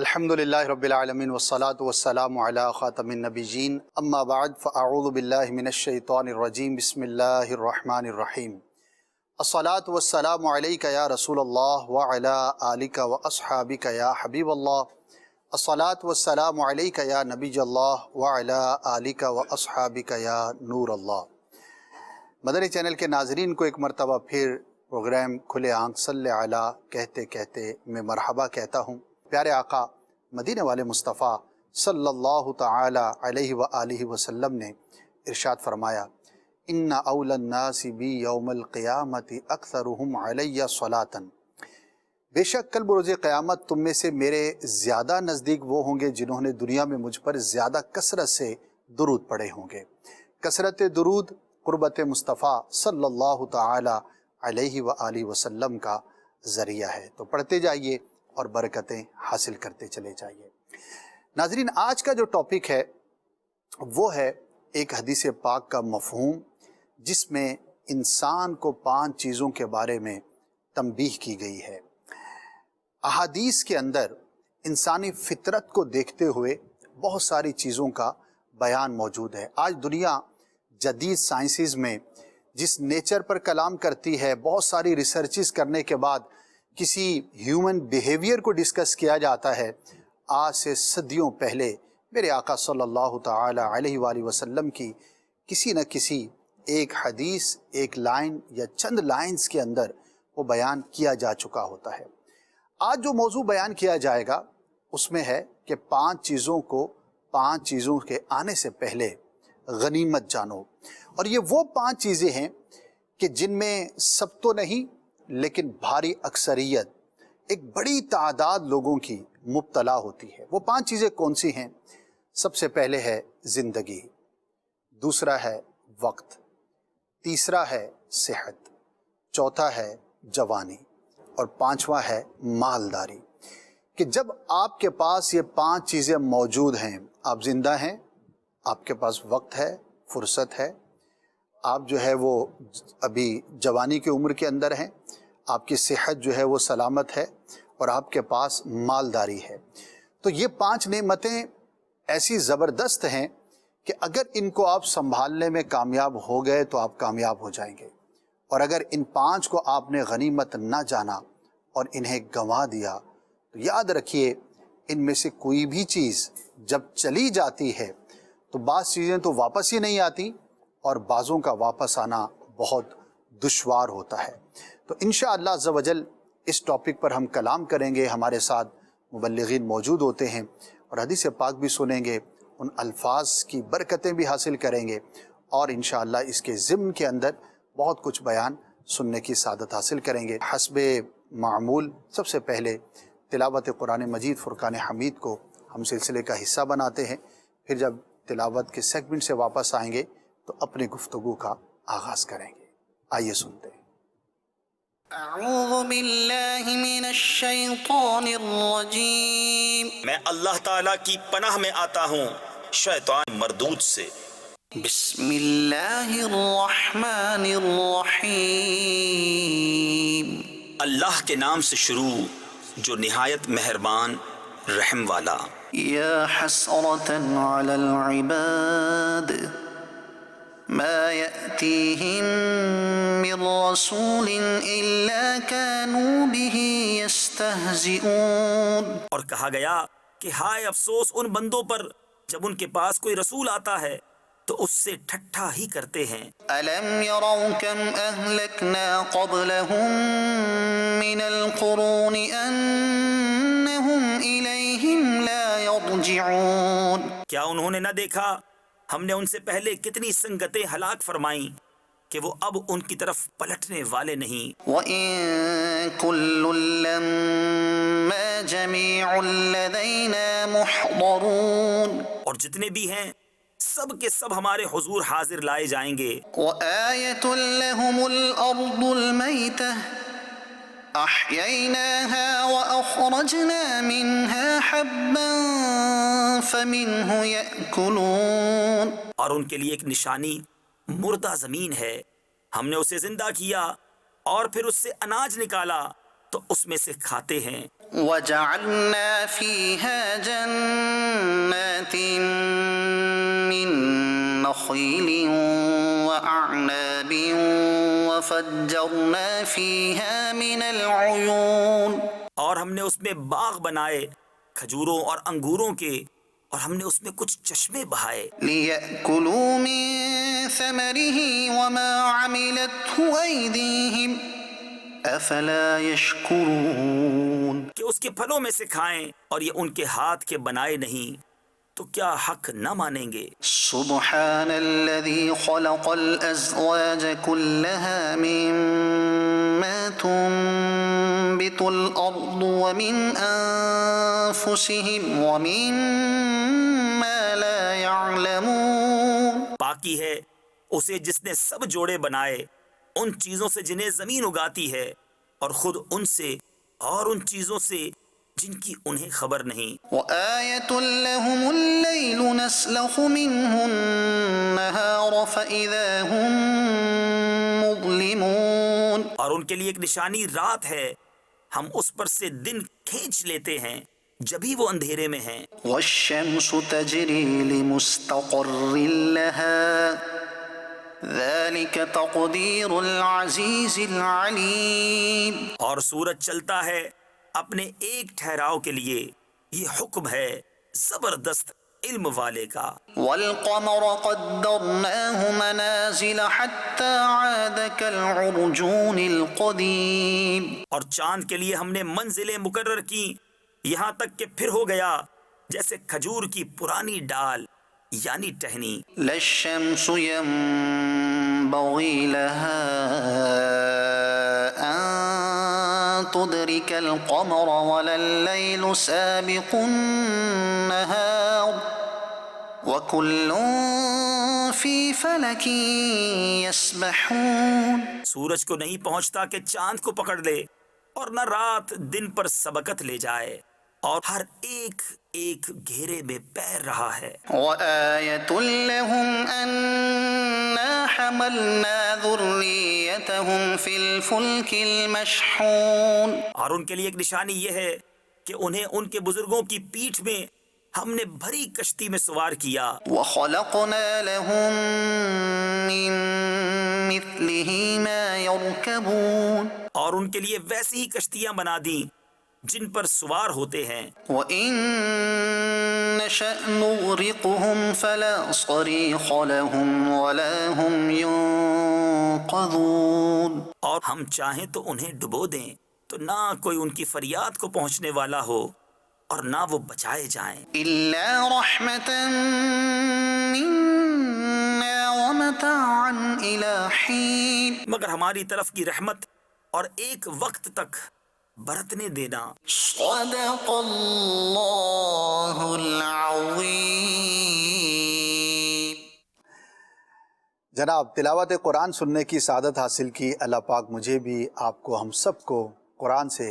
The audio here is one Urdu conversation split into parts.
الحمدللہ رب العالمین والصلاة والسلام علی خاتم النبیین اما بعد فاعوذ باللہ من الشیطان الرجیم بسم اللہ الرحمن الرحیم الصلاة والسلام علیک یا رسول اللہ وعلی آلک واصحابک یا حبیب اللہ الصلاة والسلام علیک یا نبی اللہ وعلی آلک واصحابک یا نور اللہ۔ مدنی چینل کے ناظرین کو ایک مرتبہ پھر پروگرام کھلے آنکھ صلی علی کہتے کہتے میں مرحبا کہتا ہوں۔ پیارے آقا مدینے والے مصطفیٰ صلی اللہ تعالی علیہ وآلہ وسلم نے ارشاد فرمایا ان اول الناس بی یوم القیامت اکثرہم علی صلاۃ، بے شک کل بروز قیامت تم میں سے میرے زیادہ نزدیک وہ ہوں گے جنہوں نے دنیا میں مجھ پر زیادہ کثرت سے درود پڑھے ہوں گے۔ کثرت درود قربت مصطفیٰ صلی اللہ تعالی علیہ وآلہ وسلم کا ذریعہ ہے، تو پڑھتے جائیے اور برکتیں حاصل کرتے چلے جائیے۔ ناظرین، آج کا جو ٹاپک ہے وہ ہے ایک حدیث پاک کا مفہوم، جس میں انسان کو 5 چیزوں کے بارے میں تنبیہ کی گئی ہے۔ احادیث کے اندر انسانی فطرت کو دیکھتے ہوئے بہت ساری چیزوں کا بیان موجود ہے۔ آج دنیا جدید سائنسز میں جس نیچر پر کلام کرتی ہے، بہت ساری ریسرچز کرنے کے بعد کسی ہیومن بیہیویئر کو ڈسکس کیا جاتا ہے۔ آج سے صدیوں پہلے میرے آقا صلی اللہ تعالی علیہ وآلہ وسلم کی کسی نہ کسی ایک حدیث، ایک لائن یا چند لائنز کے اندر وہ بیان کیا جا چکا ہوتا ہے۔ آج جو موضوع بیان کیا جائے گا اس میں ہے کہ 5 چیزوں کو 5 چیزوں کے آنے سے پہلے غنیمت جانو، اور یہ وہ 5 چیزیں ہیں کہ جن میں سب تو نہیں لیکن بھاری اکثریت، ایک بڑی تعداد لوگوں کی مبتلا ہوتی ہے۔ وہ 5 چیزیں کون سی ہیں؟ سب سے پہلے ہے زندگی، دوسرا ہے وقت، تیسرا ہے صحت، چوتھا ہے جوانی، اور 5واں ہے مالداری۔ کہ جب آپ کے پاس یہ 5 چیزیں موجود ہیں، آپ زندہ ہیں، آپ کے پاس وقت ہے، فرصت ہے، آپ جو ہے وہ ابھی جوانی کی عمر کے اندر ہیں، آپ کی صحت جو ہے وہ سلامت ہے، اور آپ کے پاس مالداری ہے، تو یہ 5 نعمتیں ایسی زبردست ہیں کہ اگر ان کو آپ سنبھالنے میں کامیاب ہو گئے تو آپ کامیاب ہو جائیں گے، اور اگر ان 5 کو آپ نے غنیمت نہ جانا اور انہیں گنوا دیا تو یاد رکھیے ان میں سے کوئی بھی چیز جب چلی جاتی ہے تو بعض چیزیں تو واپس ہی نہیں آتی، اور بعضوں کا واپس آنا بہت دشوار ہوتا ہے۔ تو انشاءاللہ عز و جل اس ٹاپک پر ہم کلام کریں گے۔ ہمارے ساتھ مبلغین موجود ہوتے ہیں اور حدیث پاک بھی سنیں گے، ان الفاظ کی برکتیں بھی حاصل کریں گے، اور انشاءاللہ اس کے ضمن کے اندر بہت کچھ بیان سننے کی سعادت حاصل کریں گے۔ حسب معمول سب سے پہلے تلاوت قرآن مجید فرقان حمید کو ہم سلسلے کا حصہ بناتے ہیں، پھر جب تلاوت کے سیگمنٹ سے واپس آئیں گے تو اپنی گفتگو کا آغاز کریں گے۔ آئیے سنتے ہیں۔ اعوذ باللہ من الشیطان الرجیم، میں اللہ تعالیٰ کی پناہ میں آتا ہوں شیطان مردود سے۔ بسم اللہ الرحمن الرحیم، اللہ کے نام سے شروع جو نہایت مہربان رحم والا۔ یا حسرة علی العباد ما يأتيهم من رسول إلا كانوا به يستهزئون، اور کہا گیا کہ ہائے افسوس ان بندوں پر جب ان کے پاس کوئی رسول آتا ہے تو اس سے ٹھٹھا ہی کرتے ہیں۔ ألم يروا كم أهلكنا قبلهم من القرون أنهم إليهم لا يرجعون، کیا انہوں نے نہ دیکھا ہم نے ان سے پہلے کتنی سنگتیں ہلاک فرمائیں کہ وہ اب ان کی طرف پلٹنے والے نہیں۔ وَإِن كُلٌّ لَّمَّا جَمِيعٌ لَّدَيْنَا مُحْضَرُونَ، اور جتنے بھی ہیں سب کے سب ہمارے حضور حاضر لائے جائیں گے۔ وَآيَةٌ لَّهُمُ الْأَرْضُ الْمَيْتَةُ أَحْيَيْنَاهَا وَأَخْرَجْنَا مِنْهَا حَبًّا فَمِنْهُ يَأْكُلُونَ، اور ان کے لیے ایک نشانی مردہ زمین ہے، ہم نے اسے زندہ کیا اور پھر اس سے اناج نکالا تو اس میں سے کھاتے ہیں۔ وجعلنا فيها جنات من نخيل وأعناب وفجرنا فيها من العيون اور ہم نے اس میں باغ بنائے کھجوروں اور انگوروں کے، اور ہم نے اس میں کچھ چشمے بہائے، ليأكلوا من ثمره وما عملته أيديهم أفلا يشكرون کہ اس کے پھلوں میں سے کھائیں، اور یہ ان کے ہاتھ کے بنائے نہیں تو کیا حق نہ مانیں گے؟ سبحان الذي خلق الأزواج كلها مما تنبت الأرض ومن أنفسهم ومما لا يعلمون پاکی ہے اسے جس نے سب جوڑے بنائے ان چیزوں سے جنہیں زمین اگاتی ہے، اور خود ان سے اور ان چیزوں سے جن کی انہیں خبر نہیں۔ وآية لهم الليل نسلخ منه النهار فإذا هم مظلمون اور ان کے لیے ایک نشانی رات ہے، ہم اس پر سے دن کھینچ لیتے ہیں جبھی وہ اندھیرے میں ہیں۔ والشمس تجري لمستقر لها ذلك تقدير العزيز العليم اور سورج چلتا ہے اپنے ایک ٹھہراؤ کے لیے، یہ حکم ہے زبردست علم والے کا۔ والقمر قدرناه منازل حتى عاد كالعرجون القديم اور چاند کے لیے ہم نے منزلیں مقرر کی یہاں تک کہ پھر ہو گیا جیسے کھجور کی پرانی ڈال یعنی ٹہنی۔ لا الشمس ينبغي لها أن تدرك القمر ولا الليل سابق النهار وكل في فلك يسبحون سورج کو نہیں پہنچتا کہ چاند کو پکڑ لے، اور نہ رات دن پر سبقت لے جائے، اور ہر ایک ایک گھیرے میں پیر رہا ہے۔ وآية لهم أنا حملنا ذريتهم في الفلك المشحون اور ان کے لیے ایک نشانی یہ ہے کہ انہیں ان کے بزرگوں کی پیٹھ میں ہم نے بھری کشتی میں سوار کیا، وخلقنا لهم من مثله ما يركبون اور ان کے لیے ویسی ہی کشتیاں بنا دیں جن پر سوار ہوتے ہیں۔ وإن نشأ نغرقهم فلا صريخ لهم ولا هم ينقذون اور ہم چاہیں تو انہیں ڈبو دیں تو نہ کوئی ان کی فریاد کو پہنچنے والا ہو اور نہ وہ بچائے جائیں، إلا رحمة منا ومتاعا إلى حين مگر ہماری طرف کی رحمت اور ایک وقت تک برتنے دینا۔ صدق اللہ العظیم۔ جناب تلاوت قرآن سننے کی سعادت حاصل کی، اللہ پاک مجھے بھی، آپ کو، ہم سب کو قرآن سے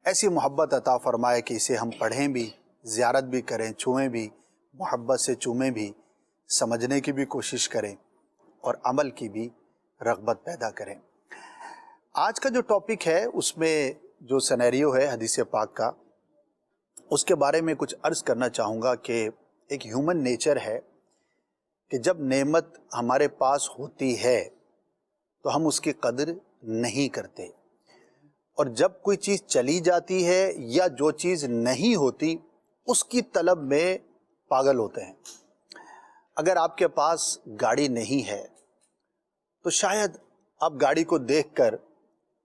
ایسی محبت عطا فرمائے کہ اسے ہم پڑھیں بھی، زیارت بھی کریں، چھوئیں بھی، محبت سے چومیں بھی، سمجھنے کی بھی کوشش کریں اور عمل کی بھی رغبت پیدا کریں۔ آج کا جو ٹاپک ہے اس میں جو سینیریو ہے حدیث پاک کا، اس کے بارے میں کچھ عرض کرنا چاہوں گا کہ ایک ہیومن نیچر ہے کہ جب نعمت ہمارے پاس ہوتی ہے تو ہم اس کی قدر نہیں کرتے، اور جب کوئی چیز چلی جاتی ہے یا جو چیز نہیں ہوتی اس کی طلب میں پاگل ہوتے ہیں۔ اگر آپ کے پاس گاڑی نہیں ہے تو شاید آپ گاڑی کو دیکھ کر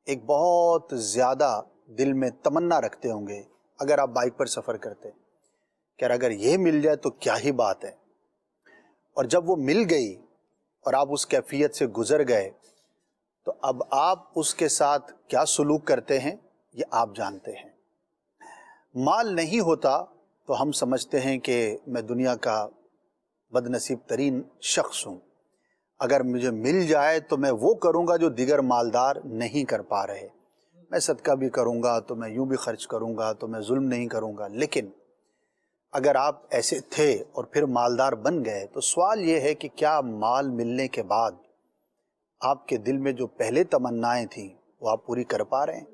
ایک بہت زیادہ دل میں تمنا رکھتے ہوں گے، اگر آپ بائک پر سفر کرتے کہ اگر یہ مل جائے تو کیا ہی بات ہے، اور جب وہ مل گئی اور آپ اس کیفیت سے گزر گئے تو اب آپ اس کے ساتھ کیا سلوک کرتے ہیں یہ آپ جانتے ہیں۔ مال نہیں ہوتا تو ہم سمجھتے ہیں کہ میں دنیا کا بد نصیب ترین شخص ہوں، اگر مجھے مل جائے تو میں وہ کروں گا جو دیگر مالدار نہیں کر پا رہے، میں صدقہ بھی کروں گا تو میں یوں بھی خرچ کروں گا تو میں ظلم نہیں کروں گا۔ لیکن اگر آپ ایسے تھے اور پھر مالدار بن گئے تو سوال یہ ہے کہ کیا مال ملنے کے بعد آپ کے دل میں جو پہلے تمنائیں تھیں وہ آپ پوری کر پا رہے ہیں؟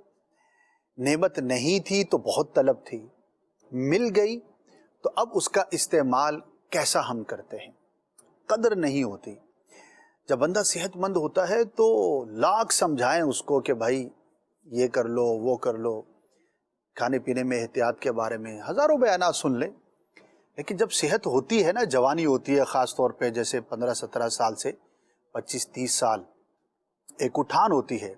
نعمت نہیں تھی تو بہت طلب تھی، مل گئی تو اب اس کا استعمال کیسا ہم کرتے ہیں، قدر نہیں ہوتی۔ جب بندہ صحت مند ہوتا ہے تو لاکھ سمجھائیں اس کو کہ بھائی یہ کر لو وہ کر لو، کھانے پینے میں احتیاط کے بارے میں ہزاروں بیانات سن لیں، لیکن جب صحت ہوتی ہے نا، جوانی ہوتی ہے خاص طور پہ، جیسے 15-17 سال سے 25-30 سال ایک اٹھان ہوتی ہے،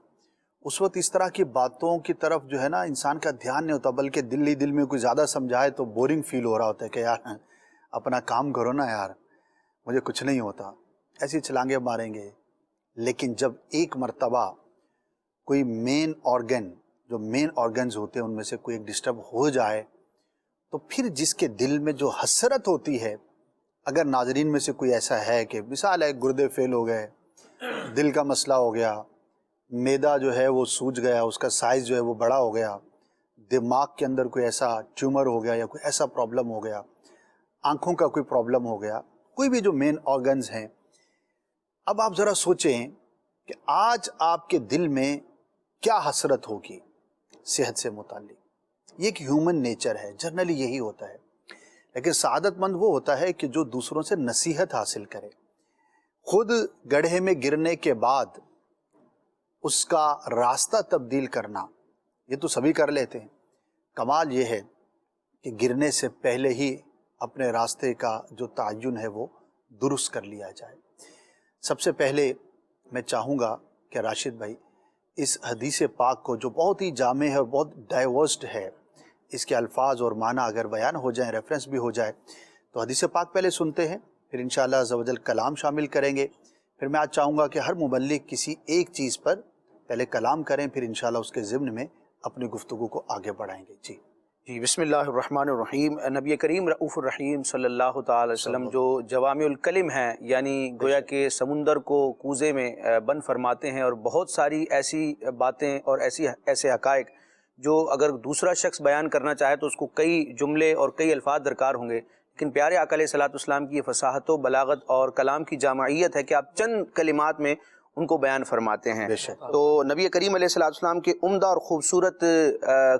اس وقت اس طرح کی باتوں کی طرف جو ہے نا انسان کا دھیان نہیں ہوتا، بلکہ دل ہی دل میں کوئی زیادہ سمجھائے تو بورنگ فیل ہو رہا ہوتا ہے کہ یار اپنا کام کرو نا یار، مجھے کچھ نہیں ہوتا، ایسی چھلانگیں ماریں گے۔ لیکن جب ایک مرتبہ کوئی مین آرگن، جو مین آرگنز ہوتے ہیں ان میں سے کوئی ایک ڈسٹرب ہو جائے تو پھر جس کے دل میں جو حسرت ہوتی ہے، اگر ناظرین میں سے کوئی ایسا ہے کہ مثال ہے گردے فیل ہو گئے، دل کا مسئلہ ہو گیا، میدا جو ہے وہ سوج گیا، اس کا سائز جو ہے وہ بڑا ہو گیا، دماغ کے اندر کوئی ایسا ٹیومر ہو گیا یا کوئی ایسا پرابلم ہو گیا، آنکھوں کا کوئی پرابلم ہو گیا، کوئی بھی جو مین آرگنز ہیں، اب آپ ذرا سوچیں کہ آج آپ کے دل میں کیا حسرت ہوگی صحت سے متعلق۔ یہ ایک ہیومن نیچر ہے، جنرلی یہی ہوتا ہے، لیکن سعادت مند وہ ہوتا ہے کہ جو دوسروں سے نصیحت حاصل کرے۔ خود گڑھے میں گرنے کے بعد اس کا راستہ تبدیل کرنا یہ تو سبھی کر لیتے ہیں، کمال یہ ہے کہ گرنے سے پہلے ہی اپنے راستے کا جو تعین ہے وہ درست کر لیا جائے۔ سب سے پہلے میں چاہوں گا کہ راشد بھائی اس حدیث پاک کو جو بہت ہی جامع ہے اور بہت ڈائیورسڈ ہے، اس کے الفاظ اور معنی اگر بیان ہو جائیں، ریفرنس بھی ہو جائے، تو حدیث پاک پہلے سنتے ہیں، پھر انشاءاللہ عز و جل کلام شامل کریں گے۔ پھر میں آج چاہوں گا کہ ہر مبلغ کسی ایک چیز پر پہلے کلام کریں، پھر انشاءاللہ اس کے ضمن میں اپنی گفتگو کو آگے بڑھائیں گے۔ جی بسم اللہ الرحمن الرحیم۔ نبی کریم رؤوف الرحیم صلی اللہ تعالی علیہ وسلم جو جوامع الکلم ہیں، یعنی گویا کہ سمندر کو کوزے میں بند فرماتے ہیں، اور بہت ساری ایسی باتیں اور ایسے حقائق جو اگر دوسرا شخص بیان کرنا چاہے تو اس کو کئی جملے اور کئی الفاظ درکار ہوں گے، لیکن پیارے آقا علیہ الصلوۃ والسلام کی یہ فصاحت و بلاغت اور کلام کی جامعیت ہے کہ آپ چند کلمات میں ان کو بیان فرماتے ہیں۔ تو نبی کریم علیہ الصلوۃ والسلام کے عمدہ اور خوبصورت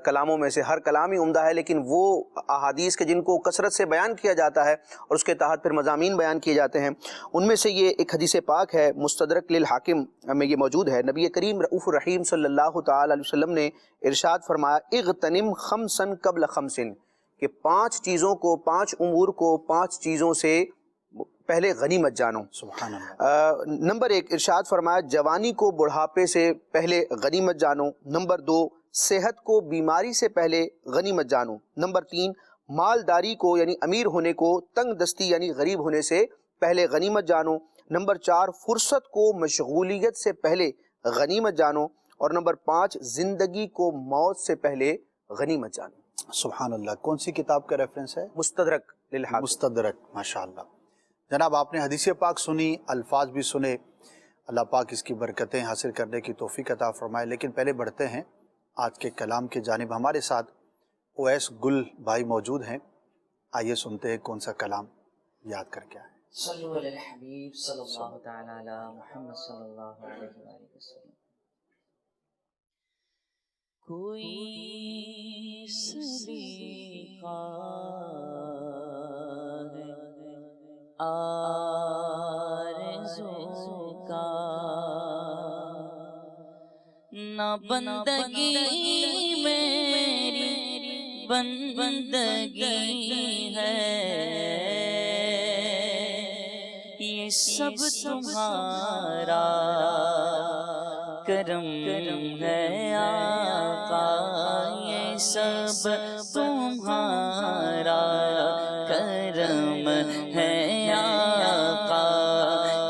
کلاموں میں سے ہر کلام ہی عمدہ ہے، لیکن وہ احادیث کے جن کو کثرت سے بیان کیا جاتا ہے اور اس کے تحت پھر مضامین بیان کیے جاتے ہیں، ان میں سے یہ ایک حدیث پاک ہے، مستدرک للحاکم میں یہ موجود ہے۔ نبی کریم رؤوف الرحیم صلی اللہ تعالی علیہ وسلم نے ارشاد فرمایا، اغتنم خمسا قبل خمس، کہ 5 چیزوں کو، 5 امور کو 5 چیزوں سے پہلے غنیمت جانو۔ سبحان اللہ۔ نمبر 1 ارشاد فرمایا، جوانی کو بڑھاپے سے پہلے غنیمت جانو۔ نمبر 2 صحت کو بیماری سے پہلے غنیمت جانو۔ نمبر 3 مالداری کو یعنی امیر ہونے کو تنگ دستی یعنی غریب ہونے سے پہلے غنیمت جانو۔ نمبر 4 فرصت کو مشغولیت سے پہلے غنیمت جانو۔ اور نمبر 5 زندگی کو موت سے پہلے غنیمت جانو۔ سبحان اللہ۔ کون سی کتاب کا ریفرنس ہے؟ مستدرک للحاکم۔ مستدرک، ماشاءاللہ۔ جناب آپ نے حدیث پاک سنی، الفاظ بھی سنے، اللہ پاک اس کی برکتیں حاصل کرنے کی توفیق عطا فرمائے۔ لیکن پہلے بڑھتے ہیں آج کے کلام کی جانب۔ ہمارے ساتھ اویس گل بھائی موجود ہیں، آئیے سنتے ہیں کون سا کلام یاد کر کے آئے۔ صلو علی الحبیب صلی اللہ تعالی علی محمد صلی اللہ علیہ وآلہ وسلم۔ کوئی سلیقہ ہے آرزو کا، نہ بندگی میری بندگی ہے، یہ سب تمہارا کرم ہے آقا، یہ سب تمہارا کرم ہے آقا،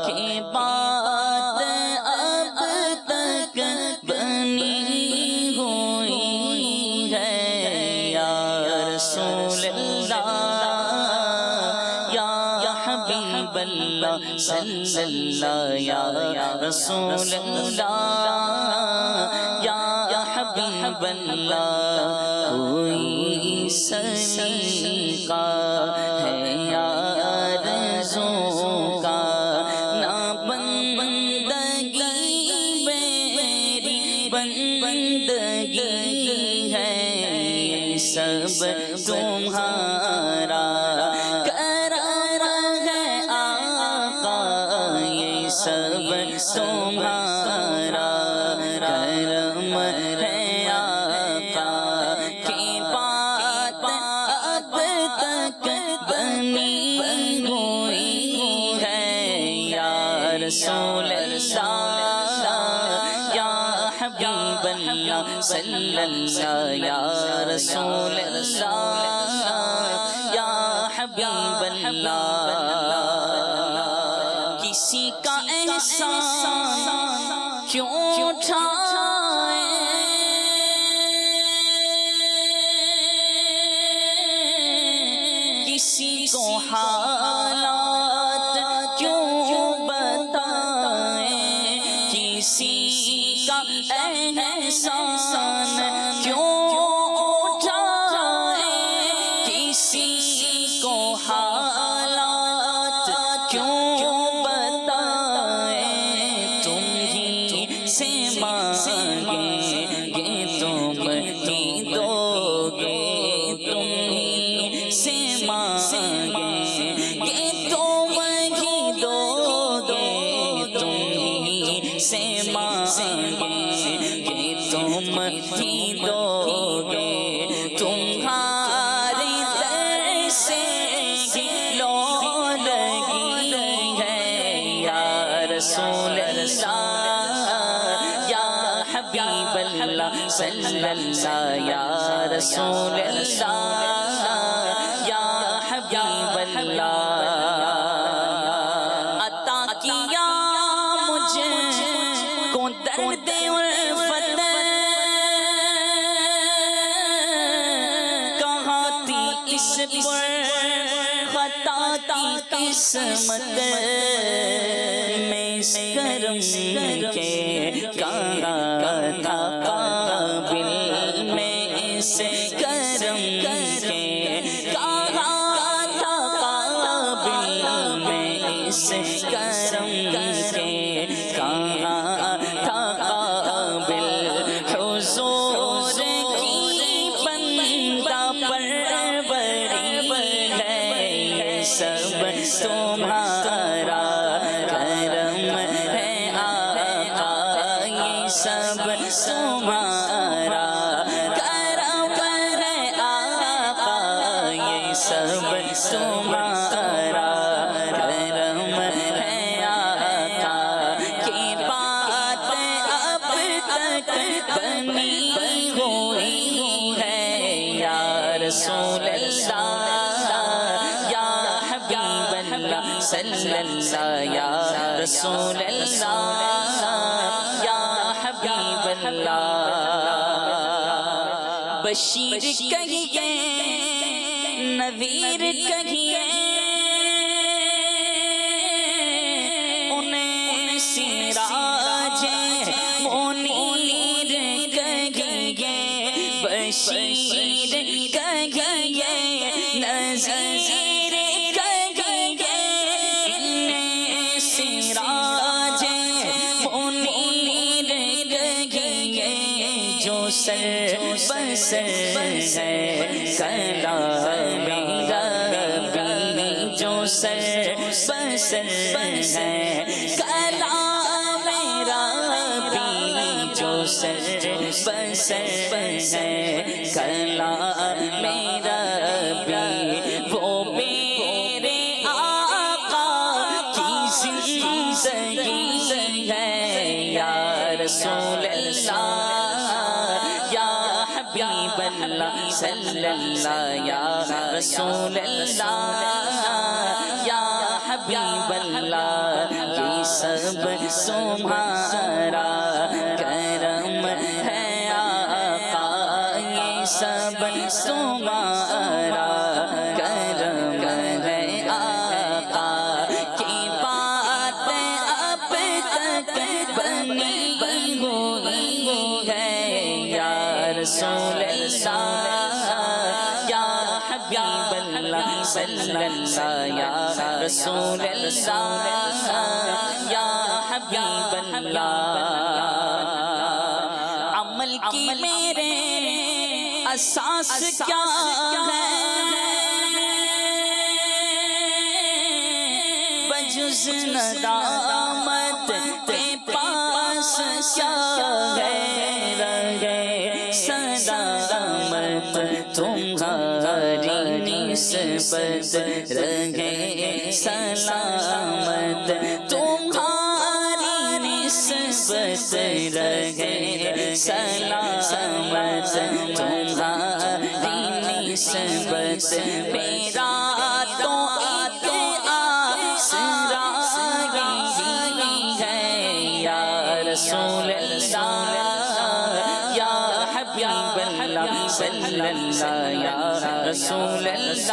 کی بات اب تک بنی ہوئی ہے، یا رسول اللہ یا حبیب اللہ صلی اللہ، یا رسول اللہ یا حبیب اللہ، کوئی سلیقہ ہے آرزو کا، نہ بندگی میری بندگی ہے، اللہ صلی اللہ یا رسول اللہ یا حبیب اللہ کسی کا احسان کیوں اٹھائے کسی کو حالات کیوں بتائیں کسی کا احسان کیوں اٹھائیں کسی کو حالات کیوں بتائیں تم ہی سے مانگیں گے تم ہی دو گے تم ہی سے مانگیں گے تم ہی دو گے تم ہی سے مانگیں گے تم ہی دو گے تمہارے در سے لو لگی ہے یا رسول اللہ یا حبیب اللہ صلی اللہ یا رسول اللہ یا حبیب اللہ عطا کیا مجھ کو درد الفت کہاں تھی اس پر خطا کی قسمت میں اس کرم کے کہاں تھا قابل میں اس کرم کے کہاں تھا قابل میں اس کرم کے کہاں تھا قابل حضور کی بندہ پروری ہے یہ سب تمہارا کرم ہے آقا یہ سب تمہارا کرم ہے آقا یہ سب تمہارا کرم ہے آقا کی بات اب تک بنی ہوئی ہے یا رسول اللہ یا حبیب اللہ صلی اللہ یا رسول اللہ یا حبیب اللہ بشیر کہیے نذیر کہیے انہیں سراج منیر کہیے بشیر کہیے نذیر کہیے انہیں سراج منیر کہیے جو سر بسر ہے کلام ربی جو سر بسر ہے کلام ربی جو سر بسر ہے کلام ربی وہ میرے آقا کی زندگی ہے یا رسول اللہ یا حبیب اللہ صلی اللہ یا رسول اللہ یا حبیب اللہ یہ سب تمہارا کرم ہے آقا یہ سب تمہارا کرم ہے آقا کی بات اب تک بنی ہوئی ہے یا رسول اللہ یا حبیب اللہ صلی اللہ یا رسول اللہ یا حبیب اللہ عمل کی میرے اساس کیا ہے بجز ندامت کے پاس کیا ہے رہے سلامت تمہاری نسبت رہے سلامت تمہاری نسبت نسبت رہے سلامت تمہاری نسبت میرا تو ایک آسرا ہے یا رسول اللہ یا حبیب اللہ صلی اللہ یا رسول اللہ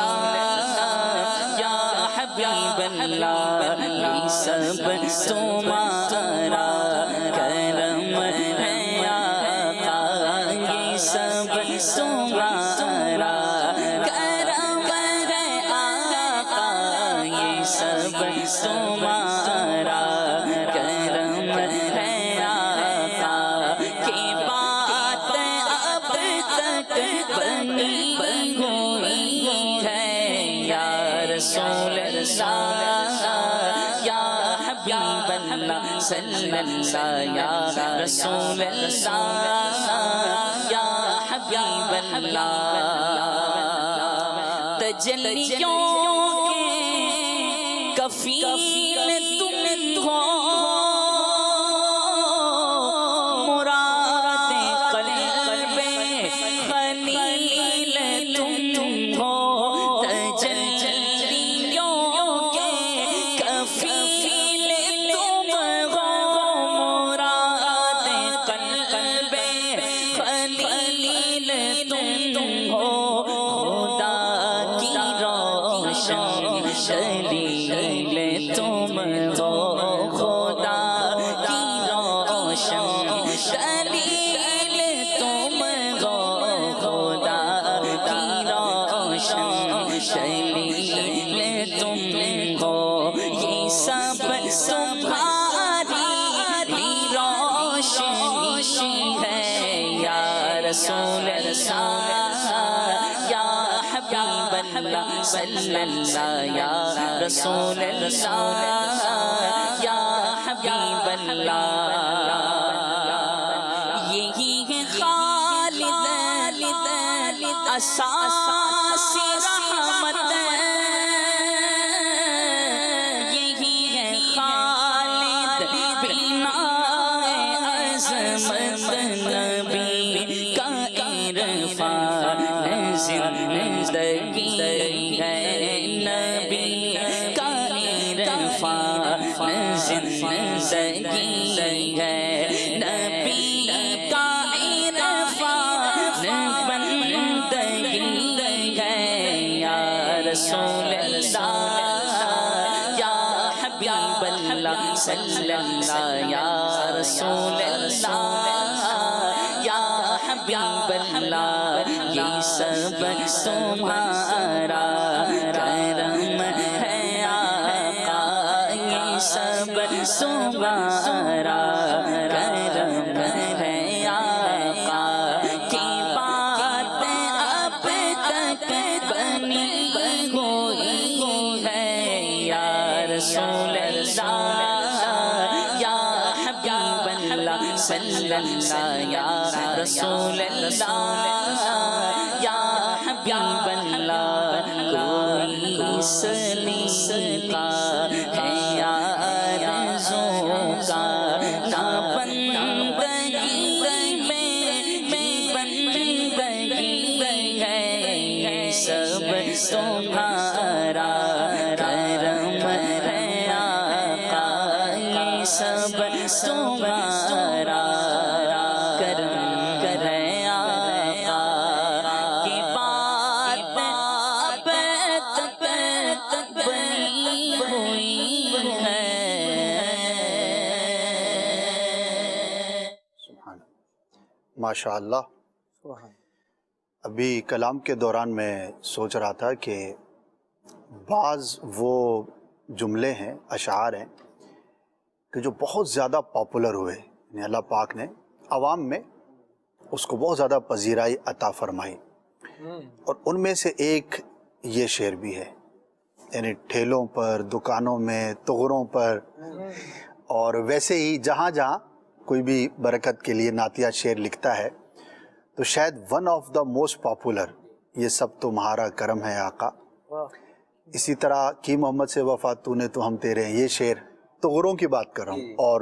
یا حبیب اللہ یہ سب تمہارا کرم ہے آقا یہ سب تمہارا کرم ہے آقا یہ سب تمہارا کرم ہے آقا کی بات اب تک بنی ہوئی ہے یا رسول اللہ یا حبیب اللہ صلی اللہ یا رسول اللہ یا حبیب اللہ تجلیوں کے کفیل تم ہو مراد قلب خلیل تم ہو تجلیوں کے کفیل تم ہو مراد قلب خلیل تم ہو خدا کی روشن شلیل تم ہو خدا کی روشن شلیل تم ہو خدا کی روشن شلیل تم ہو یہ سب تمہاری روشنی ہے یا رسول اللہ یا حبیب اللہ صلی اللہ یا رسول اللہ یا حبیب اللہ یہی ہے خالد اساس رحمت یہی ہے خالد بنا عظمت نبی کا عرفان زندگی ہے نبی کا عرفان زندگی ہے نبی کا عرفان بندگی ہے یا رسول اللہ یا حبیب اللہ صلی اللہ یا رسول اللہ یا حبیب اللہ یہ سب تمہارا کرم ہے آقا یہ سب تمہارا کرم ہے آقا کی بات اب تک بنی ہوئی ہے یا رسول اللہ یا حبیب اللہ صلی اللہ یا رسول اللہ یا حبیب اللہ کوئی سلیقہ ہے یا آرزوں کا نہ بندگی میں بندگی ہے یہ سب تمہارا کرم ہے آقا یہ سب تمہارا کرم ہے آقا کی بات اب تک بنی ہوئی ہے سبحان ماشاء اللہ۔ ابھی کلام کے دوران میں سوچ رہا تھا کہ بعض وہ جملے ہیں اشعار ہیں کہ جو بہت زیادہ پاپولر ہوئے، یعنی اللہ پاک نے عوام میں اس کو بہت زیادہ پذیرائی عطا فرمائی، اور ان میں سے ایک یہ شعر بھی ہے، یعنی ٹھیلوں پر، دکانوں میں، تغروں پر، اور ویسے ہی جہاں جہاں کوئی بھی برکت کے لیے نعتیہ شعر لکھتا ہے تو شاید one of the most popular یہ سب تمہارا کرم ہے آقا۔ اسی طرح کی محمد سے وفا تو نے تو ہم تیرے ہیں، یہ شعر تغروں کی بات کر رہا ہوں، اور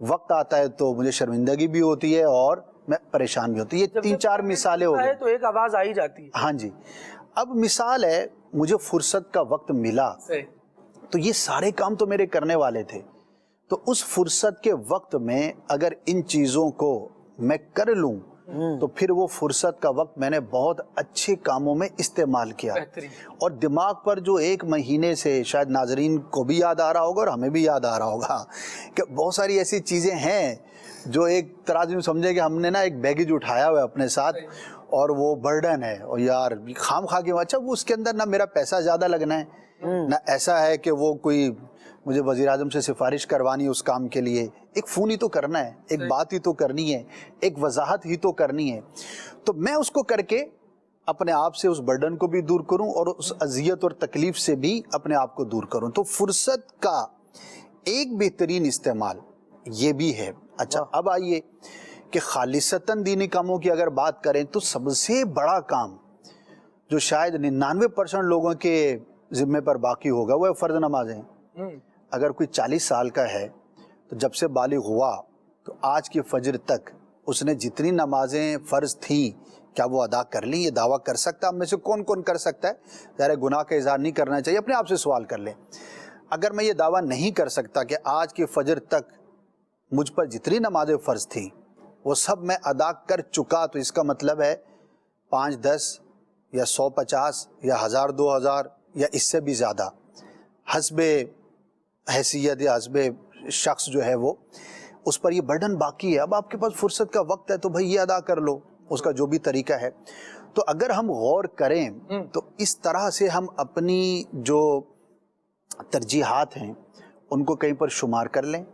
وقت آتا ہے تو مجھے شرمندگی بھی ہوتی ہے اور میں پریشان بھی ہوتی. یہ 3-4 مثالیں ہو گئی تو ایک آواز آ ہی جاتی ہے. ہاں جی. اب مثال ہے مجھے فرصت کا وقت ملا تو یہ سارے کام تو میرے کرنے والے تھے, تو اس فرصت کے وقت میں اگر ان چیزوں کو میں کر لوں تو پھر وہ فرصت کا وقت میں نے بہت اچھے کاموں میں استعمال کیا. اور دماغ پر جو 1 مہینے سے, شاید ناظرین کو بھی یاد آ رہا ہوگا اور ہمیں بھی یاد آ رہا ہوگا کہ بہت ساری ایسی چیزیں ہیں جو ایک طرح سے سمجھے کہ ہم نے نا ایک بیگیج اٹھایا ہوا ہے اپنے ساتھ اور وہ برڈن ہے, اور یار خام خواہ کے اچھا وہ اس کے اندر نہ میرا پیسہ زیادہ لگنا ہے, نہ ایسا ہے کہ وہ کوئی مجھے وزیر اعظم سے سفارش کروانی ہے اس کام کے لیے, ایک فون ہی تو کرنا ہے, ایک بات ہی تو کرنی ہے, ایک وضاحت ہی تو کرنی ہے. تو میں اس کو کر کے اپنے آپ سے اس برڈن کو بھی دور کروں اور اس اذیت اور تکلیف سے بھی اپنے آپ کو دور کروں. تو فرصت کا ایک بہترین استعمال یہ بھی ہے. اچھا اب آئیے کہ خالصتاً دینی کاموں کی اگر بات کریں تو سب سے بڑا کام جو شاید 99% لوگوں کے ذمے پر باقی ہوگا وہ ہے فرض نمازیں. اگر کوئی 40 سال کا ہے تو جب سے بالغ ہوا تو آج کی فجر تک اس نے جتنی نمازیں فرض تھیں کیا وہ ادا کر لیں؟ یہ دعویٰ کر سکتا ہے؟ ہم میں سے کون کون کر سکتا ہے؟ ظاہر گناہ کا اظہار نہیں کرنا چاہیے, اپنے آپ سے سوال کر لیں. اگر میں یہ دعویٰ نہیں کر سکتا کہ آج کی فجر تک مجھ پر جتنی نمازیں فرض تھیں وہ سب میں ادا کر چکا, تو اس کا مطلب ہے 5-10 یا 150 یا 1000-2000 یا اس سے بھی زیادہ حسب حیثیت یا حسب شخص جو ہے وہ اس پر یہ برڈن باقی ہے. اب آپ کے پاس فرصت کا وقت ہے تو بھائی یہ ادا کر لو, اس کا جو بھی طریقہ ہے. تو اگر ہم غور کریں تو اس طرح سے ہم اپنی جو ترجیحات ہیں ان کو کہیں پر شمار کر لیں.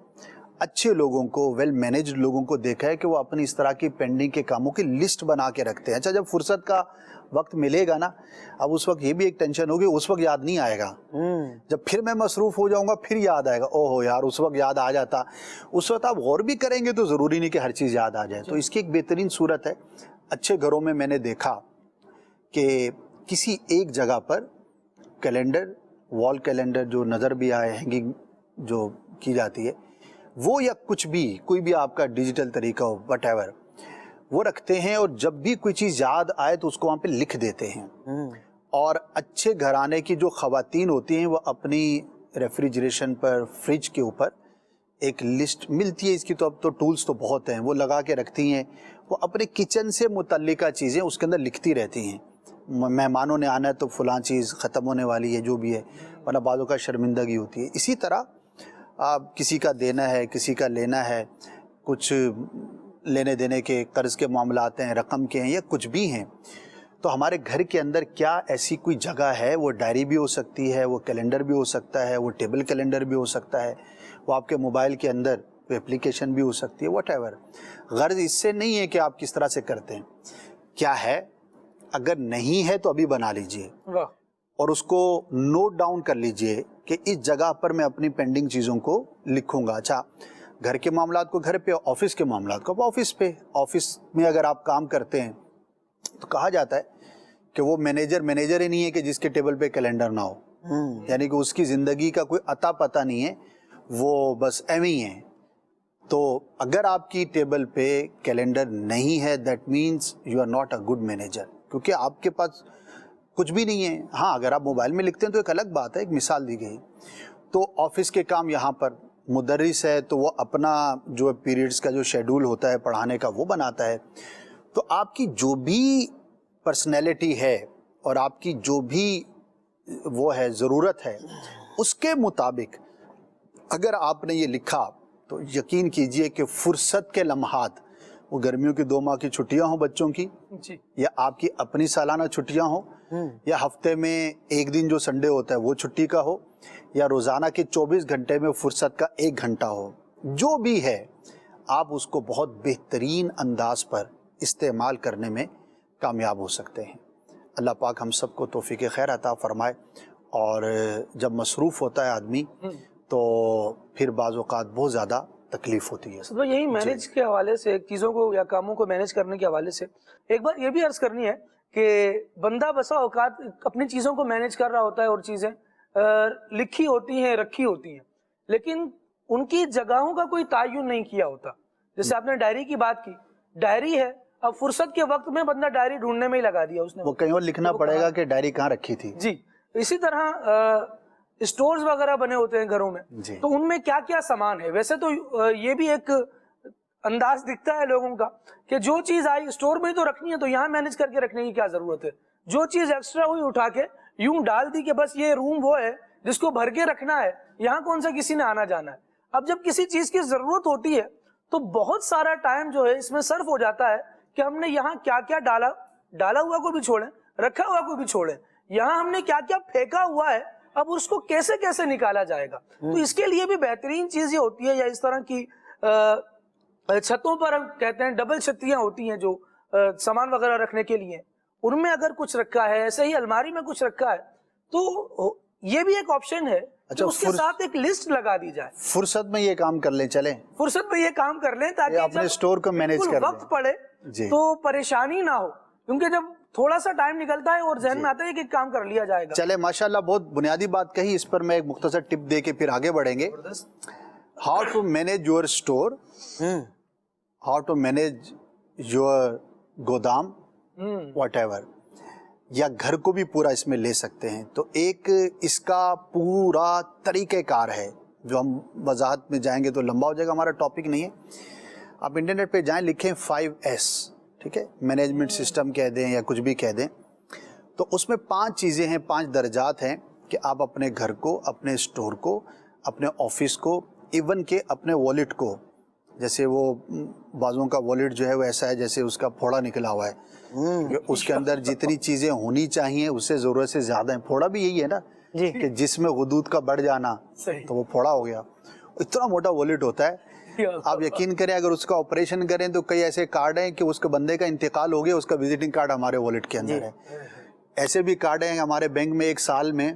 اچھے لوگوں کو, ویل مینیجڈ لوگوں کو دیکھا ہے کہ وہ اپنی اس طرح کی پینڈنگ کے کاموں کی لسٹ بنا کے رکھتے ہیں. اچھا جب فرصت کا وقت ملے گا نا, اب اس وقت یہ بھی ایک ٹینشن ہوگی, اس وقت یاد نہیں آئے گا, جب پھر میں مصروف ہو جاؤں گا پھر یاد آئے گا, اوہ ہو یار اس وقت یاد آ جاتا. اس وقت آپ غور بھی کریں گے تو ضروری نہیں کہ ہر چیز یاد آ جائے. تو اس کی ایک بہترین صورت ہے, اچھے گھروں میں نے دیکھا کہ کسی ایک جگہ پر کیلنڈر, وال کیلنڈر جو نظر بھی آئے, ہینگنگ جو کی جاتی ہے وہ, یا کچھ بھی کوئی بھی آپ کا ڈیجیٹل طریقہ ہو وٹ ایور, وہ رکھتے ہیں اور جب بھی کوئی چیز یاد آئے تو اس کو وہاں پہ لکھ دیتے ہیں. اور اچھے گھرانے کی جو خواتین ہوتی ہیں وہ اپنی ریفریجریشن پر, فریج کے اوپر ایک لسٹ ملتی ہے اس کی, تو اب تو ٹولز تو بہت ہیں, وہ لگا کے رکھتی ہیں. وہ اپنے کچن سے متعلقہ چیزیں اس کے اندر لکھتی رہتی ہیں. مہمانوں نے آنا ہے تو فلاں چیز ختم ہونے والی ہے جو بھی ہے, ورنہ بعضوں کا شرمندگی ہوتی ہے. اسی طرح آپ کسی کا دینا ہے, کسی کا لینا ہے, کچھ لینے دینے کے قرض کے معاملات ہیں, رقم کے ہیں یا کچھ بھی ہیں, تو ہمارے گھر کے اندر کیا ایسی کوئی جگہ ہے, وہ ڈائری بھی ہو سکتی ہے, وہ کیلنڈر بھی ہو سکتا ہے, وہ ٹیبل کیلنڈر بھی ہو سکتا ہے, وہ آپ کے موبائل کے اندر اپلیکیشن بھی ہو سکتی ہے, واٹ ایور. غرض اس سے نہیں ہے کہ آپ کس طرح سے کرتے ہیں, کیا ہے اگر نہیں ہے تو ابھی بنا لیجئے اور اس کو نوٹ ڈاؤن کر لیجئے کہ اس جگہ پر میں اپنی پینڈنگ چیزوں کو لکھوں گا. اچھا گھر کے معاملات کو گھر پہ, آفس کے معاملات کو آفس پہ. آفس میں اگر آپ کام کرتے ہیں تو کہا جاتا ہے کہ وہ مینیجر ہی نہیں ہے کہ جس کے ٹیبل پہ کیلنڈر نہ ہو, یعنی کہ اس کی زندگی کا کوئی عطا پتہ نہیں ہے, وہ بس ایویں ہی ہے. تو اگر آپ کی ٹیبل پہ کیلنڈر نہیں ہے that means you are not a good manager, کیونکہ آپ کے پاس کچھ بھی نہیں ہے. ہاں اگر آپ موبائل میں لکھتے ہیں تو ایک الگ بات ہے, ایک مثال دی گئی. تو آفس کے کام, یہاں پر مدرس ہے تو وہ اپنا جو پیریڈز کا جو شیڈول ہوتا ہے پڑھانے کا وہ بناتا ہے. تو آپ کی جو بھی پرسنالٹی ہے اور آپ کی جو بھی وہ ہے ضرورت ہے اس کے مطابق اگر آپ نے یہ لکھا تو یقین کیجئے کہ فرصت کے لمحات, وہ گرمیوں کی 2 ماہ کی چھٹیاں ہوں بچوں کی, یا آپ کی اپنی سالانہ چھٹیاں ہوں, یا ہفتے میں ایک دن جو سنڈے ہوتا ہے وہ چھٹی کا ہو, یا روزانہ کے 24 گھنٹے میں فرصت کا 1 گھنٹہ ہو, جو بھی ہے آپ اس کو بہت بہترین انداز پر استعمال کرنے میں کامیاب ہو سکتے ہیں. اللہ پاک ہم سب کو توفیق خیر عطا فرمائے. اور جب مصروف ہوتا ہے آدمی تو پھر بعض اوقات بہت زیادہ تکلیف ہوتی ہے. تو یہی مینیج کے حوالے سے, چیزوں کو یا کاموں کو مینیج کرنے کے حوالے سے ایک بار یہ بھی عرض کرنی ہے کہ بندہ بسا اوقات اپنی چیزوں کو مینیج کر رہا ہوتا ہے اور چیزیں لکھی ہوتی ہیں, رکھی ہوتی ہیں, لیکن ان کی جگہوں کا کوئی تعین نہیں کیا ہوتا. جیسے آپ نے ڈائری کی بات کی, ڈائری ہے, اب فرصت کے وقت میں بندہ ڈائری ڈھونڈنے میں ہی لگا دیا اس نے, وہ کہیں اور لکھنا پڑے گا کہ ڈائری کہاں رکھی تھی. جی. اسی طرح اسٹورز وغیرہ بنے ہوتے ہیں گھروں میں, تو ان میں کیا کیا سامان ہے. ویسے تو یہ بھی ایک انداز دکھتا ہے لوگوں کا کہ جو چیز آئی اسٹور میں تو رکھنی ہے, تو یہاں مینج کر کے رکھنے کی کیا ضرورت ہے. جو چیز ایکسٹرا ہوئی اٹھا کے یوں ڈال دی کہ بس یہ روم وہ ہے جس کو بھر کے رکھنا ہے, یہاں کون سا کسی نے آنا جانا ہے. اب جب کسی چیز کی ضرورت ہوتی ہے تو بہت سارا ٹائم جو ہے اس میں صرف ہو جاتا ہے کہ ہم نے یہاں کیا کیا ڈالا ہوا کو بھی چھوڑیں, رکھا ہوا کو بھی چھوڑیں, یہاں ہم نے کیا کیا پھینکا ہوا ہے, اب اس کو کیسے کیسے نکالا جائے گا. تو اس کے لیے بھی بہترین چیز یہ ہوتی ہے, یا اس طرح کی چھتوں پر ہم کہتے ہیں ڈبل چھتریاں ہوتی ہیں جو سامان وغیرہ رکھنے کے لیے, ان میں اگر کچھ رکھا ہے, ایسے ہی الماری میں کچھ رکھا ہے, تو یہ بھی ایک آپشن ہے. اچھا, اس کے ساتھ ایک لسٹ لگا دی جائے, فرصت میں یہ کام کر لیں, چلیں فرصت میں یہ کام کر لیں تاکہ اپنے اسٹور کو مینیج کر لیں, وقت پڑے تو پریشانی نہ ہو, کیونکہ جب تھوڑا سا ٹائم نکلتا ہے اور ذہن میں آتا ہے کہ کام کر لیا جائے گا. چلے ماشاءاللہ, بہت بنیادی بات کہی, اس پر میں ایک مختصر ٹپ دے کے پھر آگے بڑھیں گے. How to manage your store, how to manage your گودام, واٹ ایور, یا گھر کو بھی پورا اس میں لے سکتے ہیں. تو ایک اس کا پورا طریقہ کار ہے جو ہم وضاحت میں جائیں گے تو لمبا ہو جائے گا, ہمارا ٹاپک نہیں ہے. آپ انٹرنیٹ پہ جائیں, لکھیں 5S, ٹھیک ہے, مینجمنٹ سسٹم کہہ دیں یا کچھ بھی کہہ دیں, تو اس میں 5 چیزیں ہیں, 5 درجات ہیں کہ آپ اپنے گھر کو, اپنے اسٹور کو, اپنے آفس کو, ایون کہ اپنے والیٹ کو, جیسے وہ بازوں کا والیٹ جو ہے وہ ایسا ہے جیسے اس کا پھوڑا نکلا ہوا ہے, اس کے اندر جتنی چیزیں ہونی چاہیے اس سے ضرورت سے زیادہ ہیں. پھوڑا بھی یہی ہے نا کہ جس میں غدود کا بڑھ جانا تو وہ پھوڑا ہو گیا. اتنا موٹا والیٹ ہوتا ہے, آپ یقین کریں اگر اس کا آپریشن کریں تو کئی ایسے کارڈ ہیں کہ اس کے بندے کا انتقال ہو گیا, اس کا وزٹنگ کارڈ ہمارے والیٹ کے اندر ہے. ایسے بھی کارڈ ہیں ہمارے بینک میں, ایک سال میں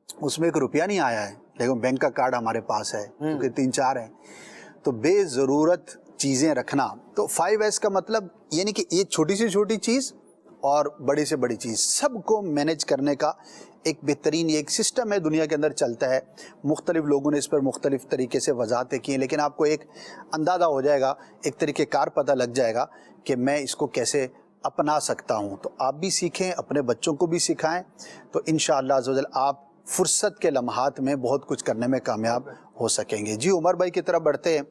اس میں 1 روپیہ نہیں آیا ہے, لیکن بینک کا کارڈ ہمارے پاس ہے کیونکہ 3-4 ہیں. تو بے ضرورت چیزیں رکھنا. تو 5S کا مطلب یعنی کہ یہ چھوٹی سے چھوٹی چیز اور بڑی سے بڑی چیز سب کو مینیج کرنے کا ایک بہترین ایک سسٹم ہے, دنیا کے اندر چلتا ہے. مختلف لوگوں نے اس پر مختلف طریقے سے وضاحتیں کی ہیں, لیکن آپ کو ایک اندازہ ہو جائے گا, ایک طریقہ کار پتہ لگ جائے گا کہ میں اس کو کیسے اپنا سکتا ہوں. تو آپ بھی سیکھیں, اپنے بچوں کو بھی سکھائیں, تو انشاءاللہ عزوجل آپ فرصت کے لمحات میں بہت کچھ کرنے میں کامیاب ہو سکیں گے. جی عمر بھائی کی طرف بڑھتے ہیں.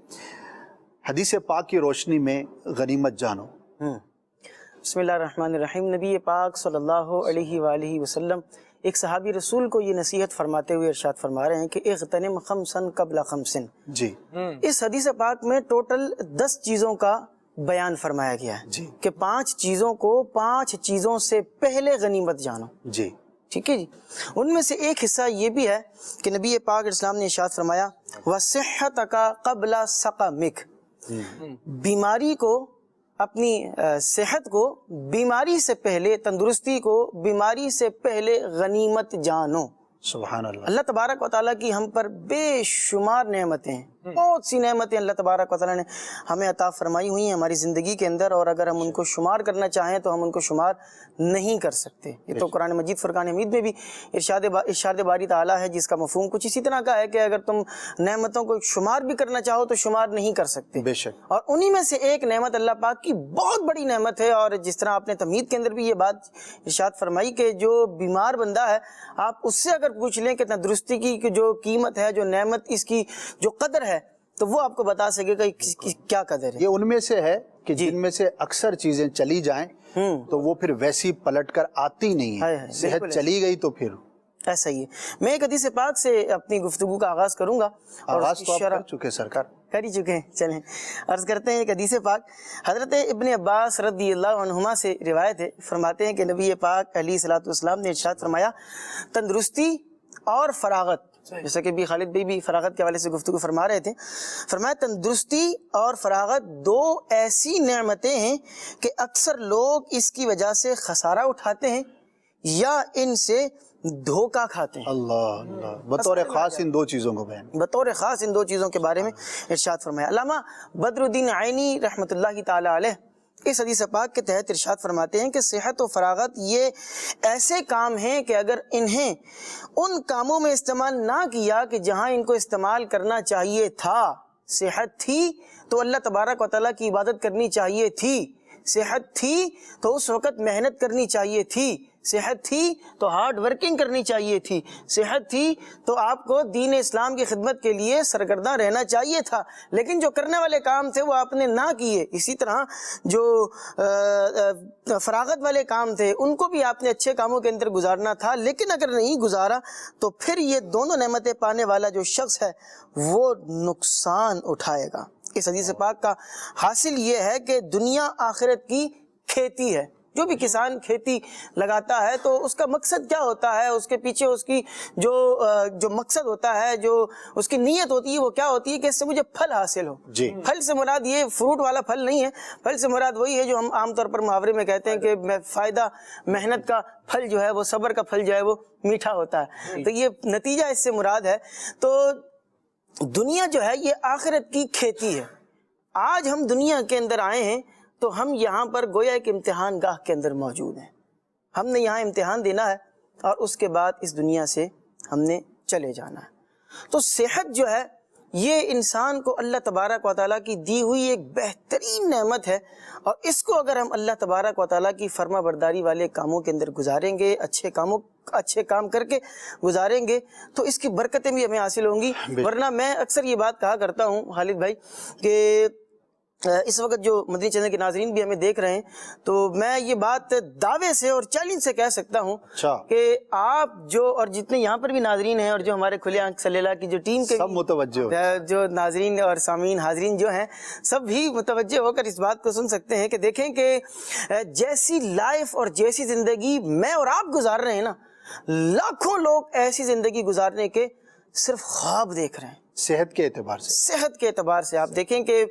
حدیث پاک کی روشنی میں غنیمت جانو. بسم اللہ الرحمن الرحیم. نبی پاک صلی اللہ علیہ وآلہ وسلم ایک صحابی رسول کو یہ نصیحت فرماتے ہوئے ارشاد فرما رہے ہیں کہ اغتنم خمسن قبل خمسن. جی, اس حدیث پاک میں ٹوٹل 10 چیزوں کا بیان فرمایا گیا ہے کہ 5 چیزوں کو 5 چیزوں سے پہلے غنیمت جانو. جی ٹھیک ہے جی. ان میں سے ایک حصہ یہ بھی ہے کہ نبی پاک اسلام نے ارشاد فرمایا وَصِحَّتَكَ قَبْلَ سَقَمِكَ, بیماری کو, اپنی صحت کو بیماری سے پہلے, تندرستی کو بیماری سے پہلے غنیمت جانو. سبحان اللہ. اللہ تبارک و تعالیٰ کی ہم پر بے شمار نعمتیں ہیں, بہت سی نعمتیں اللہ تبارک و تعالیٰ نے ہمیں عطا فرمائی ہوئی ہیں ہماری زندگی کے اندر, اور اگر ہم ان کو شمار کرنا چاہیں تو ہم ان کو شمار نہیں کر سکتے. یہ تو قرآن مجید فرقان حمید میں بھی ارشاد باری تعالیٰ ہے, جس کا مفہوم کچھ اسی طرح کا ہے کہ اگر تم نعمتوں کو شمار بھی کرنا چاہو تو شمار نہیں کر سکتے. بے شک. اور انہی میں سے ایک نعمت اللہ پاک کی بہت بڑی نعمت ہے, اور جس طرح آپ نے تمہید کے اندر بھی یہ بات ارشاد فرمائی کہ جو بیمار بندہ ہے آپ اس سے اگر پوچھ لیں کہ تندرستی کی جو قیمت ہے, جو نعمت, اس کی جو قدر ہے, تو وہ آپ کو بتا سکے گا کیا قدر ہے. یہ ان میں سے ہے کہ جن میں سے اکثر چیزیں چلی جائیں تو وہ پھر ویسی پلٹ کر آتی نہیں ہے. صحت چلی گئی تو پھر ایسا ہی ہے. میں ایک حدیث پاک سے اپنی گفتگو کا آغاز کروں گا. آغاز تو آپ کر چکے سرکار, کر ہی چکے ہیں. چلیں عرض کرتے ہیں. ایک حدیث پاک حضرت ابن عباس رضی اللہ عنہما سے روایت ہے, فرماتے ہیں کہ نبی پاک علیہ الصلوۃ والسلام نے ارشاد فرمایا تندرستی اور فراغت, جیسا کہ بھی خالد بھائی بھی فراغت کے حوالے سے گفتگو فرما رہے تھے, فرمایا تندرستی اور فراغت 2 ایسی نعمتیں ہیں کہ اکثر لوگ اس کی وجہ سے خسارہ اٹھاتے ہیں یا ان سے دھوکہ کھاتے ہیں. اللہ بطور خاص ان 2 چیزوں کو بیان, بطور خاص ان 2 چیزوں کے بارے میں ارشاد فرمایا. علامہ بدر الدین عینی رحمۃ اللہ تعالی علیہ اس حدیث پاک کے تحت ارشاد فرماتے ہیں کہ صحت و فراغت یہ ایسے کام ہیں کہ اگر انہیں ان کاموں میں استعمال نہ کیا کہ جہاں ان کو استعمال کرنا چاہیے تھا، صحت تھی تو اللہ تبارک و تعالیٰ کی عبادت کرنی چاہیے تھی، صحت تھی تو اس وقت محنت کرنی چاہیے تھی، صحت تھی تو ہارڈ ورکنگ کرنی چاہیے تھی، صحت تھی تو آپ کو دین اسلام کی خدمت کے لیے سرگرداں رہنا چاہیے تھا، لیکن جو کرنے والے کام تھے وہ آپ نے نہ کیے۔ اسی طرح جو فراغت والے کام تھے ان کو بھی آپ نے اچھے کاموں کے اندر گزارنا تھا، لیکن اگر نہیں گزارا تو پھر یہ دونوں نعمتیں پانے والا جو شخص ہے وہ نقصان اٹھائے گا۔ اس حدیث پاک کا حاصل یہ ہے کہ دنیا آخرت کی کھیتی ہے۔ جو بھی کسان کھیتی لگاتا ہے تو اس کا مقصد کیا ہوتا ہے، اس کے پیچھے اس کی جو مقصد ہوتا ہے، جو اس کی نیت ہوتی ہے وہ کیا ہوتی ہے کہ اس سے مجھے پھل حاصل ہو۔ جی، پھل سے مراد یہ فروٹ والا پھل نہیں ہے، پھل سے مراد وہی ہے جو ہم عام طور پر محاورے میں کہتے ہیں کہ فائدہ، محنت کا پھل جو ہے وہ، صبر کا پھل جو ہے وہ میٹھا ہوتا ہے، تو یہ نتیجہ اس سے مراد ہے۔ تو دنیا جو ہے یہ آخرت کی کھیتی ہے۔ آج ہم دنیا کے اندر آئے ہیں تو ہم یہاں پر گویا ایک امتحان گاہ کے اندر موجود ہیں، ہم نے یہاں امتحان دینا ہے اور اس کے بعد اس دنیا سے ہم نے چلے جانا ہے۔ تو صحت جو ہے یہ انسان کو اللہ تبارک و تعالیٰ کی دی ہوئی ایک بہترین نعمت ہے، اور اس کو اگر ہم اللہ تبارک و تعالیٰ کی فرما برداری والے کاموں کے اندر گزاریں گے، اچھے کام کر کے گزاریں گے تو اس کی برکتیں بھی ہمیں حاصل ہوں گی۔ ورنہ میں اکثر یہ بات کہا کرتا ہوں خالد بھائی کہ اس وقت جو مدنی چینل کے ناظرین بھی ہمیں دیکھ رہے ہیں تو میں یہ بات دعوے سے اور چیلنج سے کہہ سکتا ہوں کہ آپ جو، اور جتنے یہاں پر بھی ناظرین ہیں اور جو ہمارے کھلے آنکھ سلیلہ کی جو ٹیم کے سب متوجہ جو ناظرین اور سامعین حاضرین جو ہیں سب بھی متوجہ ہو کر اس بات کو سن سکتے ہیں کہ دیکھیں کہ جیسی لائف اور جیسی زندگی میں اور آپ گزار رہے ہیں نا، لاکھوں لوگ ایسی زندگی گزارنے کے صرف خواب دیکھ رہے ہیں۔ صحت کے اعتبار سے آپ دیکھیں کہ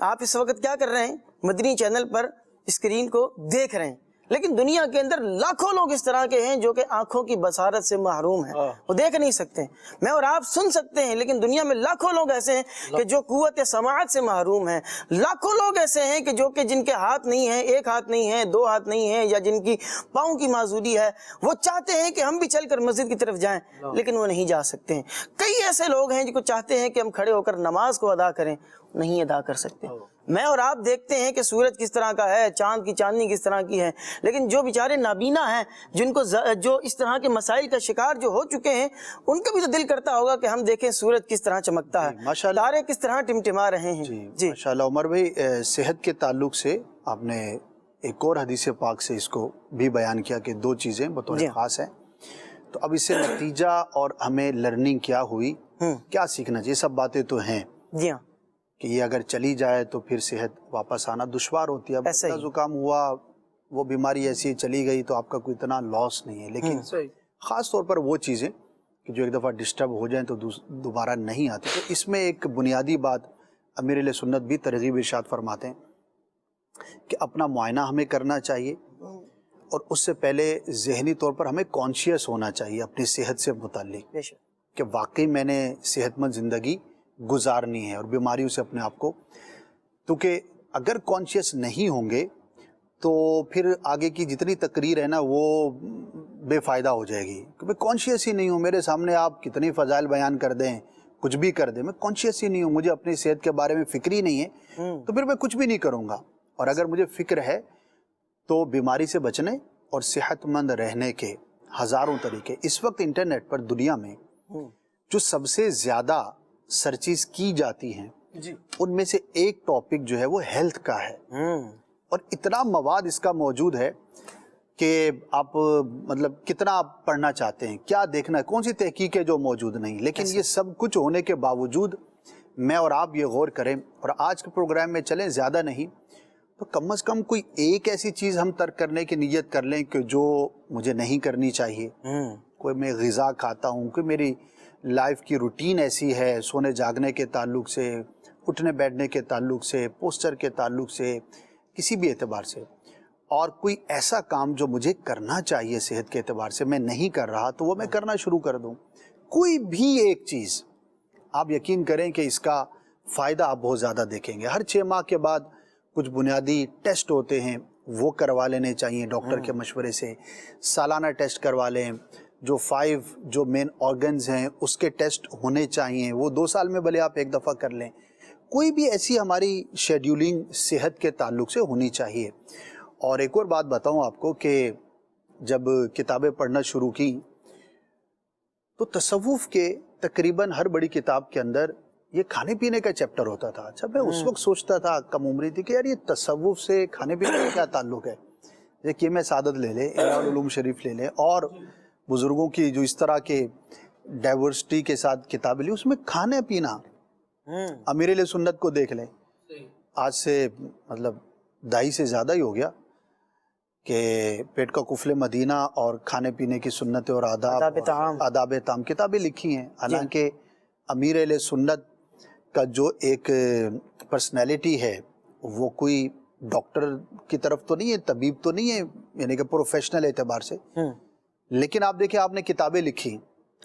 آپ اس وقت کیا کر رہے ہیں، مدنی چینل پر اسکرین کو دیکھ رہے ہیں، لیکن دنیا کے اندر لاکھوں لوگ اس طرح کے ہیں جو کہ آنکھوں کی بصارت سے محروم ہیں، وہ دیکھ نہیں سکتے۔ میں اور آپ سن سکتے ہیں لیکن دنیا میں لاکھوں لوگ ایسے ہیں کہ جو قوت سماعت سے محروم ہیں، لاکھوں لوگ ایسے ہیں کہ جن کے ہاتھ نہیں ہیں، ایک ہاتھ نہیں ہے، دو ہاتھ نہیں ہیں، یا جن کی پاؤں کی معذوری ہے، وہ چاہتے ہیں کہ ہم بھی چل کر مسجد کی طرف جائیں لیکن وہ نہیں جا سکتے ہیں۔ کئی ایسے لوگ ہیں جو چاہتے ہیں کہ ہم کھڑے ہو کر نماز کو ادا کریں، نہیں ادا کر سکتے۔ میں اور آپ دیکھتے ہیں کہ سورج کس طرح کا ہے، چاند کی چاندنی کس طرح کی ہے، لیکن جو بیچارے نابینا ہیں، جن کو جو اس طرح کے مسائل کا شکار جو ہو چکے ہیں، ان کا بھی تو دل کرتا ہوگا کہ ہم دیکھیں سورج کس طرح چمکتا ہے، تارے کس طرح ٹمٹما رہے ہیں۔ جی ماشاءاللہ عمر بھائی، صحت کے تعلق سے آپ نے ایک اور حدیث پاک سے اس کو بھی بیان کیا کہ دو چیزیں بطور خاص ہیں، تو اب اس سے نتیجہ اور ہمیں لرننگ کیا ہوئی، کیا سیکھنا چاہیے؟ سب باتیں تو ہیں جی ہاں کہ یہ اگر چلی جائے تو پھر صحت واپس آنا دشوار ہوتی ہے۔ اب زکام ہوا، وہ بیماری ایسی چلی گئی تو آپ کا کوئی اتنا لاس نہیں ہے، لیکن خاص طور پر وہ چیزیں کہ جو ایک دفعہ ڈسٹرب ہو جائیں تو دوبارہ نہیں آتی۔ تو اس میں ایک بنیادی بات امیر اہل سنت بھی ترغیب ارشاد فرماتے ہیں کہ اپنا معائنہ ہمیں کرنا چاہیے، اور اس سے پہلے ذہنی طور پر ہمیں کانشیس ہونا چاہیے اپنی صحت سے متعلق کہ واقعی میں نے صحت مند زندگی گزارنی ہے اور بیماریوں سے اپنے آپ کو، کیونکہ اگر کانشیس نہیں ہوں گے تو پھر آگے کی جتنی تقریر ہے نا وہ بے فائدہ ہو جائے گی، کہ میں کانشیس ہی نہیں ہوں، میرے سامنے آپ کتنی فضائل بیان کر دیں، کچھ بھی کر دیں، میں کانشیس ہی نہیں ہوں، مجھے اپنی صحت کے بارے میں فکر ہی نہیں ہے، تو پھر میں کچھ بھی نہیں کروں گا۔ اور اگر مجھے فکر ہے تو بیماری سے بچنے اور صحت مند رہنے کے ہزاروں طریقے۔ اس وقت انٹرنیٹ پر دنیا میں جو سب سے زیادہ سرچیز کی جاتی ہیں ان میں سے ایک ٹاپک جو ہے وہ ہیلتھ کا ہے، اور اتنا مواد اس کا موجود ہے کہ آپ مطلب کتنا آپ پڑھنا چاہتے ہیں، کیا دیکھنا ہے، کون سی تحقیق ہے جو موجود نہیں، لیکن یہ سب کچھ ہونے کے باوجود میں اور آپ یہ غور کریں اور آج کے پروگرام میں چلیں، زیادہ نہیں تو کم از کم کوئی ایک ایسی چیز ہم ترک کرنے کی نیت کر لیں کہ جو مجھے نہیں کرنی چاہیے۔ کوئی میں غذا کھاتا ہوں، کوئی میری لائف کی روٹین ایسی ہے، سونے جاگنے کے تعلق سے، اٹھنے بیٹھنے کے تعلق سے، پوسچر کے تعلق سے، کسی بھی اعتبار سے، اور کوئی ایسا کام جو مجھے کرنا چاہیے صحت کے اعتبار سے میں نہیں کر رہا تو وہ میں کرنا شروع کر دوں۔ کوئی بھی ایک چیز آپ یقین کریں کہ اس کا فائدہ آپ بہت زیادہ دیکھیں گے۔ ہر 6 ماہ کے بعد کچھ بنیادی ٹیسٹ ہوتے ہیں وہ کروا لینے چاہیے ڈاکٹر کے مشورے سے، سالانہ ٹیسٹ کروا لیں، جو 5 جو مین آرگنز ہیں اس کے ٹیسٹ ہونے چاہیے، وہ 2 سال میں بھلے آپ ایک دفعہ کر لیں، کوئی بھی ایسی ہماری شیڈیولنگ صحت کے تعلق سے ہونی چاہیے۔ اور ایک اور بات بتاؤں آپ کو کہ جب کتابیں پڑھنا شروع کی تو تصوف کے تقریباً ہر بڑی کتاب کے اندر یہ کھانے پینے کا چیپٹر ہوتا تھا۔ اچھا میں اس وقت سوچتا تھا، کم عمری تھی، کہ یار یہ تصوف سے کھانے پینے کا کیا تعلق ہے؟ یہ میں سعادت لے لیں، العلوم شریف لے لیں، اور بزرگوں کی جو اس طرح کے ڈائیورسٹی کے ساتھ کتابیں لی، اس میں کھانے پینا، امیر علیہ سنت کو دیکھ لیں، آج سے مطلب 2.5 سے زیادہ ہی ہو گیا کہ پیٹ کا قفل مدینہ اور کھانے پینے کی سنت اور آداب طعام کتابیں لکھی ہیں۔ حالانکہ امیر علیہ سنت کا جو ایک پرسنالٹی ہے وہ کوئی ڈاکٹر کی طرف تو نہیں ہے، طبیب تو نہیں ہے، یعنی کہ پروفیشنل اعتبار سے، لیکن آپ دیکھیں آپ نے کتابیں لکھی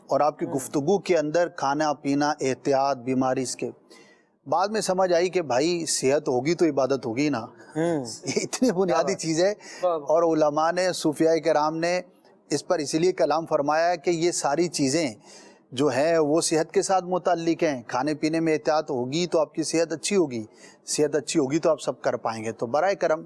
اور آپ کی گفتگو کے اندر کھانا پینا، احتیاط، بیماری، اس کے بعد میں سمجھ آئی کہ بھائی صحت ہوگی تو عبادت ہوگی نا، یہ اتنی بنیادی چیز ہے۔ اور علماء نے، صوفیاء کرام نے اس پر اسی لیے کلام فرمایا کہ یہ ساری چیزیں جو ہیں وہ صحت کے ساتھ متعلق ہیں، کھانے پینے میں احتیاط ہوگی تو آپ کی صحت اچھی ہوگی، صحت اچھی ہوگی تو آپ سب کر پائیں گے۔ تو برائے کرم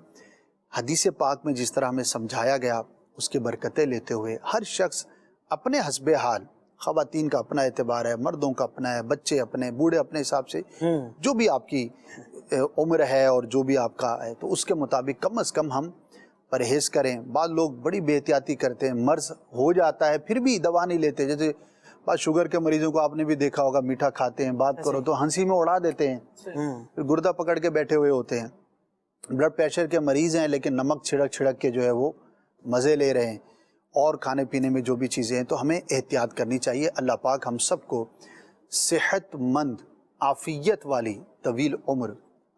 حدیث پاک میں جس طرح ہمیں سمجھایا گیا اس کی برکتیں لیتے ہوئے ہر شخص اپنے حسب حال، خواتین کا اپنا اعتبار ہے، مردوں کا اپنا ہے، بچے اپنے، بوڑھے اپنے حساب سے، جو بھی آپ کی عمر ہے اور جو بھی آپ کا ہے تو اس کے مطابق کم از کم ہم پرہیز کریں۔ بعض لوگ بڑی بے احتیاطی کرتے ہیں، مرض ہو جاتا ہے پھر بھی دوا نہیں لیتے، جیسے بعض شوگر کے مریضوں کو آپ نے بھی دیکھا ہوگا، میٹھا کھاتے ہیں، بات کرو تو ہنسی میں اڑا دیتے ہیں، پھر گردہ پکڑ کے بیٹھے ہوئے ہوتے ہیں۔ بلڈ پریشر کے مریض ہیں لیکن نمک چھڑک کے جو ہے وہ مزے لے رہے ہیں، اور کھانے پینے میں جو بھی چیزیں ہیں، تو ہمیں احتیاط کرنی چاہیے۔ اللہ پاک ہم سب کو صحت مند، عافیت والی طویل عمر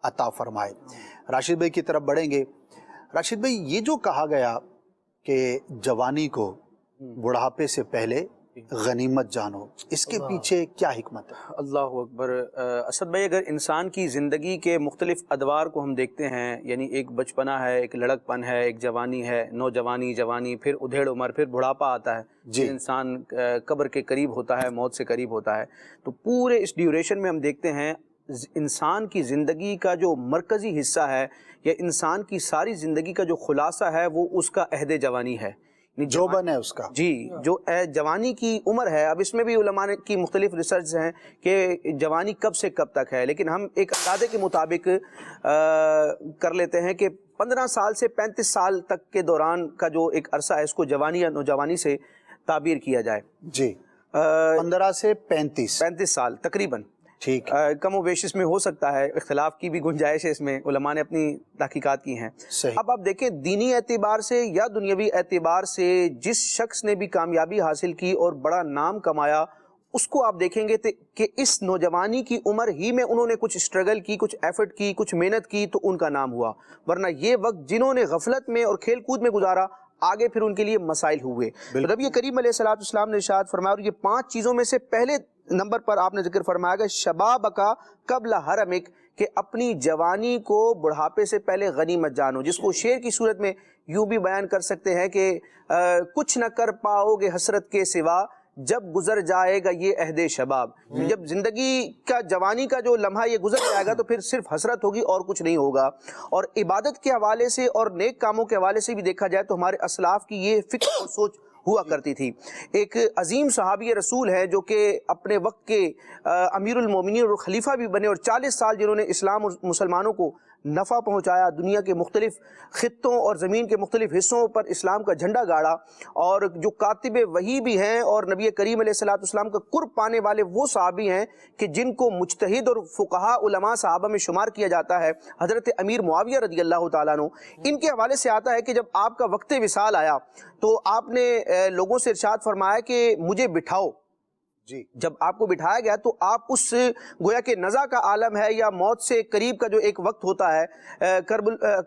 عطا فرمائے۔ راشد بھائی کی طرف بڑھیں گے۔ راشد بھائی، یہ جو کہا گیا کہ جوانی کو بڑھاپے سے پہلے غنیمت جانو، اس کے پیچھے کیا حکمت ہے؟ اللہ اکبر۔ اسد بھائی، اگر انسان کی زندگی کے مختلف ادوار کو ہم دیکھتے ہیں، یعنی ایک بچپنا ہے، ایک لڑک پن ہے، ایک جوانی ہے، نوجوانی، جوانی، پھر ادھیڑ عمر، پھر بڑھاپا آتا ہے جی، انسان قبر کے قریب ہوتا ہے، موت سے قریب ہوتا ہے، تو پورے اس ڈیوریشن میں ہم دیکھتے ہیں انسان کی زندگی کا جو مرکزی حصہ ہے یا انسان کی ساری زندگی کا جو خلاصہ ہے وہ اس کا عہد جوانی ہے، جوبن ہے اس کا جی، جو جوانی کی عمر ہے۔ اب اس میں بھی علماء کی مختلف ریسرچ ہیں کہ جوانی کب سے کب تک ہے، لیکن ہم ایک اندازے کے مطابق کر لیتے ہیں کہ 15 سال سے 35 سال تک کے دوران کا جو ایک عرصہ ہے اس کو جوانی یا نوجوانی سے تعبیر کیا جائے جی۔ 15 سے 35 سال تقریباً، ٹھیک، کم و بیش اس میں ہو سکتا ہے، اختلاف کی بھی گنجائش ہے، اس میں علماء نے اپنی تحقیقات کی ہیں۔ اب آپ دیکھیں دینی اعتبار سے یا دنیاوی اعتبار سے جس شخص نے بھی کامیابی حاصل کی اور بڑا نام کمایا، اس کو آپ دیکھیں گے کہ اس نوجوانی کی عمر ہی میں انہوں نے کچھ اسٹرگل کی، کچھ ایفرٹ کی، کچھ محنت کی، تو ان کا نام ہوا، ورنہ یہ وقت جنہوں نے غفلت میں اور کھیل کود میں گزارا، آگے پھر ان کے لیے مسائل ہوئے۔ نبی کریم علیہ السلام نے ارشاد فرمایا، اور یہ 5 چیزوں میں سے پہلے نمبر پر آپ نے ذکر فرمایا کہ شباب کا قبل حرمک، کہ اپنی جوانی کو بڑھاپے سے پہلے غنیمت جانو، جس کو شعر کی صورت میں یوں بھی بیان کر سکتے ہیں کہ کچھ نہ کر پاؤ گے حسرت کے سوا، جب گزر جائے گا یہ عہد شباب۔ جب زندگی کا، جوانی کا جو لمحہ یہ گزر جائے گا تو پھر صرف حسرت ہوگی اور کچھ نہیں ہوگا۔ اور عبادت کے حوالے سے اور نیک کاموں کے حوالے سے بھی دیکھا جائے تو ہمارے اسلاف کی یہ فکر اور سوچ ہوا کرتی تھی۔ ایک عظیم صحابی رسول ہے جو کہ اپنے وقت کے امیر المومنین اور خلیفہ بھی بنے، اور 40 سال جنہوں نے اسلام اور مسلمانوں کو نفع پہنچایا، دنیا کے مختلف خطوں اور زمین کے مختلف حصوں پر اسلام کا جھنڈا گاڑا، اور جو کاتب وحی بھی ہیں اور نبی کریم علیہ السلام کا قرب پانے والے وہ صحابی ہیں کہ جن کو مجتہد اور فقہاء علماء صحابہ میں شمار کیا جاتا ہے، حضرت امیر معاویہ رضی اللہ تعالیٰ عنہ۔ ان کے حوالے سے آتا ہے کہ جب آپ کا وقت وصال آیا تو آپ نے لوگوں سے ارشاد فرمایا کہ مجھے بٹھاؤ جی۔ جب آپ کو بٹھایا گیا تو آپ اس گویا کہ نزع کا عالم ہے یا موت سے قریب کا جو ایک وقت ہوتا ہے،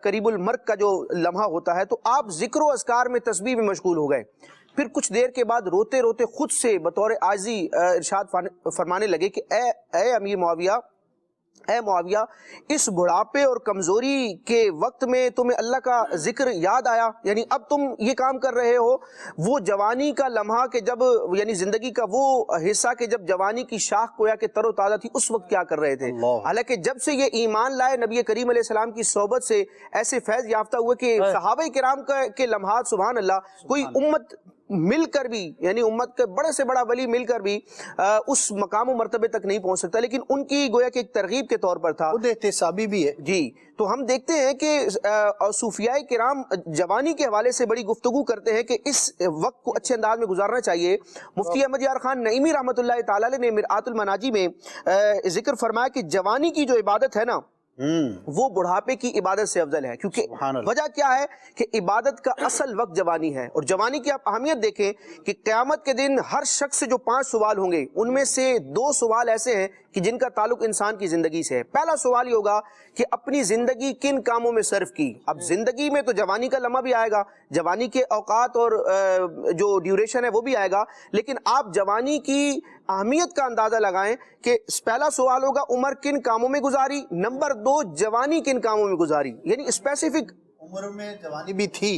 قریب المرگ کا جو لمحہ ہوتا ہے، تو آپ ذکر و اذکار میں، تسبیح میں مشغول ہو گئے۔ پھر کچھ دیر کے بعد روتے روتے خود سے بطور عاجزی ارشاد فرمانے لگے کہ اے امیر معاویہ، اے معاویہ اس بڑھاپے اور کمزوری کے وقت میں تمہیں اللہ کا ذکر یاد آیا، یعنی اب تم یہ کام کر رہے ہو، وہ جوانی کا لمحہ کہ جب یعنی زندگی کا وہ حصہ کہ جب جوانی کی شاخ گویا کہ تر و تازہ تھی، اس وقت کیا کر رہے تھے؟ حالانکہ جب سے یہ ایمان لائے، نبی کریم علیہ السلام کی صحبت سے ایسے فیض یافتہ ہوئے کہ صحابہ کرام کے لمحات سبحان اللہ کوئی امت مل کر بھی، یعنی امت کے بڑے سے بڑا ولی مل کر بھی اس مقام و مرتبے تک نہیں پہنچ سکتا، لیکن ان کی گویا کہ ایک ترغیب کے طور پر تھا، خود احتسابی بھی ہے جی۔ تو ہم دیکھتے ہیں کہ صوفیاء کرام جوانی کے حوالے سے بڑی گفتگو کرتے ہیں کہ اس وقت کو اچھے انداز میں گزارنا چاہیے۔ مفتی احمد یار خان نعیمی رحمۃ اللہ تعالی علیہ نے مرآت المناجی میں ذکر فرمایا کہ جوانی کی جو عبادت ہے نا وہ بڑھاپے کی عبادت سے افضل ہے، کیونکہ وجہ کیا ہے کہ عبادت کا اصل وقت جوانی ہے، اور جوانی کی آپ اہمیت دیکھیں کہ قیامت کے دن ہر شخص سے جو 5 سوال ہوں گے ان میں سے 2 سوال ایسے ہیں کہ جن کا تعلق انسان کی زندگی سے ہے۔ پہلا سوال یہ ہوگا کہ اپنی زندگی کن کاموں میں صرف کی۔ اب زندگی میں تو جوانی کا لمحہ بھی آئے گا، جوانی کے اوقات اور جو ڈیوریشن ہے وہ بھی آئے گا، لیکن آپ جوانی کی اہمیت کا اندازہ لگائیں کہ پہلا سوال ہوگا عمر کن کاموں میں گزاری، نمبر 2 جوانی کن کاموں میں گزاری، یعنی اسپیسیفک عمر میں جوانی بھی تھی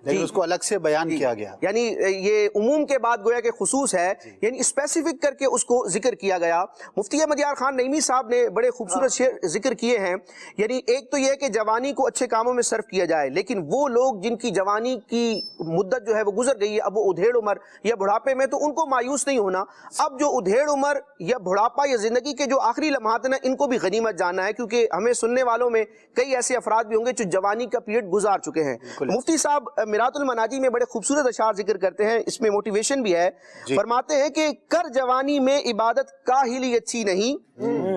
لیکن اس کو الگ سے بیان کیا گیا، یعنی یہ عموم کے بعد گویا کہ خصوص ہے، یعنی اسپیسیفک کر کے اس کو ذکر کیا گیا۔ مفتی احمد یار خان نعیمی صاحب نے بڑے خوبصورت شعر ذکر کیے ہیں، یعنی ایک تو یہ ہے کہ جوانی کو اچھے کاموں میں صرف کیا جائے، لیکن وہ لوگ جن کی جوانی کی مدت جو ہے وہ گزر گئی ہے، اب وہ ادھیڑ عمر یا بڑھاپے میں، تو ان کو مایوس نہیں ہونا۔ اب جو ادھیڑ عمر یا بڑھاپا یا زندگی کے جو آخری لمحات ہیں ان کو بھی غنیمت جاننا ہے، کیونکہ ہمیں سننے والوں میں کئی ایسے افراد بھی ہوں گے جو جوانی کا پیریڈ گزار چکے ہیں۔ مفتی صاحب مرآت المناجی میں بڑے خوبصورت اشعار ذکر کرتے ہیں، اس میں موٹیویشن بھی ہے، فرماتے ہیں کہ کر جوانی میں عبادت کاہلی اچھی نہیں،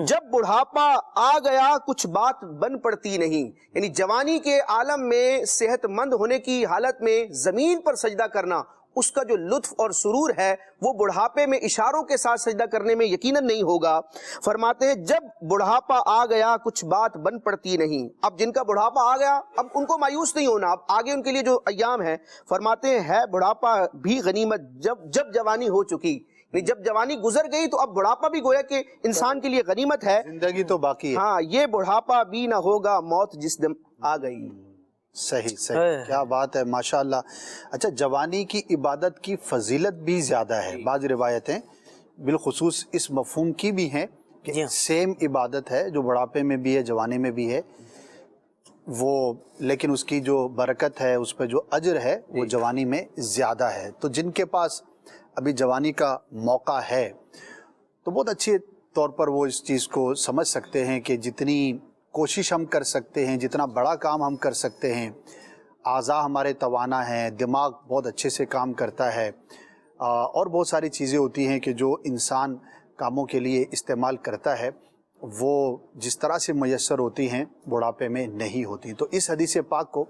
جب بڑھاپا آ گیا کچھ بات بن پڑتی نہیں، یعنی جوانی کے عالم میں صحت مند ہونے کی حالت میں زمین پر سجدہ کرنا، اس کا جو لطف اور سرور ہے وہ بڑھاپے میں اشاروں کے ساتھ سجدہ کرنے میں یقیناً نہیں ہوگا۔ فرماتے ہیں جب بڑھاپا آ گیا کچھ بات بن پڑتی نہیں، اب جن کا بڑھاپا آ گیا اب ان کو مایوس نہیں ہونا، اب آگے ان کے لیے جو ایام ہے، فرماتے ہیں ہے بڑھاپا بھی غنیمت جب جوانی ہو چکی، جب جوانی گزر گئی تو اب بڑھاپا بھی گویا کہ انسان کے لیے غنیمت ہے، زندگی تو باقی ہے، ہاں یہ بڑھاپا بھی نہ ہوگا موت جس دم آ گئی۔ صحیح کیا بات ہے، ماشاءاللہ۔ اچھا، جوانی کی عبادت کی فضیلت بھی زیادہ ہے، بعض روایتیں بالخصوص اس مفہوم کی بھی ہیں کہ سیم عبادت ہے جو بڑھاپے میں بھی ہے جوانی میں بھی ہے وہ، لیکن اس کی جو برکت ہے اس پہ جو اجر ہے وہ جوانی میں زیادہ ہے۔ تو جن کے پاس ابھی جوانی کا موقع ہے تو بہت اچھے طور پر وہ اس چیز کو سمجھ سکتے ہیں کہ جتنی کوشش ہم کر سکتے ہیں، جتنا بڑا کام ہم کر سکتے ہیں، اعضاء ہمارے توانا ہیں، دماغ بہت اچھے سے کام کرتا ہے، اور بہت ساری چیزیں ہوتی ہیں کہ جو انسان کاموں کے لیے استعمال کرتا ہے وہ جس طرح سے میسر ہوتی ہیں بڑھاپے میں نہیں ہوتی۔ تو اس حدیث پاک کو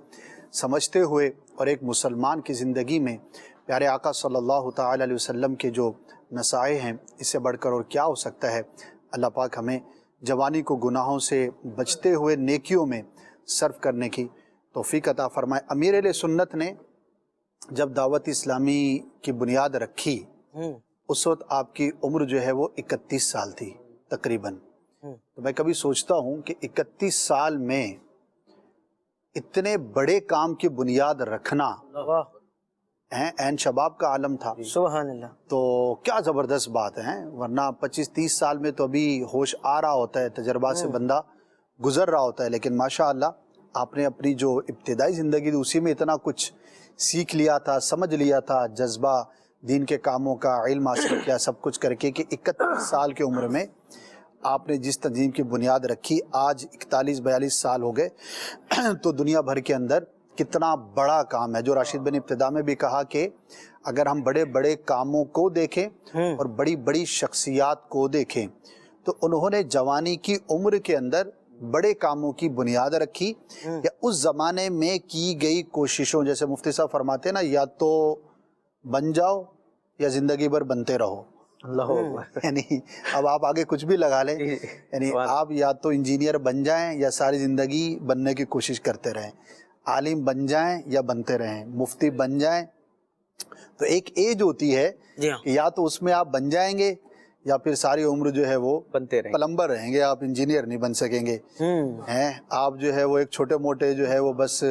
سمجھتے ہوئے اور ایک مسلمان کی زندگی میں پیارے آقا صلی اللہ تعالی علیہ وسلم کے جو نصائح ہیں، اس سے بڑھ کر اور کیا ہو سکتا ہے۔ اللہ پاک ہمیں جوانی کو گناہوں سے بچتے ہوئے نیکیوں میں صرف کرنے کی توفیق عطا فرمائے۔ امیر اہل سنت نے جب دعوت اسلامی کی بنیاد رکھی اس وقت آپ کی عمر جو ہے وہ 31 سال تھی تقریباً۔ تو میں کبھی سوچتا ہوں کہ 31 سال میں اتنے بڑے کام کی بنیاد رکھنا، عین شباب کا عالم تھا، سبحان اللہ، تو کیا زبردست بات ہے، ورنہ 25-30 سال میں تو ابھی ہوش آ رہا ہوتا ہے، تجربات سے بندہ گزر رہا ہوتا ہے، لیکن ماشاءاللہ آپ نے اپنی جو ابتدائی زندگی تھی اسی میں اتنا کچھ سیکھ لیا تھا، سمجھ لیا تھا، جذبہ دین کے کاموں کا، علم حاصل کیا، سب کچھ کر کے کہ 31 سال کی عمر میں آپ نے جس تنظیم کی بنیاد رکھی، آج 41-42 سال ہو گئے، تو دنیا بھر کے اندر کتنا بڑا کام ہے۔ جو راشد بن ابتدا میں بھی کہا کہ اگر ہم بڑے بڑے کاموں کو دیکھیں اور بڑی بڑی شخصیات کو دیکھیں تو انہوں نے جوانی کی عمر کے اندر بڑے کاموں کی بنیاد رکھی، یا اس زمانے میں کی گئی کوششوں، جیسے مفتی صاحب فرماتے ہیں نا، یا تو بن جاؤ یا زندگی بھر بنتے رہو۔ اللہ یعنی اب آپ آگے کچھ بھی لگا لیں، یعنی آپ یا تو انجینئر بن جائیں یا ساری زندگی بننے کی کوشش کرتے رہیں، عالم بن جائیں یا بنتے رہیں، مفتی بن جائیں۔ تو ایک ایج ہوتی ہے کہ یا تو اس میں آپ بن جائیں گے یا پھر ساری عمر جو ہے وہ بنتے رہیں پلمبر رہیں گے, آپ انجینئر نہیں بن سکیں گے ہیں. آپ جو ہے وہ ایک چھوٹے موٹے جو ہے وہ بس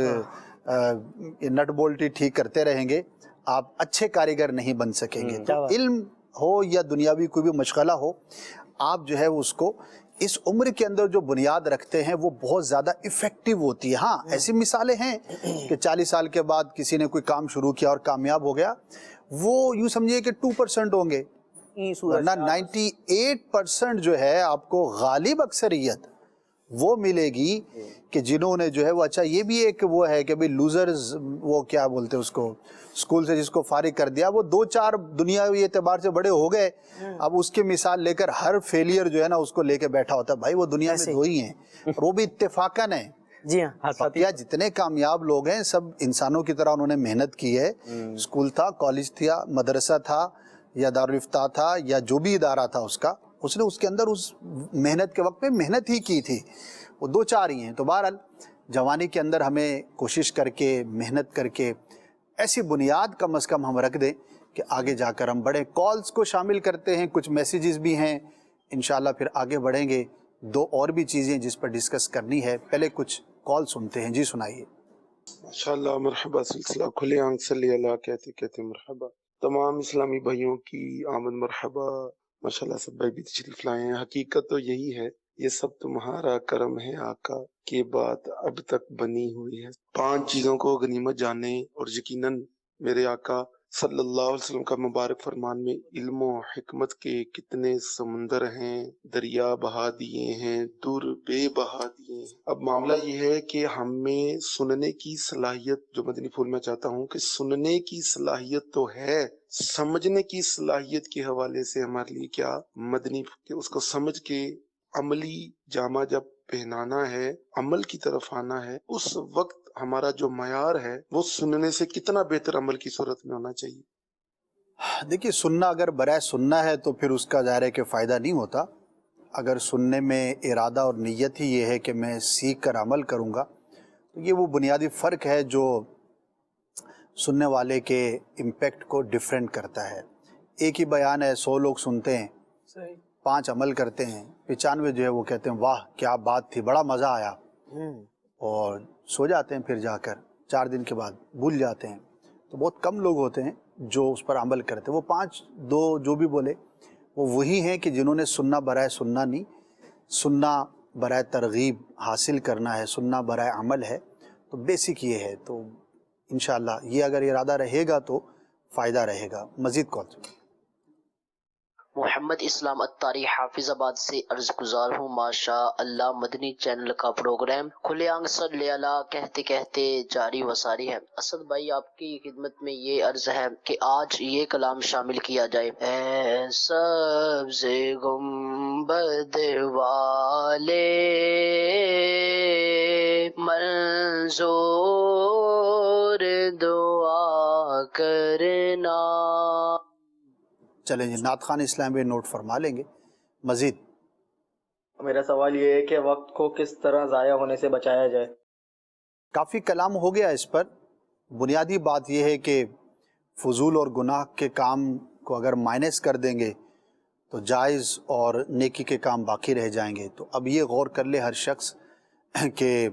نٹ بولٹ ٹھیک کرتے رہیں گے, آپ اچھے کاریگر نہیں بن سکیں گے. تو علم ہو یا دنیاوی کوئی بھی مشغلہ ہو, آپ جو ہے اس کو اس عمر کے اندر جو بنیاد رکھتے ہیں وہ بہت زیادہ افیکٹو ہوتی ہے. ہاں ایسی مثالیں ہیں کہ 40 سال کے بعد کسی نے کوئی کام شروع کیا اور کامیاب ہو گیا, وہ یوں سمجھیے کہ 2% ہوں گے, ورنہ 98% جو ہے آپ کو غالب اکثریت وہ ملے گی کہ جنہوں نے جو ہے وہ, اچھا یہ بھی ایک وہ ہے کہ بھئی لوزرز, وہ کیا بولتے ہیں اس کو, اسکول سے جس کو فارغ کر دیا وہ 2-4 دنیاوی اعتبار سے بڑے ہو گئے, اب اس کی مثال لے کر ہر فیلئر جو ہے نا اس کو لے کے بیٹھا ہوتا ہے. بھائی وہ دنیا میں دو ہی ہیں اور وہ بھی اتفاقاً ہیں. جی ہاں, بقیہ جتنے کامیاب لوگ ہیں سب انسانوں کی طرح انہوں نے محنت کی ہے. اسکول تھا, کالج تھا, مدرسہ تھا یا دارالفتہ تھا یا جو بھی ادارہ تھا اس نے اس کے اندر اس محنت کے وقت میں محنت ہی کی تھی. وہ 2-4 ہی ہیں. تو بہرحال جوانی کے اندر ہمیں کوشش کر کے محنت کر کے ایسی بنیاد کم از کم ہم رکھ دیں کہ آگے جا کر ہم بڑھیں. کالز کو شامل کرتے ہیں, کچھ میسیجز بھی ہیں, انشاءاللہ پھر آگے بڑھیں گے. 2 اور بھی چیزیں جس پر ڈسکس کرنی ہے, پہلے کچھ کال سنتے ہیں. جی سنائیے. ماشاءاللہ, مرحبا. سلسلہ کھلے آنکھ صلی اللہ کہتے کہتے مرحبا. تمام اسلامی بھائیوں کی آمد مرحبا. ماشاءاللہ سب بھائی بھی تشریف لائے ہیں. حقیقت تو یہی ہے, یہ سب تمہارا کرم ہے آقا, کہ بات اب تک بنی ہوئی ہے. 5 چیزوں کو غنیمت جانے, اور یقیناً میرے آقا صلی اللہ علیہ وسلم کا مبارک فرمان میں علم و حکمت کے کتنے سمندر ہیں, دریا بہا دیے ہیں, دور بے بہا دیے ہیں. اب معاملہ یہ ہے کہ ہمیں سننے کی صلاحیت, جو مدنی پھول میں چاہتا ہوں کہ سننے کی صلاحیت تو ہے, سمجھنے کی صلاحیت کے حوالے سے ہمارے لیے کیا مدنی, کہ اس کو سمجھ کے عملی جامہ جب پہنانا ہے, عمل کی طرف آنا ہے, اس وقت ہمارا جو معیار ہے وہ سننے سے کتنا بہتر عمل کی صورت میں ہونا چاہیے. دیکھیے, سننا اگر برائے سننا ہے تو پھر اس کا ظاہر ہے کہ فائدہ نہیں ہوتا. اگر سننے میں ارادہ اور نیت ہی یہ ہے کہ میں سیکھ کر عمل کروں گا, تو یہ وہ بنیادی فرق ہے جو سننے والے کے امپیکٹ کو ڈیفرنٹ کرتا ہے. ایک ہی بیان ہے, 100 لوگ سنتے ہیں, 5 عمل کرتے ہیں, 95 جو ہے وہ کہتے ہیں واہ کیا بات تھی, بڑا مزہ آیا, اور سو جاتے ہیں. پھر جا کر 4 دن کے بعد بھول جاتے ہیں. تو بہت کم لوگ ہوتے ہیں جو اس پر عمل کرتے ہیں. وہ 5-2 جو بھی بولے وہ وہی ہیں کہ جنہوں نے سننا برائے سننا نہیں, سننا برائے ترغیب حاصل کرنا ہے, سننا برائے عمل ہے. تو بیسک یہ ہے. تو انشاءاللہ یہ اگر ارادہ رہے گا تو فائدہ رہے گا. مزید کال. محمد اسلام اتاری حافظ آباد سے عرض گزار ہوں. ماشاء اللہ مدنی چینل کا پروگرام کھلے آنکھ صلی اللہ کہتے کہتے جاری و ساری ہے. اسد بھائی آپ کی خدمت میں یہ عرض ہے کہ آج یہ کلام شامل کیا جائے. اے سبز گنبد والے منظور دعا کرنا. چلیں جی, نعت خان اسلام بھی نوٹ فرما لیں گے. مزید میرا سوال یہ ہے کہ وقت کو کس طرح ضائع ہونے سے بچایا جائے. کافی کلام ہو گیا اس پر. بنیادی بات یہ ہے کہ فضول اور گناہ کے کام کو اگر مائنس کر دیں گے تو جائز اور نیکی کے کام باقی رہ جائیں گے. تو اب یہ غور کر لے ہر شخص کہ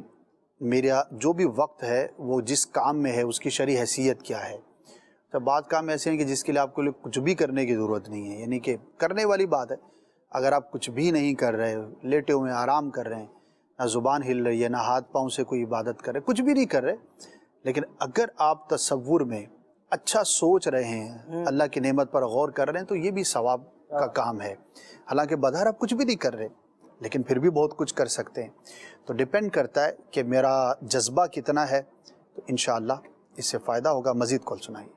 میرا جو بھی وقت ہے وہ جس کام میں ہے اس کی شرعی حیثیت کیا ہے. تو بعض کام ایسے ہیں کہ جس کے لیے آپ کو کچھ بھی کرنے کی ضرورت نہیں ہے, یعنی کہ کرنے والی بات ہے. اگر آپ کچھ بھی نہیں کر رہے, لیٹے ہوئے آرام کر رہے ہیں, نہ زبان ہل رہی ہے, نہ ہاتھ پاؤں سے کوئی عبادت کر رہے, کچھ بھی نہیں کر رہے, لیکن اگر آپ تصور میں اچھا سوچ رہے ہیں, اللہ کی نعمت پر غور کر رہے ہیں, تو یہ بھی ثواب کا کام ہے. حالانکہ بظاہر آپ کچھ بھی نہیں کر رہے لیکن پھر بھی بہت کچھ کر سکتے ہیں. تو ڈیپینڈ کرتا ہے کہ میرا جذبہ کتنا ہے. تو انشاءاللہ اس سے فائدہ ہوگا. مزید کال سنائیے.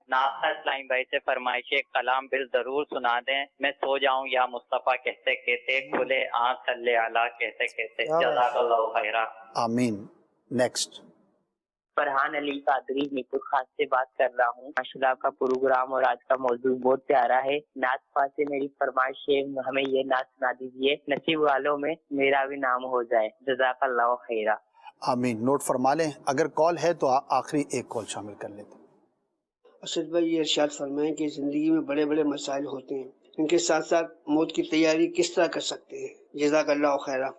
ناصر اسلام بھائی سے فرمائش ہے کلام بل ضرور سنا دیں. میں سو جاؤں یا مصطفیٰ کہتے کہتے, کھلے آنکھ صلی اللہ کہتے کہتے. جزاک اللہ خیرہ. آمین. نیکسٹ. فرحان علی قادری میپور خاص سے بات کر رہا ہوں. ماشاءاللہ آپ کا پروگرام اور آج کا موضوع بہت پیارا ہے. نعت خواہ سے میری فرمائش ہے ہمیں یہ نعت سنا دیجیے, نصیب والوں میں میرا بھی نام ہو جائے. جزاک اللہ خیرہ. آمین. نوٹ فرما لیں. اگر کال ہے تو آخری ایک کال شامل کر لیتے. اسد بھائی یہ ارشاد فرمائیں کہ زندگی میں بڑے بڑے مسائل ہوتے ہیں, ان کے ساتھ ساتھ موت کی تیاری کس طرح کر سکتے ہیں؟ جزاک اللہ خیرہ۔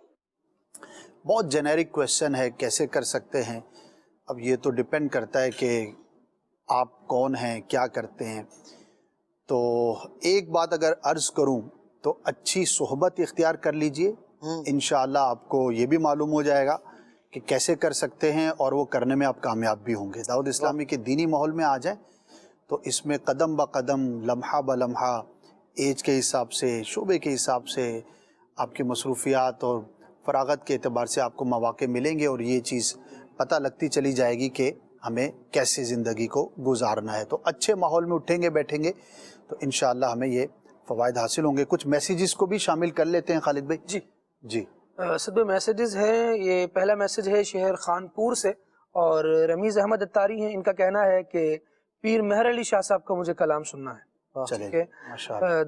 بہت جنیرک کویشچن ہے، کیسے کر سکتے ہیں؟ اب یہ تو ڈپینڈ کرتا ہے کہ آپ کون ہیں، کیا کرتے ہیں۔ تو ایک بات اگر عرض کروں تو اچھی صحبت اختیار کر لیجئے، انشاءاللہ آپ کو یہ بھی معلوم ہو جائے گا کہ کیسے کر سکتے ہیں، اور وہ کرنے میں آپ کامیاب بھی ہوں گے۔ دعوت اسلامی کے دینی ماحول میں آ جائیں تو اس میں قدم با قدم، لمحہ با لمحہ، ایج کے حساب سے، شعبے کے حساب سے، آپ کی مصروفیات اور فراغت کے اعتبار سے آپ کو مواقع ملیں گے، اور یہ چیز پتہ لگتی چلی جائے گی کہ ہمیں کیسے زندگی کو گزارنا ہے۔ تو اچھے ماحول میں اٹھیں گے، بیٹھیں گے تو انشاءاللہ ہمیں یہ فوائد حاصل ہوں گے۔ کچھ میسیجز کو بھی شامل کر لیتے ہیں خالد بھائی۔ جی صدر میسیجز ہیں۔ یہ پہلا میسیج ہے شہر خانپور سے، اور رمیز احمد اتاری ہیں۔ ان کا کہنا ہے کہ پیر مہر علی شاہ صاحب کا مجھے کلام سننا ہے۔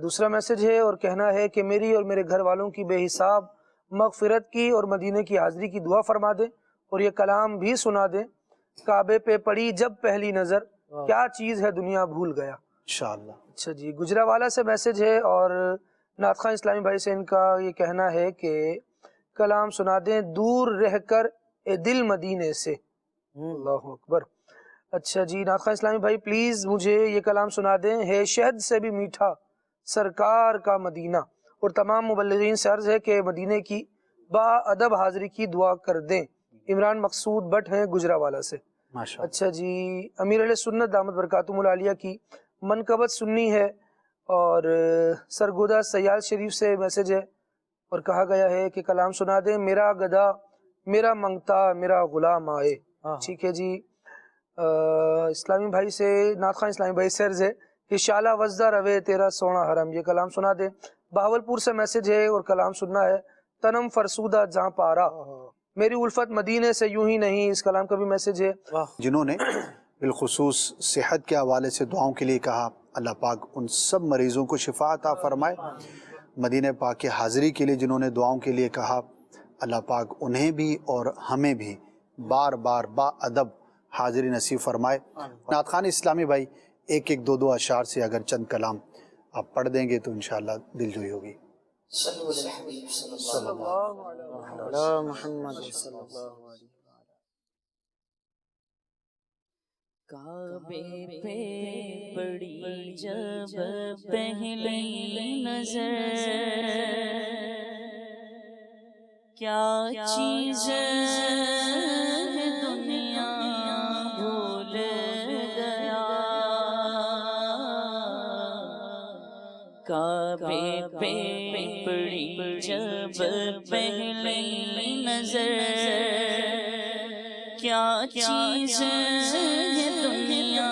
دوسرا میسیج ہے اور کہنا ہے کہ میری اور میرے گھر والوں کی بے حساب مغفرت کی اور مدینے کی حاضری کی دعا فرما دیں، اور یہ کلام بھی سنا دیں۔ کعبے پہ پڑی جب پہلی نظر، کیا چیز ہے دنیا بھول گیا۔ انشاءاللہ۔ اچھا جی، گجراوالا سے میسیج ہے، اور نعت خواں اسلامی بھائی سے ان کا یہ کہنا ہے کہ کلام سنا دیں، دور رہ کر اے دل مدینے سے۔ اللہ اکبر۔ اچھا جی، نعت خواں اسلامی بھائی پلیز مجھے یہ کلام سنا دیں، ہے شہد سے بھی میٹھا سرکار کا مدینہ۔ اور تمام مبلغین سے عرض ہے کہ مدینے کی با ادب حاضری کی دعا کر دیں۔ عمران مقصود بٹ ہیں گجراوالا سے۔ اچھا جی، امیر علیہ سنت دامت برکاتہم العالیہ کی منقبت سننی ہے، اور سرگودا سیال شریف سے میسیج ہے، اور کہا گیا ہے کہ کلام سنا دیں، میرا گدا میرا منگتا میرا غلام آئے۔ ٹھیک ہے جی۔ اسلامی بھائی سے، نعت خواں اسلامی بھائی سے عرض ہے کہ شالہ وزدہ روے تیرا سونا حرم، یہ کلام سنا دیں۔ بہاولپور سے میسیج ہے اور کلام سننا ہے، تنم فرسودہ جہاں پارا، میری الفت مدینے سے یوں ہی نہیں، اس کلام کا بھی میسیج ہے۔ جنہوں نے بالخصوص صحت کے حوالے سے دعاؤں کے لیے کہا، اللہ پاک ان سب مریضوں کو شفا عطا فرمائے۔ مدینہ پاک کی حاضری کے لیے جنہوں نے دعاؤں کے لیے کہا، اللہ پاک انہیں بھی اور ہمیں بھی بار بار با ادب حاضری نصیب فرمائے۔ نعت خوان اسلامی بھائی ایک ایک دو اشعار سے اگر چند کلام آپ پڑھ دیں گے تو انشاءاللہ دل جوئی ہوگی۔ صلی اللہ علیہ محمد صلی اللہ علیہ۔ کعبے پہ پڑی جب پہلی نظر، کیا چیز دنیا بھول گیا۔ کعبے پہ پڑی جب پہلی نظر، کیا چیز دنیا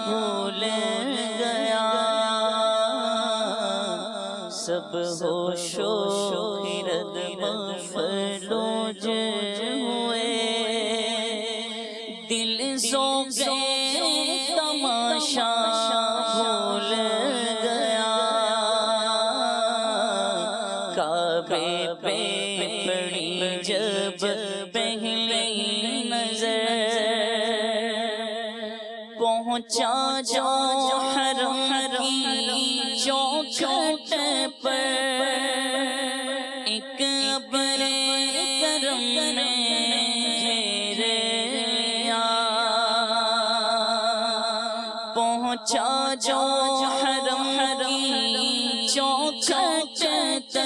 بھول گیا۔ سب ہوش و خرد مفلوج ہوئے، دل ذوق تماشا بھول گیا۔ کعبے پہ پڑی جب پہلی نظر، پہنچا جو حرم کی چوکھٹ پر، ایک ابر کرم نے گھیر لیا۔ پہنچا جو حرم کی چوکھٹ تک،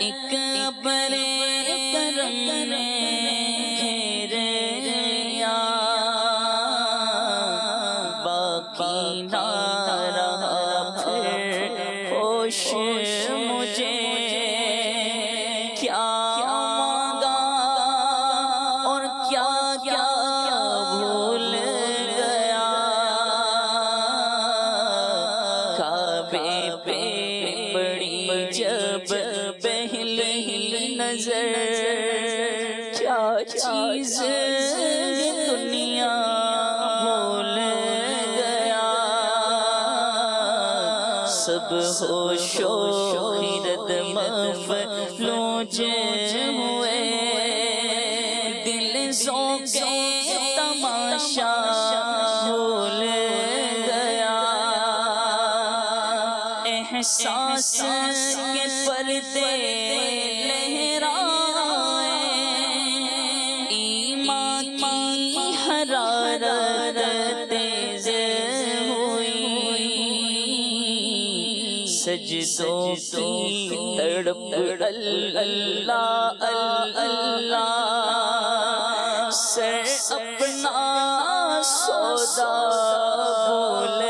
ایک ابر کرم نے گھیر لیا۔ باقی نہ رہا پھر ہوش مجھے، کیا مانگا اور کیا کیا بھول گیا۔ کعبے پہ پڑی جب پہلی نظر، کیا چیز دنیا بھول گیا۔ سب ہوش و خرد مفلوج ہوئے، دل ذوق تماشا بھول گیا۔ احساس کے پردے لہرائے، ایمان کی حرارت تیز ہوئی، سجدوں کی تڑپ اللہ اللہ، سر اپنا سودا بھول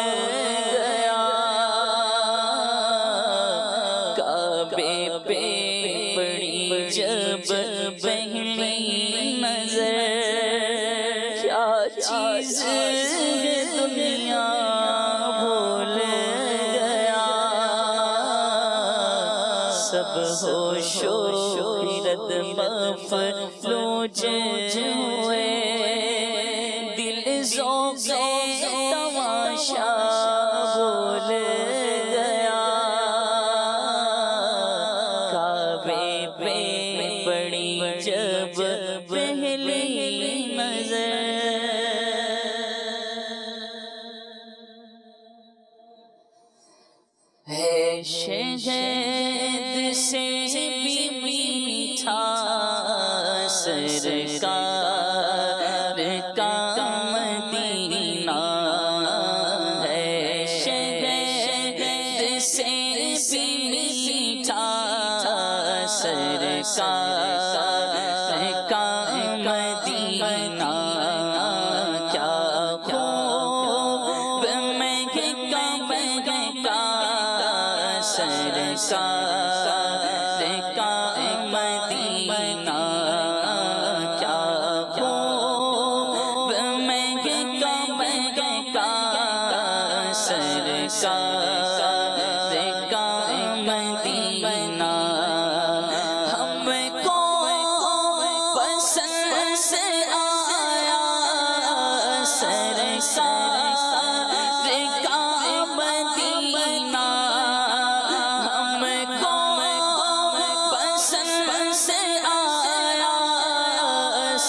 گیا، کعبے پہ پڑی جب پہلی نظر، کیا چیز دنیا بھول گیا، سب ہوش و خیرت مفلوج ہوئے، دل ذوق تماشا بھول گیا، کعبے پہ پڑی جب پہلی نظر، ہے شہد سے بھی میٹھا سرکار کا مدینہ، ہے شہد سے بھی میٹھا سرکار کا مدینہ، کیا خوب مہکا مہکا سرکار کا مدینہ، کیا خوب مہکا مہکا سرکار کا مدینہ، ہم کو پسند سے آیا سرکار کا مدینہ، ہم کو پسند سے آیا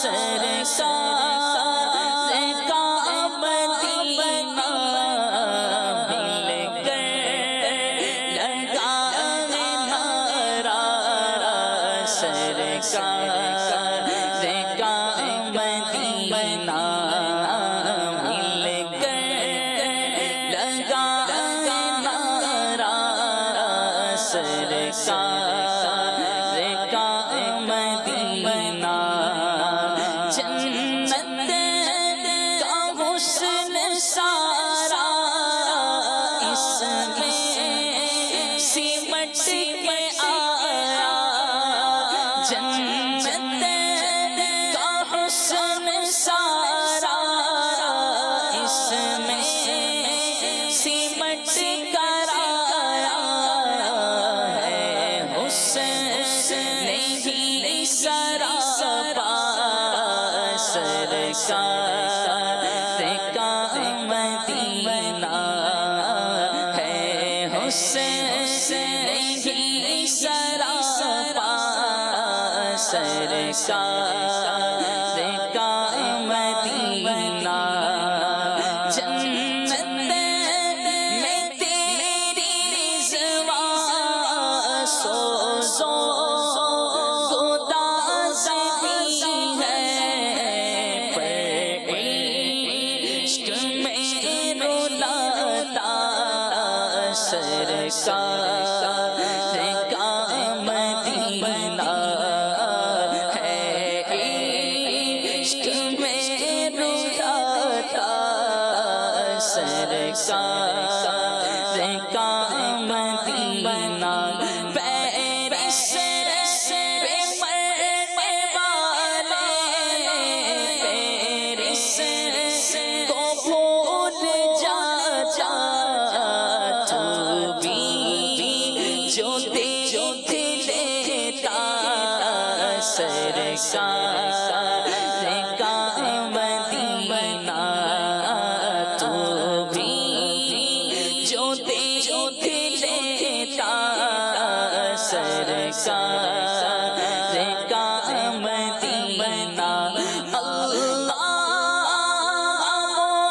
سرکار کا مدینہ، مل کر لگا نعرہ سرکار کا مدینہ، مل کر لگا نعرہ سرکار کا مدینہ، جنت کا حسن سارا اس میں سمٹ کے آیا، جنت کا حسن سارا اس میں سمٹ کر آیا، ہے حسن نہیں سراپا سرکار کا مدینہ، ہے حسن نہیں سراپا سرکار کا مدینہ، جنت میں تیری رضوان سوزو گداز بھی ہے، پر عشق میں رلاتا سرکار کا مدینہ، ہے عشق میں رلاتا سرکار کا مدینہ، پیرس پہ مرنے والے پیرس کو بھول جاتا، تو بھی جو دیکھ لیتا سرکار کا مدینہ، تو بھی جو دیکھ لیتا سرکار کا مدینہ، اللہ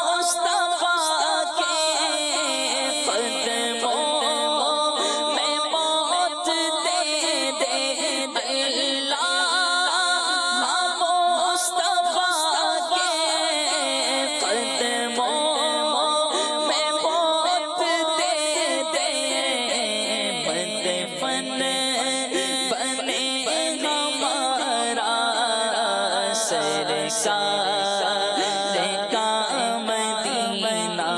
مصطفیٰ کے قدموں میں دفن بنے ہمارا سرکار کا مدینہ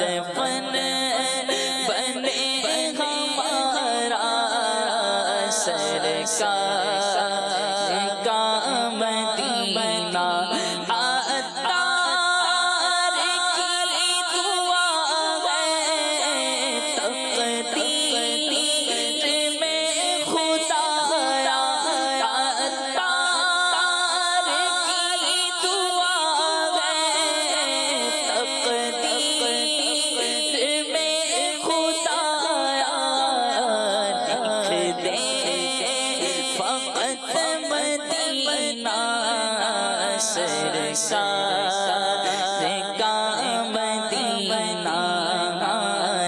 دفن بنے ہمارا سرکار کا مدینہ عطار کی دعا ہے تقدیر میں خدا عطار کی دعا ہے تقدیر میں خدا لکھ دے فقط مدینہ سرکار کا مدینہ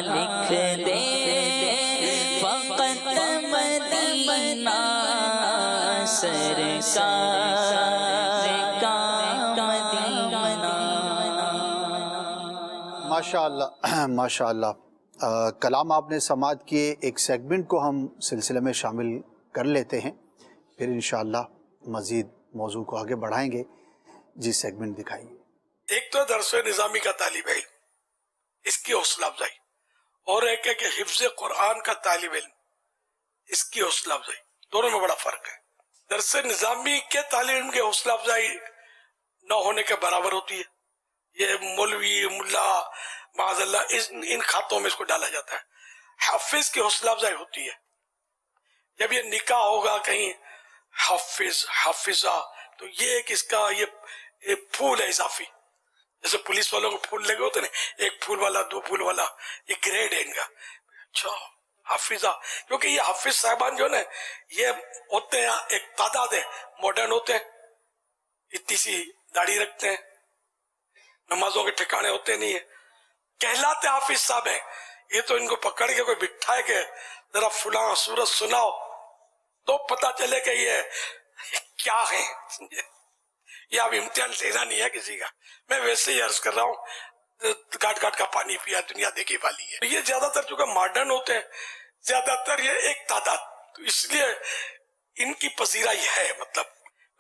لکھ دے فقط مدینہ سرکار کا مدینہ. ماشاء اللہ ماشاء اللہ. کلام آپ نے سماعت کیے. ایک سیگمنٹ کو ہم سلسلے میں شامل کر لیتے ہیں، پھر انشاءاللہ مزید موضوع کو آگے بڑھائیں گے. جی سیگمنٹ دکھائیے. ایک تو درس نظامی کا طالب علم، اس کی حوصلہ افزائی، اور ایک ہے کہ حفظ قرآن کا طالب علم، اس کی حوصلہ افزائی. دونوں میں بڑا فرق ہے. درس نظامی کے طالب علم کی حوصلہ افزائی نہ ہونے کے برابر ہوتی ہے. یہ مولوی ملا معاذ اللہ ان کھاتوں میں اس کو ڈالا جاتا ہے. حافظ کی حوصلہ افزائی ہوتی ہے. جب یہ نکاح ہوگا کہیں حافظ حافظہ، تو یہ ایک اس کا یہ پھول ہے اضافی. جیسے پولیس والوں کو پھول لگے ہوتے ہیں، ایک پھول والا، دو پھول والا، یہ گریڈ ہے ان کا. اچھا حافظہ، کیونکہ یہ حافظ صاحبان جو نا یہ ہوتے ہیں ایک تعداد ہے، ماڈرن ہوتے ہیں، اتنی سی داڑھی رکھتے ہیں، نمازوں کے ٹھکانے ہوتے نہیں ہیں، کہلاتے حافظ صاحب ہیں. یہ تو ان کو پکڑ کے کوئی بٹھائے کہ ذرا فلاں سورت سناؤ تو پتہ چلے کہ یہ کیا ہے. یہ اب امتحان لینا نہیں ہے کسی کا. میں ویسے ہی عرض کر رہا ہوں، گاٹ گاٹ کا پانی پیا دنیا دیکھی والی ہے. یہ زیادہ تر چونکہ ماڈرن ہوتے ہیں، زیادہ تر یہ ایک تعداد، تو اس لیے ان کی پذیرائی ہے. مطلب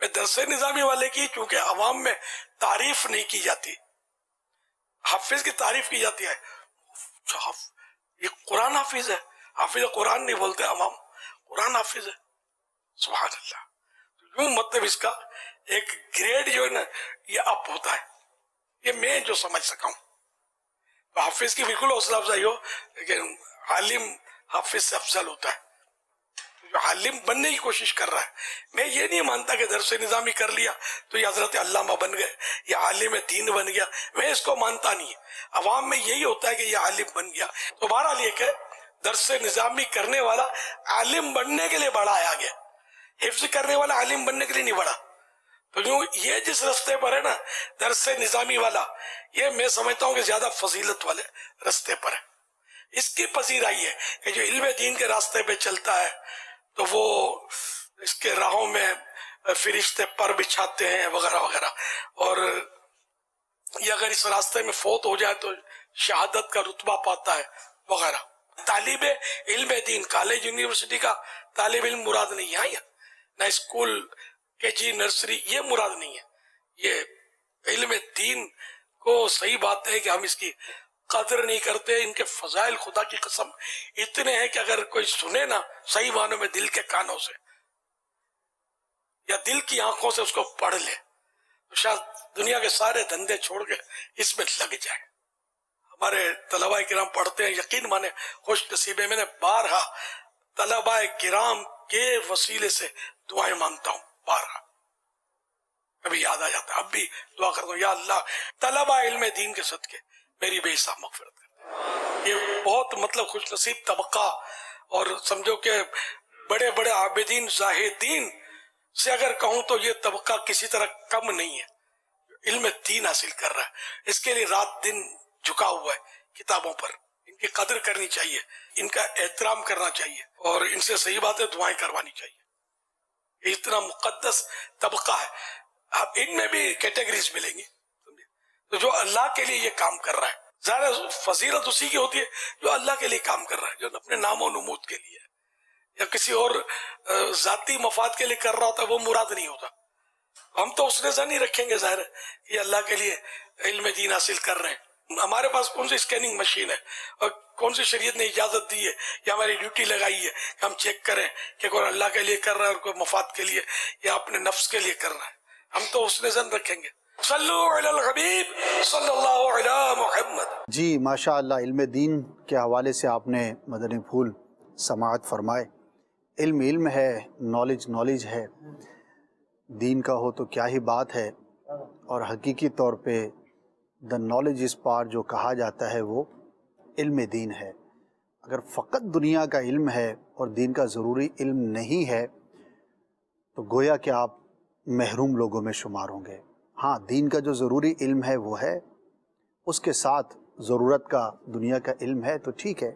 میں درس نظامی والے کی چونکہ عوام میں تعریف نہیں کی جاتی، حافظ کی تعریف کی جاتی ہے. یہ قرآن حافظ ہے، حافظ قرآن نہیں بولتے عوام، قرآن حافظ ہے. سبحان اللہ. یوں مطلب اس کا ایک گریڈ جو ہے نا یہ اپ ہوتا ہے. یہ میں جو سمجھ سکا ہوں. حافظ کی بالکل حوصلہ افزائی ہو، لیکن عالم حافظ سے افضل ہوتا ہے. جو عالم بننے کی کوشش کر رہا ہے، میں یہ نہیں مانتا کہ درس نظامی کر لیا تو یہ حضرت علامہ بن گئے یا عالم دین بن گیا. میں اس کو مانتا نہیں. عوام میں یہی ہوتا ہے کہ یہ عالم بن گیا. تو بہرحال یہ کہ درس نظامی کرنے والا عالم بننے کے لیے بڑا ہے آگے، حفظ کرنے والا عالم بننے کے لیے نہیں بڑا. تو یوں یہ جس رستے پر ہے نا درس نظامی والا، یہ میں سمجھتا ہوں کہ زیادہ فضیلت والے رستے پر ہے. اس کی پذیرائی ہے کہ جو علم دین کے راستے پہ چلتا ہے تو وہ اس کے راہوں میں فرشتے پر بچھاتے ہیں وغیرہ وغیرہ، اور یہ اگر اس راستے میں فوت ہو جائے تو شہادت کا رتبہ پاتا ہے وغیرہ. طالب علم دین کالج یونیورسٹی کا طالب علم مراد نہیں ہے، نہ اسکول کے جی نرسری یہ مراد نہیں ہے. یہ علم دین کو صحیح بات ہے کہ ہم اس کی قدر نہیں کرتے. ان کے فضائل خدا کی قسم اتنے ہیں کہ اگر کوئی سنے نا صحیح معنوں میں دل کے کانوں سے یا دل کی آنکھوں سے اس کو پڑھ لے تو شاید دنیا کے سارے دھندے چھوڑ کے اس میں لگ جائے. ہمارے طلباء کرام پڑھتے ہیں، یقین مانے خوش نصیب ہے. میں نے بارہا طلباء کرام کے وسیلے سے دعائیں مانگتا ہوں، بارہا کبھی یاد آ جاتا ہے. اب بھی دعا کرتا ہوں، یا اللہ طلباء علم دین کے صدقے میری بے حساب مغفرت کر. یہ بہت مطلب خوش نصیب طبقہ، اور سمجھو کہ بڑے بڑے عابدین زاہدین سے اگر کہوں تو یہ طبقہ کسی طرح کم نہیں ہے، علم دین حاصل کر رہا ہے. اس کے لیے رات دن جھکا ہوا ہے کتابوں پر. ان کی قدر کرنی چاہیے، ان کا احترام کرنا چاہیے، اور ان سے صحیح بات ہے دعائیں کروانی چاہیے. یہ اتنا مقدس طبقہ ہے. اب ان میں بھی کیٹیگریز ملیں گی. تو جو اللہ کے لیے یہ کام کر رہا ہے ظاہر فضیلت اسی کی ہوتی ہے جو اللہ کے لیے کام کر رہا ہے، جو اپنے نام و نمود کے لیے یا کسی اور ذاتی مفاد کے لیے کر رہا ہوتا ہے، وہ مراد نہیں ہوتا. ہم تو اس نظر نہیں رکھیں گے ظاہر ہے کہ اللہ کے لیے علم دین حاصل کر رہے ہیں. ہمارے پاس کون سی اسکیننگ مشین ہے اور کون سی شریعت نے اجازت دی ہے یا ہماری ڈیوٹی لگائی ہے کہ ہم چیک کریں کہ کوئی اللہ کے لیے کر رہا ہے اور کوئی مفاد کے لیے یا اپنے نفس کے لیے کر رہا ہے. ہم تو اس نظر رکھیں گے. صلو علی الحبیب صلی اللہ علی محمد. جی ماشاء اللہ، علم دین کے حوالے سے آپ نے مدنی پھول سماعت فرمائے. علم ہے، نالج ہے. دین کا ہو تو کیا ہی بات ہے. اور حقیقی طور پہ دا نالج از پار جو کہا جاتا ہے وہ علم دین ہے. اگر فقط دنیا کا علم ہے اور دین کا ضروری علم نہیں ہے تو گویا کہ آپ محروم لوگوں میں شمار ہوں گے. ہاں، دین کا جو ضروری علم ہے وہ ہے، اس کے ساتھ ضرورت کا دنیا کا علم ہے تو ٹھیک ہے،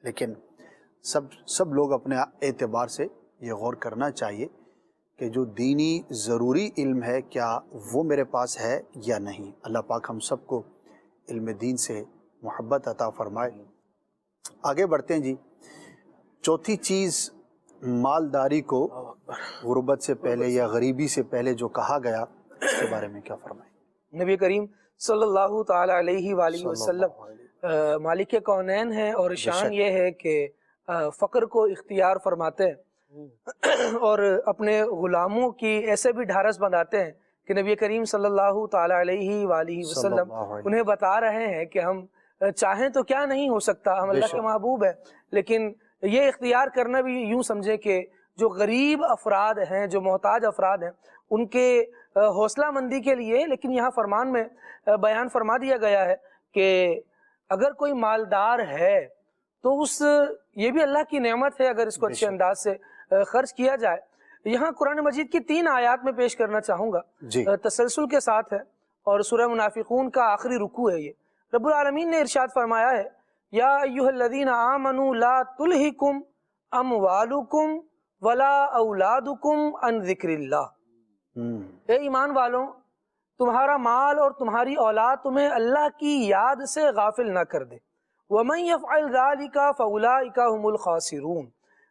لیکن سب لوگ اپنے اعتبار سے یہ غور کرنا چاہیے کہ جو دینی ضروری علم ہے کیا وہ میرے پاس ہے یا نہیں. اللہ پاک ہم سب کو علم دین سے محبت عطا فرمائے. آگے بڑھتے ہیں جی. چوتھی چیز، مالداری کو غربت سے پہلے یا غریبی سے پہلے جو کہا گیا اس کے بارے میں کیا فرمائیں؟ نبی کریم صلی اللہ تعالی علیہ وآلہ وسلم مالک کونین ہیں اور شان یہ ہے کہ فقر کو اختیار فرماتے ہیں اور اپنے غلاموں کی ایسے بھی ڈھارس بندھاتے ہیں کہ نبی کریم صلی اللہ تعالی علیہ وآلہ وسلم انہیں بتا رہے ہیں کہ ہم چاہیں تو کیا نہیں ہو سکتا، ہم اللہ کے محبوب ہیں، لیکن یہ اختیار کرنا بھی یوں سمجھے کہ جو غریب افراد ہیں، جو محتاج افراد ہیں، ان کے حوصلہ مندی کے لیے. لیکن یہاں فرمان میں بیان فرما دیا گیا ہے کہ اگر کوئی مالدار ہے تو یہ بھی اللہ کی نعمت ہے اگر اس کو اچھے انداز سے خرچ کیا جائے. یہاں قرآن مجید کی 3 آیات میں پیش کرنا چاہوں گا تسلسل کے ساتھ ہے، اور سورہ منافقون کا آخری رکوع ہے. یہ رب العالمین نے ارشاد فرمایا ہے، یا ایھا الذین آمنوا لا تلہکم اموالکم ولا اولادکم عن ذکر اللہ. اے ایمان والوں، تمہارا مال اور تمہاری اولاد تمہیں اللہ کی یاد سے غافل نہ کر دے. وَمَنْ يَفْعَلْ ذَلِكَ فَأُولَٰئِكَ هُمُ الْخَاسِرُونَ.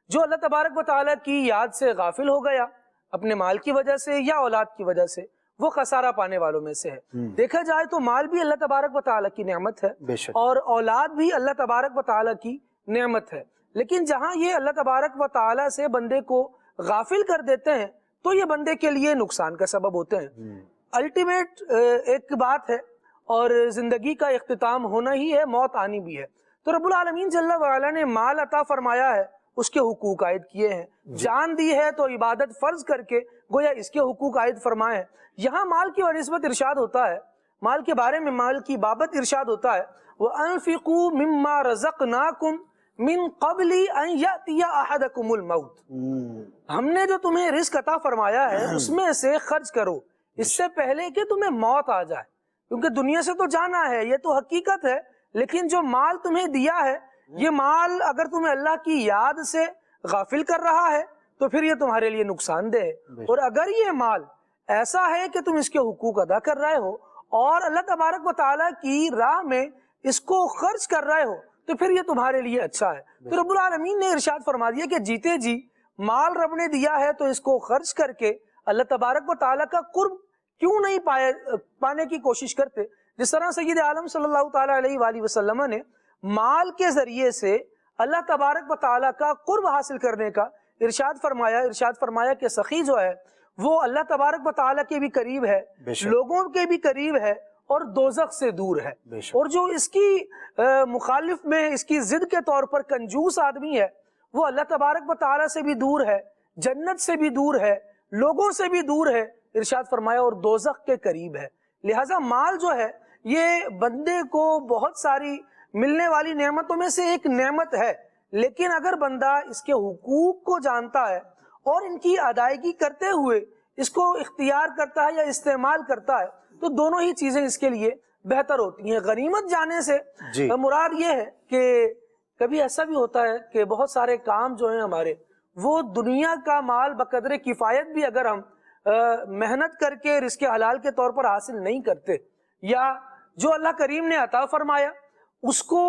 جو اللہ تبارک و تعالیٰ کی یاد سے غافل ہو گیا اپنے مال کی وجہ سے یا اولاد کی وجہ سے، وہ خسارہ پانے والوں میں سے ہے. دیکھا جائے تو مال بھی اللہ تبارک و تعالیٰ کی نعمت ہے اور اولاد بھی اللہ تبارک و تعالیٰ کی نعمت ہے، لیکن جہاں یہ اللہ تبارک و تعالیٰ سے بندے کو غافل کر دیتے ہیں تو یہ بندے کے لیے نقصان کا سبب ہوتے ہیں. الٹیمیٹ ایک بات ہے اور زندگی کا اختتام ہونا ہی ہے، موت آنی بھی ہے. تو رب العالمین جل وعلا نے مال عطا فرمایا ہے، اس کے حقوق عائد کیے ہیں. جان دی ہے تو عبادت فرض کر کے گویا اس کے حقوق عائد فرمائے ہیں. یہاں مال کی نسبت ارشاد ہوتا ہے، مال کے بارے میں، مال کی بابت ارشاد ہوتا ہے، وَأَنفِقُوا مِمَّا رَزَقْنَاكُمْ مِن قَبْلِ أَن يَأْتِيَ أَحَدَكُمُ الْمَوْتِ. ہم نے جو تمہیں رزق عطا فرمایا ہے اس میں سے خرچ کرو اس سے پہلے کہ تمہیں موت آ جائے، کیونکہ دنیا سے تو جانا ہے، یہ تو حقیقت ہے. لیکن جو مال تمہیں دیا ہے، یہ مال اگر تمہیں اللہ کی یاد سے غافل کر رہا ہے تو پھر یہ تمہارے لیے نقصان دہ ہے. اور اگر یہ مال ایسا ہے کہ تم اس کے حقوق ادا کر رہے ہو اور اللہ تبارک و تعالیٰ کی راہ میں اس کو خرچ کر رہے ہو تو پھر یہ تمہارے لیے اچھا ہے. تو رب العالمین نے ارشاد فرما دیا کہ جیتے جی مال رب نے دیا ہے تو اس کو خرچ کر کے اللہ تبارک و تعالیٰ کا قرب کیوں نہیں پانے کی کوشش کرتے. جس طرح سید عالم صلی اللہ تعالیٰ علیہ وآلہ وسلم نے مال کے ذریعے سے اللہ تبارک و تعالیٰ کا قرب حاصل کرنے کا ارشاد فرمایا کہ سخی جو ہے وہ اللہ تبارک و تعالیٰ کے بھی قریب ہے، لوگوں کے بھی قریب ہے اور دوزخ سے دور ہے. اور جو اس کی مخالف میں اس کی ضد کے طور پر کنجوس آدمی ہے وہ اللہ تبارک و تعالیٰ سے بھی دور ہے، جنت سے بھی دور ہے، لوگوں سے بھی دور ہے، ارشاد فرمایا، اور دوزخ کے قریب ہے. لہٰذا مال جو ہے یہ بندے کو بہت ساری ملنے والی نعمتوں میں سے ایک نعمت ہے، لیکن اگر بندہ اس کے حقوق کو جانتا ہے اور ان کی ادائیگی کرتے ہوئے اس کو اختیار کرتا ہے یا استعمال کرتا ہے تو دونوں ہی چیزیں اس کے لیے بہتر ہوتی ہیں. غنیمت جانے سے مراد یہ ہے کہ کبھی ایسا بھی ہوتا ہے کہ بہت سارے کام جو ہیں ہمارے وہ دنیا کا مال بقدر کفایت بھی اگر ہم محنت کر کے رزق حلال کے طور پر حاصل نہیں کرتے، یا جو اللہ کریم نے عطا فرمایا اس کو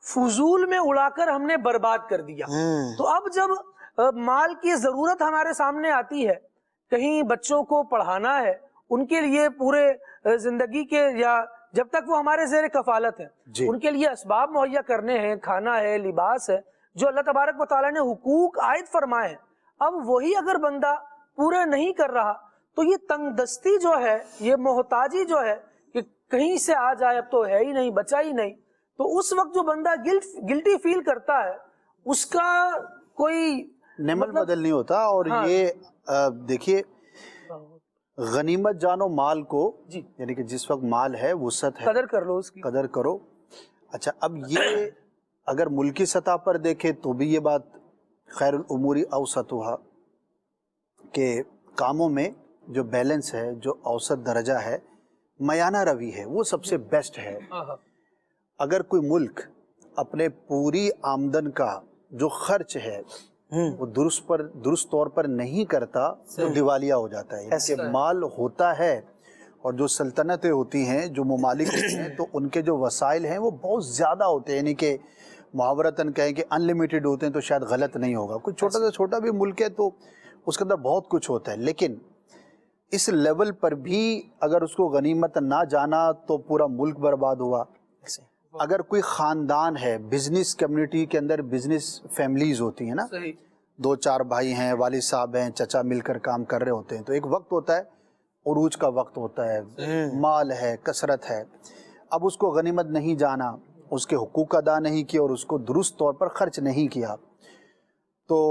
فضول میں اڑا کر ہم نے برباد کر دیا. تو اب جب مال کی ضرورت ہمارے سامنے آتی ہے، کہیں بچوں کو پڑھانا ہے، ان کے لیے پورے زندگی کے یا جب تک وہ ہمارے زیر کفالت ہیں ان کے لیے اسباب مہیا کرنے ہیں، کھانا ہے، لباس ہے، جو اللہ تبارک و تعالیٰ نے حقوق عائد فرمائے ہیں، اب وہی اگر بندہ پورے نہیں کر رہا تو یہ تنگ دستی جو ہے، یہ محتاجی جو ہے کہ کہیں سے آ جائے، اب تو ہے ہی نہیں، بچا ہی نہیں، تو اس وقت جو بندہ گلٹی فیل کرتا ہے اس کا کوئی نعمت بدل نہیں ہوتا. اور یہ دیکھیے غنیمت جانو مال کو، یعنی کہ جس وقت مال ہے وسعت ہے، قدر کر لو، اس کی قدر کرو. اچھا، اب یہ اگر ملکی سطح پر دیکھیں تو بھی یہ بات خیر الامور اوسطها، کہ کاموں میں جو بیلنس ہے، جو اوسط درجہ ہے، میانہ روی ہے، وہ سب سے بیسٹ ہے. اگر کوئی ملک اپنے پوری آمدن کا جو خرچ ہے وہ درست طور پر نہیں کرتا تو دیوالیہ ہو جاتا ہے. یعنی کہ مال ہوتا ہے اور جو سلطنتیں ہوتی ہیں، جو ممالک ہوتے ہیں، تو ان کے جو وسائل ہیں وہ بہت زیادہ ہوتے ہیں. یعنی کہ محاورتاً کہیں کہ انلیمیٹڈ ہوتے ہیں تو شاید غلط نہیں ہوگا. کوئی چھوٹا سے چھوٹا بھی ملک ہے تو اس کے اندر بہت کچھ ہوتا ہے، لیکن اس لیول پر بھی اگر اس کو غنیمت نہ جانا تو پورا ملک برباد ہوا. اگر کوئی خاندان ہے، بزنس کمیونٹی کے اندر بزنس فیملیز ہوتی ہیں نا، 2-4 بھائی ہیں، والد صاحب ہیں، چچا مل کر کام کر رہے ہوتے ہیں، تو ایک وقت ہوتا ہے عروج کا وقت ہوتا ہے، مال ہے، کثرت ہے. اب اس کو غنیمت نہیں جانا، اس کے حقوق ادا نہیں کیا اور اس کو درست طور پر خرچ نہیں کیا، تو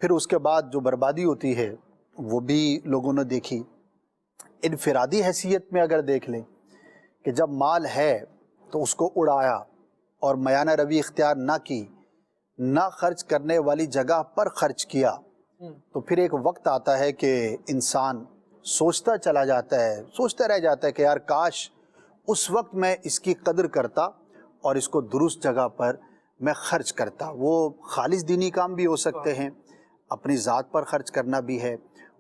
پھر اس کے بعد جو بربادی ہوتی ہے وہ بھی لوگوں نے دیکھی. انفرادی حیثیت میں اگر دیکھ لیں کہ جب مال ہے تو اس کو اڑایا اور میانہ روی اختیار نہ کی، نہ خرچ کرنے والی جگہ پر خرچ کیا، تو پھر ایک وقت آتا ہے کہ انسان سوچتا چلا جاتا ہے، سوچتا رہ جاتا ہے کہ یار کاش اس وقت میں اس کی قدر کرتا اور اس کو درست جگہ پر میں خرچ کرتا. وہ خالص دینی کام بھی ہو سکتے ہیں، اپنی ذات پر خرچ کرنا بھی ہے.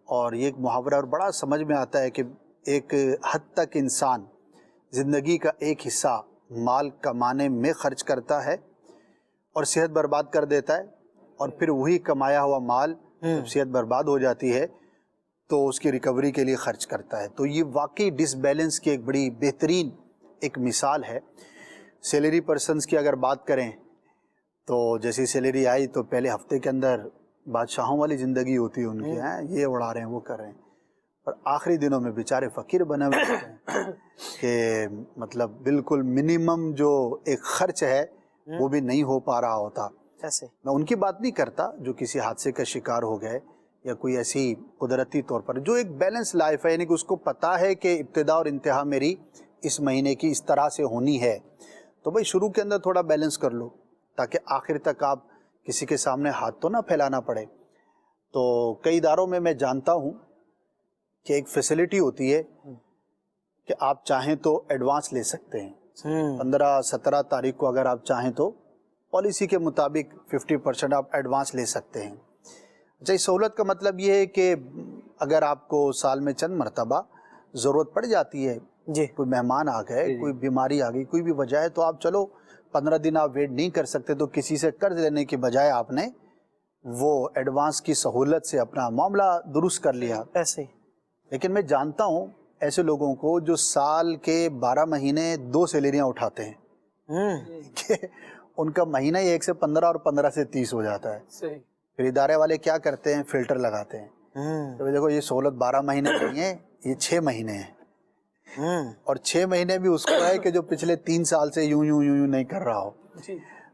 اور یہ ایک محاورہ اور بڑا سمجھ میں آتا ہے کہ ایک حد تک انسان زندگی کا ایک حصہ مال کمانے میں خرچ کرتا ہے اور صحت برباد کر دیتا ہے، اور پھر وہی کمایا ہوا مال جب صحت برباد ہو جاتی ہے تو اس کی ریکوری کے لیے خرچ کرتا ہے. تو یہ واقعی ڈس بیلنس کی ایک بڑی بہترین ایک مثال ہے. سیلری پرسنز کی اگر بات کریں تو جیسی سیلری آئی تو پہلے ہفتے کے اندر بادشاہوں والی زندگی ہوتی ہے ان کی، یہ اڑا رہے ہیں، وہ کر رہے ہیں، اور آخری دنوں میں بیچارے فقیر بنے ہوئے ہوتے ہیں کہ مطلب بالکل منیمم جو ایک خرچ ہے وہ بھی نہیں ہو پا رہا ہوتا. میں ان کی بات نہیں کرتا جو کسی حادثے کا شکار ہو گئے یا کوئی ایسی قدرتی طور پر جو ایک بیلنس لائف ہے، یعنی کہ اس کو پتا ہے کہ ابتدا اور انتہا میری اس مہینے کی اس طرح سے ہونی ہے، تو بھائی شروع کے اندر تھوڑا بیلنس کر لو تاکہ آخر تک آپ کسی کے سامنے ہاتھ تو نہ پھیلانا پڑے. تو کئی اداروں میں جانتا ہوں کہ ایک فیسلٹی ہوتی ہے کہ آپ چاہیں تو ایڈوانس لے سکتے ہیں. 15-17 تاریخ کو اگر آپ چاہیں تو پالیسی کے مطابق 50% آپ ایڈوانس لے سکتے ہیں. اچھا، اس سہولت کا مطلب یہ ہے کہ اگر آپ کو سال میں چند مرتبہ ضرورت پڑ جاتی ہے، کوئی مہمان آ گئے، کوئی بیماری آ گئی، کوئی بھی وجہ ہے، تو آپ چلو 15 دن آپ ویٹ نہیں کر سکتے تو کسی سے قرض لینے کے بجائے آپ نے وہ ایڈوانس کی سہولت سے اپنا معاملہ درست کر لیا. ایسے ہی لیکن میں جانتا ہوں ایسے لوگوں کو جو سال کے 12 مہینے 2 سیلریاں اٹھاتے ہیں کہ ان کا مہینہ ہی 1 سے 15 اور 15 سے 30 ہو جاتا ہے. پھر ادارے والے کیا کرتے ہیں، فلٹر لگاتے ہیں. تو دیکھو یہ سہولت 12 مہینے نہیں ہے، یہ 6 مہینے ہیں، اور 6 مہینے بھی اس کو ہے کہ جو پچھلے 3 سال سے یوں نہیں کر رہا ہو.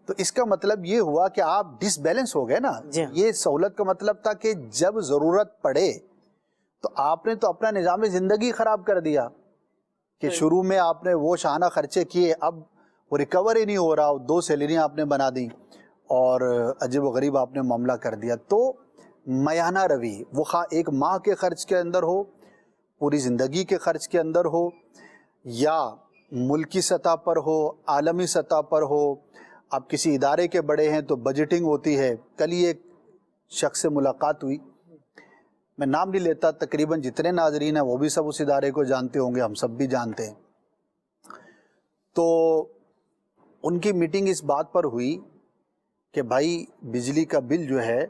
تو اس کا مطلب یہ ہوا کہ آپ ڈس بیلنس ہو گئے نا. یہ سہولت کا مطلب تھا کہ جب ضرورت پڑے تو آپ نے تو اپنا نظام زندگی خراب کر دیا کہ شروع میں آپ نے وہ شانہ خرچے کیے، اب وہ ریکور ہی نہیں ہو رہا، 2 سیلریاں آپ نے بنا دیں اور عجیب و غریب آپ نے معاملہ کر دیا. تو میانہ روی، وہ خواہ ایک ماہ کے خرچ کے اندر ہو، پوری زندگی کے خرچ کے اندر ہو، یا ملکی سطح پر ہو، عالمی سطح پر ہو. آپ کسی ادارے کے بڑے ہیں تو بجٹنگ ہوتی ہے. کل ہی ایک شخص سے ملاقات ہوئی، میں نام نہیں لیتا، تقریباً جتنے ناظرین ہیں وہ بھی سب اس ادارے کو جانتے ہوں گے، ہم سب بھی جانتے ہیں. تو ان کی میٹنگ اس بات پر ہوئی کہ بھائی بجلی کا بل جو ہے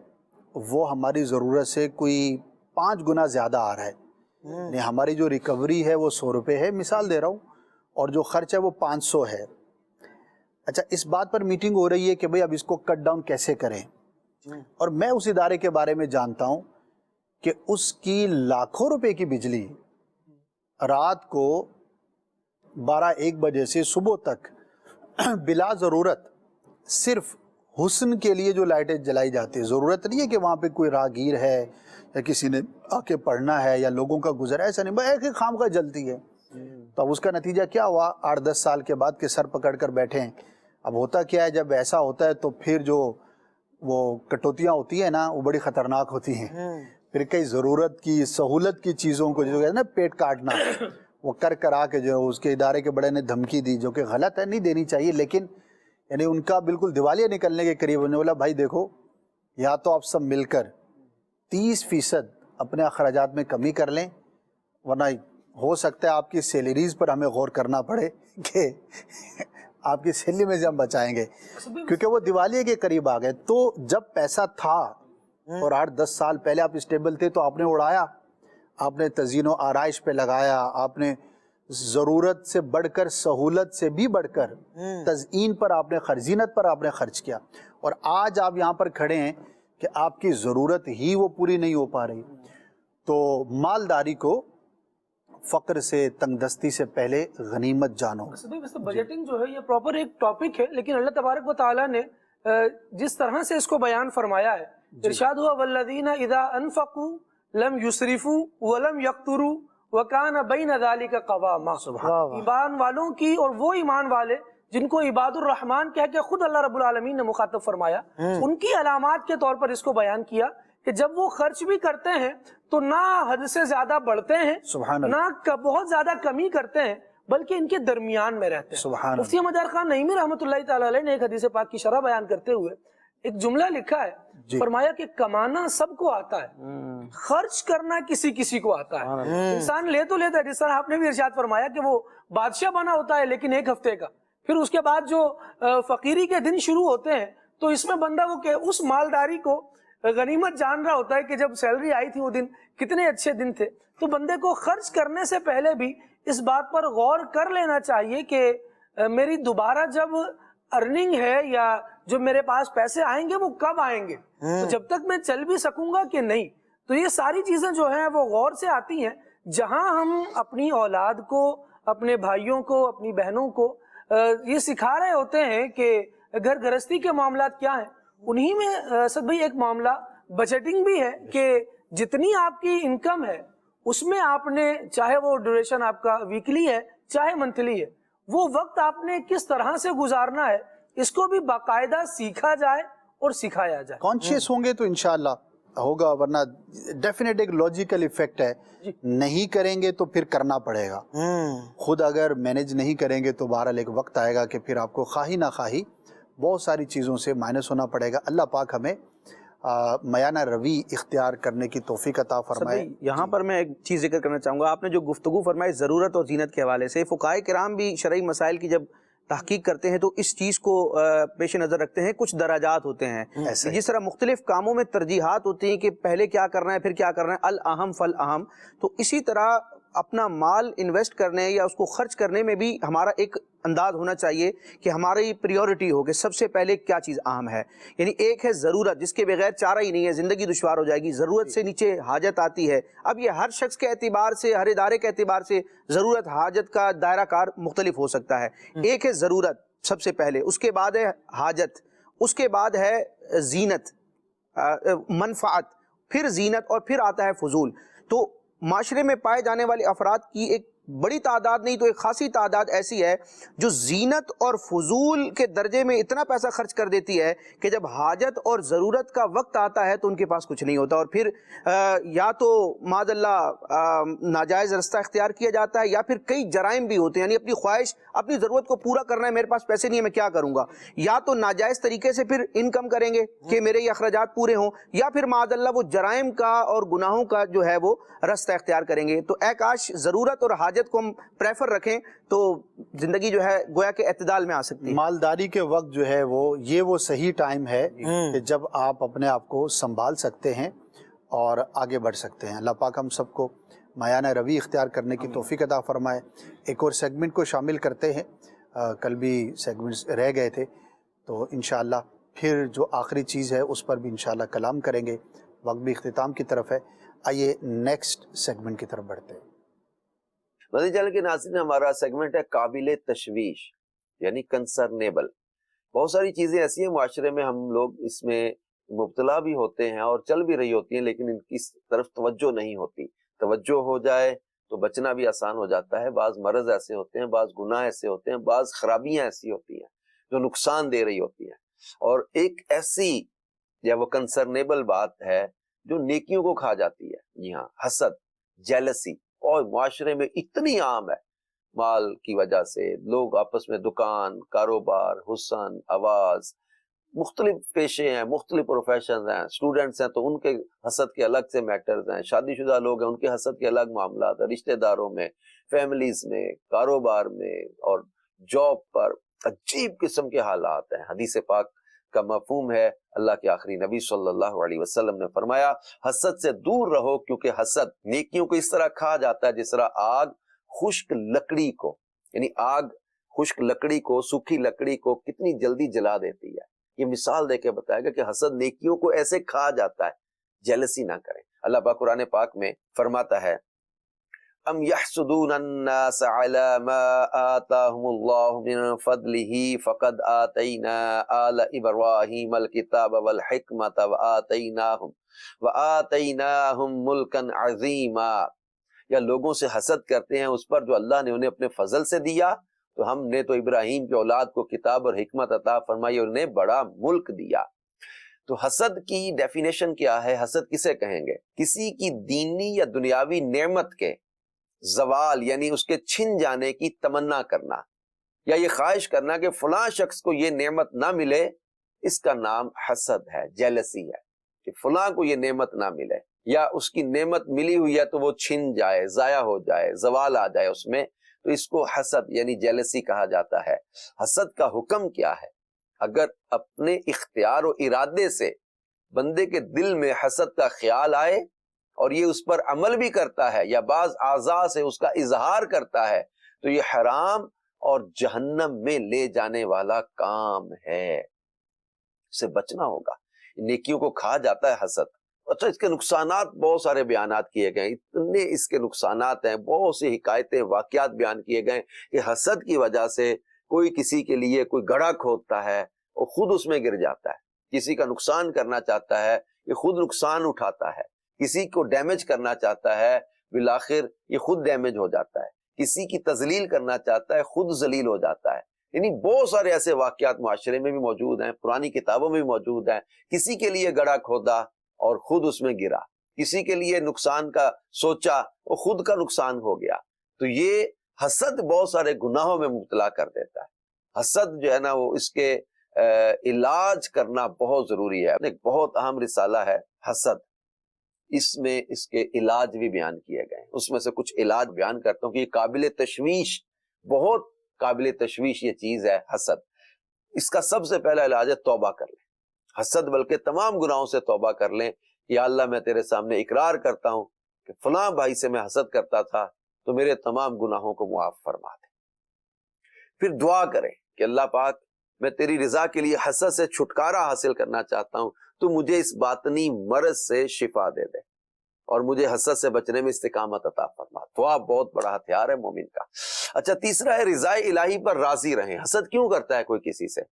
وہ ہماری ضرورت سے کوئی 5 گنا زیادہ آ رہا ہے، یعنی ہماری جو ریکوری ہے وہ 100 روپے ہے، مثال دے رہا ہوں، اور جو خرچ ہے وہ 500 ہے۔ اچھا، اس بات پر میٹنگ ہو رہی ہے کہ بھئی اب اس کو کٹ ڈاؤن کیسے کریں، اور میں اس ادارے کے بارے میں جانتا ہوں کہ اس کی لاکھوں روپے کی بجلی رات کو 12-1 بجے سے صبح تک بلا ضرورت صرف حسن کے لیے جو لائٹیں جلائی جاتی ہیں، ضرورت نہیں ہے کہ وہاں پہ کوئی راہگیر ہے یا کسی نے آ کے پڑھنا ہے یا لوگوں کا گزر ہے، ایسا نہیں، بس ایک ہی خام کا جلتی ہے۔ تو اب اس کا نتیجہ کیا ہوا 8-10 سال کے بعد کہ سر پکڑ کر بیٹھے ہیں۔ اب ہوتا کیا ہے، جب ایسا ہوتا ہے تو پھر جو وہ کٹوتیاں ہوتی ہیں نا وہ بڑی خطرناک ہوتی ہیں، پھر کئی ضرورت کی سہولت کی چیزوں کو جو ہے نا پیٹ کاٹنا وہ کر آ کے جو اس کے ادارے کے بڑے نے دھمکی دی، جو کہ غلط ہے، نہیں دینی چاہیے، لیکن یعنی ان کا بالکل دیوالیہ نکلنے کے قریب انہوں نے بولا بھائی دیکھو، یا تو آپ سب مل کر 30% اپنے اخراجات میں کمی کر لیں، ورنہ ہو سکتا ہے آپ کی سیلریز پر ہمیں غور کرنا پڑے کہ آپ کی سیلری میں سے ہم بچائیں گے، کیونکہ وہ دیوالیے کے قریب آ گئے۔ تو جب پیسہ تھا اور 8-10 سال پہلے آپ اسٹیبل تھے تو آپ نے اڑایا، آپ نے تزئین و آرائش پہ لگایا، آپ نے ضرورت سے بڑھ کر سہولت سے بھی بڑھ کر تزئین پر آپ نے زینت پر آپ نے خرچ کیا، اور آج آپ یہاں پر کھڑے ہیں کہ آپ کی ضرورت ہی وہ پوری نہیں ہو پا رہی۔ تو مالداری کو فقر سے تنگ دستی سے پہلے غنیمت جانو۔ بجٹنگ جو ہے یہ پراپر ایک ٹاپک ہے، لیکن اللہ تبارک و تعالیٰ نے جس طرح سے اس کو بیان فرمایا ہے، ارشاد ہوا والذین اذا انفقوا لم یسرفوا ولم یقتروا وکان بین ذلک قواما۔ ایمان والوں کی، اور وہ ایمان والے جن کو عباد الرحمن کہہ کے خود اللہ رب العالمین نے مخاطب فرمایا، ان کی علامات کے طور پر اس کو بیان کیا کہ جب وہ خرچ بھی کرتے ہیں تو نہ حد سے زیادہ بڑھتے ہیں، نہ بہت زیادہ کمی کرتے ہیں، بلکہ ان کے درمیان میں رہتے ہیں۔ مفتی احمد یار خان نعیمی رحمۃ اللہ تعالی علیہ نے ایک حدیث پاک کی شرح بیان کرتے ہوئے ایک جملہ لکھا ہے، فرمایا کہ کمانا سب کو آتا ہے، خرچ کرنا کسی کو آتا ہے۔ انسان لے تو لیتا ہے، جس طرح آپ نے بھی ارشاد فرمایا کہ وہ بادشاہ بنا ہوتا ہے لیکن 1 ہفتے کا، پھر اس کے بعد جو فقیری کے دن شروع ہوتے ہیں تو اس میں بندہ وہ کہ اس مالداری کو غنیمت جان رہا ہوتا ہے کہ جب سیلری آئی تھی وہ دن کتنے اچھے دن تھے۔ تو بندے کو خرچ کرنے سے پہلے بھی اس بات پر غور کر لینا چاہیے کہ میری دوبارہ جب ارننگ ہے یا جو میرے پاس پیسے آئیں گے وہ کب آئیں گے، تو جب تک میں چل بھی سکوں گا کہ نہیں۔ تو یہ ساری چیزیں جو ہیں وہ غور سے آتی ہیں۔ جہاں ہم اپنی اولاد کو، اپنے بھائیوں کو، اپنی بہنوں کو یہ سکھا رہے ہوتے ہیں کہ گھر گھرستی کے معاملات کیا ہیں، انہی میں اسد بھائی ایک معاملہ بجٹنگ بھی ہے کہ جتنی آپ کی انکم ہے اس میں آپ نے، چاہے وہ ڈیوریشن آپ کا ویکلی ہے چاہے منتھلی ہے، وہ وقت آپ نے کس طرح سے گزارنا ہے اس کو بھی باقاعدہ سیکھا جائے اور سکھایا جائے۔ کانشیس ہوں گے تو انشاءاللہ ہوگا، ورنہ ڈیفینیٹ ایک لاجیکل ایفیکٹ ہے، نہیں کریں گے تو پھر کرنا پڑے گا۔ خود اگر مینج نہیں کریں گے تو بہرحال ایک وقت آئے گا کہ پھر آپ کو خواہی نہ خواہی بہت ساری چیزوں سے مائنس ہونا پڑے گا۔ اللہ پاک ہمیں میانہ روی اختیار کرنے کی توفیق عطا فرمائے۔ یہاں پر میں ایک چیز ذکر کرنا چاہوں گا، آپ نے جو گفتگو فرمائی ضرورت اور زینت کے حوالے سے، فقہائے کرام بھی شرعی مسائل کی جب تحقیق کرتے ہیں تو اس چیز کو پیش نظر رکھتے ہیں۔ کچھ درجات ہوتے ہیں، جس طرح مختلف کاموں میں ترجیحات ہوتی ہیں کہ پہلے کیا کرنا ہے پھر کیا کرنا ہے، الاہم فالاہم، تو اسی طرح اپنا مال انویسٹ کرنے یا اس کو خرچ کرنے میں بھی ہمارا ایک انداز ہونا چاہیے کہ ہماری پریورٹی ہو کہ سب سے پہلے کیا چیز اہم ہے۔ یعنی ایک ہے ضرورت، جس کے بغیر چارہ ہی نہیں ہے، زندگی دشوار ہو جائے گی۔ ضرورت سے نیچے حاجت آتی ہے۔ اب یہ ہر شخص کے اعتبار سے، ہر ادارے کے اعتبار سے ضرورت حاجت کا دائرہ کار مختلف ہو سکتا ہے۔ ایک ہے ضرورت سب سے پہلے، اس کے بعد ہے حاجت، اس کے بعد ہے زینت، منفعت، پھر زینت، اور پھر آتا ہے فضول۔ تو معاشرے میں پائے جانے والے افراد کی ایک بڑی تعداد نہیں تو ایک خاصی تعداد ایسی ہے جو زینت اور فضول کے درجے میں اتنا پیسہ خرچ کر دیتی ہے کہ جب حاجت اور ضرورت کا وقت آتا ہے تو ان کے پاس کچھ نہیں ہوتا، اور پھر یا تو معاذ اللہ ناجائز رستہ اختیار کیا جاتا ہے، یا پھر کئی جرائم بھی ہوتے ہیں، یعنی اپنی خواہش، اپنی ضرورت کو پورا کرنا ہے، میرے پاس پیسے نہیں ہے میں کیا کروں گا، یا تو ناجائز طریقے سے پھر انکم کریں گے کہ میرے یہ اخراجات پورے ہوں، یا پھر معاذ اللہ وہ جرائم کا اور گناہوں کا جو ہے وہ رستہ اختیار کریں گے۔ تو اے کاش ضرورت اور حاجت حاجت کو ہم پریفر رکھیں تو زندگی جو ہے گویا کہ اعتدال میں آ سکتی ہے۔ مالداری کے وقت جو ہے وہ صحیح ٹائم ہے کہ جب آپ اپنے آپ کو سنبھال سکتے ہیں اور آگے بڑھ سکتے ہیں۔ اللہ پاک ہم سب کو مایانہ روی اختیار کرنے کی توفیق عطا فرمائے۔ ایک اور سیگمنٹ کو شامل کرتے ہیں، کل بھی سیگمنٹس رہ گئے تھے، تو انشاءاللہ پھر جو آخری چیز ہے اس پر بھی انشاءاللہ کلام کریں گے۔ وقت بھی اختتام کی طرف ہے، آئیے نیکسٹ سیگمنٹ کی طرف بڑھتے ہیں۔ مدنی چینل کے ناظرین، ہمارا سیگمنٹ ہے قابل تشویش یعنی کنسرنیبل۔ بہت ساری چیزیں ایسی ہیں معاشرے میں، ہم لوگ اس میں مبتلا بھی ہوتے ہیں اور چل بھی رہی ہوتی ہیں، لیکن ان کی طرف توجہ نہیں ہوتی۔ توجہ ہو جائے تو بچنا بھی آسان ہو جاتا ہے۔ بعض مرض ایسے ہوتے ہیں، بعض گناہ ایسے ہوتے ہیں، بعض خرابیاں ایسی ہوتی ہیں جو نقصان دے رہی ہوتی ہیں، اور ایک ایسی یا وہ کنسرنیبل بات ہے جو نیکیوں کو کھا جاتی ہے۔ جی ہاں، حسد، جیلسی، اور معاشرے میں اتنی عام ہے۔ مال کی وجہ سے لوگ آپس میں دکان، کاروبار، حسن، آواز، مختلف پیشے ہیں، مختلف پروفیشنز ہیں، اسٹوڈنٹس ہیں تو ان کے حسد کے الگ سے میٹرز ہیں، شادی شدہ لوگ ہیں ان کے حسد کے الگ معاملات ہیں، رشتہ داروں میں، فیملیز میں، کاروبار میں اور جاب پر عجیب قسم کے حالات ہیں۔ حدیث پاک کا مفہوم ہے، اللہ کے آخری نبی صلی اللہ علیہ وسلم نے فرمایا حسد سے دور رہو، کیونکہ حسد نیکیوں کو اس طرح کھا جاتا ہے جس طرح آگ خشک لکڑی کو، یعنی آگ خشک لکڑی کو، سوکھی لکڑی کو کتنی جلدی جلا دیتی ہے۔ یہ مثال دے کے بتائے گا کہ حسد نیکیوں کو ایسے کھا جاتا ہے۔ جیلسی نہ کریں۔ اللہ پاک قرآن پاک میں فرماتا ہے ام یحسدون الناس علی ما آتاہم اللہ من فضلہ فقد آتینا آل ابراہیم الکتاب والحکمت وآتیناہم ملکا عظیما۔ یا لوگوں سے حسد کرتے ہیں اس پر جو اللہ نے انہیں اپنے فضل سے دیا، تو ہم نے تو ابراہیم کی اولاد کو کتاب اور حکمت عطا فرمائی اور انہیں بڑا ملک دیا۔ تو حسد کی ڈیفینیشن کیا ہے؟ حسد کسے کہیں گے؟ کسی کی دینی یا دنیاوی نعمت کے زوال یعنی اس کے چھن جانے کی تمنا کرنا، یا یہ خواہش کرنا کہ فلاں شخص کو یہ نعمت نہ ملے، اس کا نام حسد ہے، جیلسی ہے، کہ فلاں کو یہ نعمت نہ ملے، یا اس کی نعمت ملی ہوئی ہے تو وہ چھن جائے، ضائع ہو جائے، زوال آ جائے اس میں، تو اس کو حسد یعنی جیلسی کہا جاتا ہے۔ حسد کا حکم کیا ہے؟ اگر اپنے اختیار و ارادے سے بندے کے دل میں حسد کا خیال آئے اور یہ اس پر عمل بھی کرتا ہے یا بعض اعضاء سے اس کا اظہار کرتا ہے، تو یہ حرام اور جہنم میں لے جانے والا کام ہے، اس سے بچنا ہوگا۔ نیکیوں کو کھا جاتا ہے حسد۔ اچھا، اس کے نقصانات بہت سارے بیانات کیے گئے، اتنے اس کے نقصانات ہیں، بہت سی حکایتیں، واقعات بیان کیے گئے کہ حسد کی وجہ سے کوئی کسی کے لیے کوئی گڑھا کھودتا ہے اور خود اس میں گر جاتا ہے، کسی کا نقصان کرنا چاہتا ہے یہ خود نقصان اٹھاتا ہے، کسی کو ڈیمیج کرنا چاہتا ہے بالآخر یہ خود ڈیمیج ہو جاتا ہے، کسی کی تذلیل کرنا چاہتا ہے خود ذلیل ہو جاتا ہے۔ یعنی بہت سارے ایسے واقعات معاشرے میں بھی موجود ہیں، پرانی کتابوں میں بھی موجود ہیں، کسی کے لیے گڑھا کھودا اور خود اس میں گرا، کسی کے لیے نقصان کا سوچا اور خود کا نقصان ہو گیا۔ تو یہ حسد بہت سارے گناہوں میں مبتلا کر دیتا ہے۔ حسد جو ہے نا وہ اس کے علاج کرنا بہت ضروری ہے۔ ایک بہت اہم رسالہ ہے حسد، اس میں اس کے علاج بھی بیان کیے گئے ہیں، اس میں سے کچھ علاج بیان کرتا ہوں کہ یہ قابل تشویش، بہت قابل تشویش یہ چیز ہے حسد۔ اس کا سب سے پہلا علاج ہے توبہ کر لیں۔ حسد بلکہ تمام گناہوں سے توبہ کر لیں، یا اللہ میں تیرے سامنے اقرار کرتا ہوں کہ فلاں بھائی سے میں حسد کرتا تھا تو میرے تمام گناہوں کو معاف فرما دے۔ پھر دعا کریں کہ اللہ پاک میں تیری رضا کے لیے حسد سے چھٹکارا حاصل کرنا چاہتا ہوں، تو مجھے اس باطنی مرض سے شفا دے دے اور مجھے حسد سے بچنے میں استقامت عطا فرما۔ دعا بہت بڑا ہتھیار ہے مومن کا۔ اچھا، تیسرا ہے رضا الہی پر راضی رہیں۔ حسد کیوں کرتا ہے کوئی کسی سے؟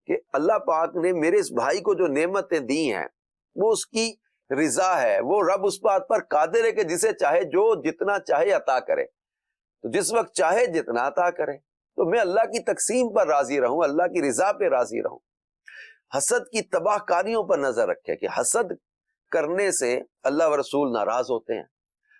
کہ اللہ پاک نے میرے اس بھائی کو جو نعمتیں دی ہیں وہ اس کی رضا ہے، وہ رب اس بات پر قادر ہے کہ جسے چاہے جو جتنا چاہے عطا کرے، تو جس وقت چاہے جتنا عطا کرے، تو میں اللہ کی تقسیم پر راضی رہوں، اللہ کی رضا پہ راضی رہوں۔ حسد کی تباہ کاریوں پر نظر رکھے کہ حسد کرنے سے اللہ و رسول ناراض ہوتے ہیں،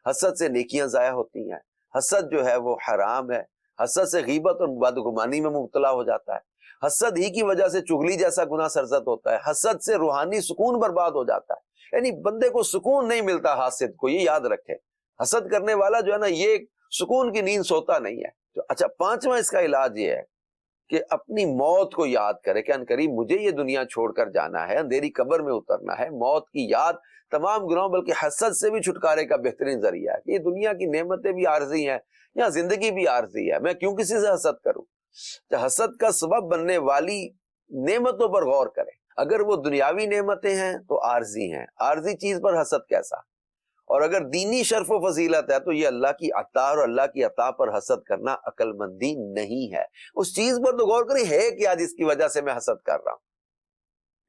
حسد سے نیکیاں ضائع ہوتی ہیں، حسد جو ہے وہ حرام ہے، حسد سے غیبت اور بدگمانی میں مبتلا ہو جاتا ہے، حسد ہی کی وجہ سے چغلی جیسا گناہ سرزد ہوتا ہے، حسد سے روحانی سکون برباد ہو جاتا ہے، یعنی بندے کو سکون نہیں ملتا حاسد کو، یہ یاد رکھے۔ حسد کرنے والا جو ہے نا یہ سکون کی نیند سوتا نہیں ہے. اچھا 5واں اس کا علاج یہ ہے کہ اپنی موت کو یاد کرے کہ انقریب مجھے یہ دنیا چھوڑ کر جانا ہے, اندھیری قبر میں اترنا ہے. موت کی یاد تمام گناہوں بلکہ حسد سے بھی چھٹکارے کا بہترین ذریعہ ہے کہ یہ دنیا کی نعمتیں بھی عارضی ہیں, یا زندگی بھی عارضی ہے, میں کیوں کسی سے حسد کروں. حسد کا سبب بننے والی نعمتوں پر غور کریں. اگر وہ دنیاوی نعمتیں ہیں تو عارضی ہیں, عارضی چیز پر حسد کیسا. اور اگر دینی شرف و فضیلت ہے تو یہ اللہ کی عطا اور اللہ کی عطا پر حسد کرنا عقل مندی نہیں ہے. اس چیز پر تو غور کریں ہے کیا جس کی وجہ سے میں حسد کر رہا ہوں.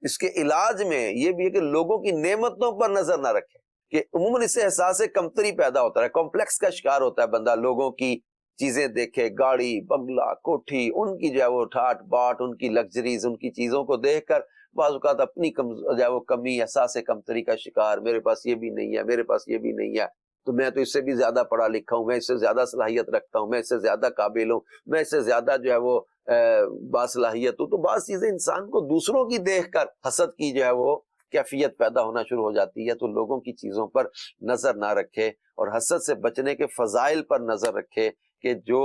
اس کے علاج میں یہ بھی ہے کہ لوگوں کی نعمتوں پر نظر نہ رکھیں کہ عموماً اس سے احساس کمتری پیدا ہوتا ہے, کمپلیکس کا شکار ہوتا ہے بندہ. لوگوں کی چیزیں دیکھے, گاڑی بنگلہ کوٹھی, ان کی جو ہے وہ ٹھاٹ باٹ, ان کی لگژریز, ان کی چیزوں کو دیکھ کر بعض اوقات اپنی جو ہے وہ کمی, احساس کمتری کا شکار. میرے پاس یہ بھی نہیں ہے, میرے پاس یہ بھی نہیں ہے, تو میں تو اس سے بھی زیادہ پڑھا لکھا ہوں, میں اس سے زیادہ صلاحیت رکھتا ہوں, میں اس سے زیادہ قابل ہوں, میں اس سے زیادہ جو ہے وہ باصلاحیت ہوں. تو بعض چیزیں انسان کو دوسروں کی دیکھ کر حسد کی جو ہے وہ کیفیت پیدا ہونا شروع ہو جاتی ہے. تو لوگوں کی چیزوں پر نظر نہ رکھے اور حسد سے بچنے کے فضائل پر نظر رکھے کہ جو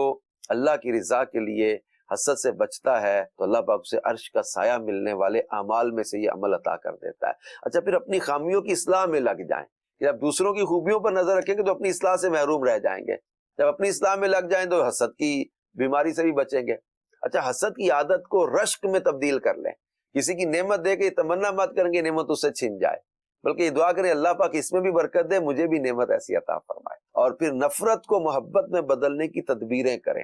اللہ کی رضا کے لیے حسد سے بچتا ہے تو اللہ پاک سے عرش کا سایہ ملنے والے اعمال میں سے یہ عمل عطا کر دیتا ہے. اچھا پھر اپنی خامیوں کی اصلاح میں لگ جائیں. جب دوسروں کی خوبیوں پر نظر رکھیں گے تو اپنی اصلاح سے محروم رہ جائیں گے. جب اپنی اصلاح میں لگ جائیں تو حسد کی بیماری سے بھی بچیں گے. اچھا حسد کی عادت کو رشک میں تبدیل کر لیں. کسی کی نعمت دے کے تمنا مت کریں گے نعمت اس سے چھن جائے, بلکہ یہ دعا کریں اللہ پاک اس میں بھی برکت دے, مجھے بھی نعمت ایسی عطا فرمائے. اور پھر نفرت کو محبت میں بدلنے کی تدبیریں کریں.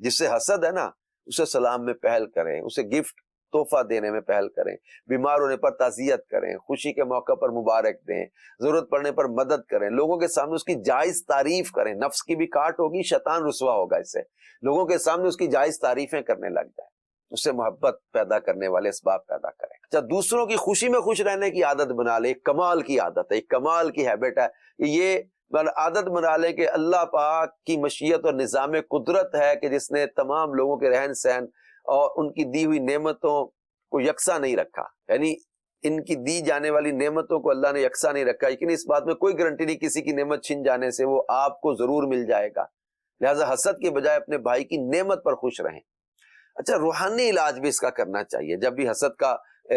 جس سے حسد ہے نا اسے سلام میں پہل کریں, اسے گفٹ تحفہ دینے میں پہل کریں, بیمار ہونے پر تعزیت کریں, خوشی کے موقع پر مبارک دیں, ضرورت پڑنے پر مدد کریں, لوگوں کے سامنے اس کی جائز تعریف کریں. نفس کی بھی کاٹ ہوگی, شیطان رسوا ہوگا اس سے. لوگوں کے سامنے اس کی جائز تعریفیں کرنے لگ جائیں, اس سے محبت پیدا کرنے والے اسباب پیدا کریں. اچھا دوسروں کی خوشی میں خوش رہنے کی عادت بنا لیں. ایک کمال کی عادت ہے, ایک کمال کی ہیبٹ ہے. یہ عادت بنا لیں کہ اللہ پاک کی مشیت اور نظام قدرت ہے کہ جس نے تمام لوگوں کے رہن سہن اور ان کی دی ہوئی نعمتوں کو یکساں نہیں رکھا. یعنی ان کی دی جانے والی نعمتوں کو اللہ نے یکساں نہیں رکھا, لیکن اس بات میں کوئی گارنٹی نہیں کسی کی نعمت چھن جانے سے وہ آپ کو ضرور مل جائے گا. لہٰذا حسد کے بجائے اپنے بھائی کی نعمت پر خوش رہیں. اچھا روحانی علاج بھی اس کا کرنا چاہیے. جب بھی حسد کا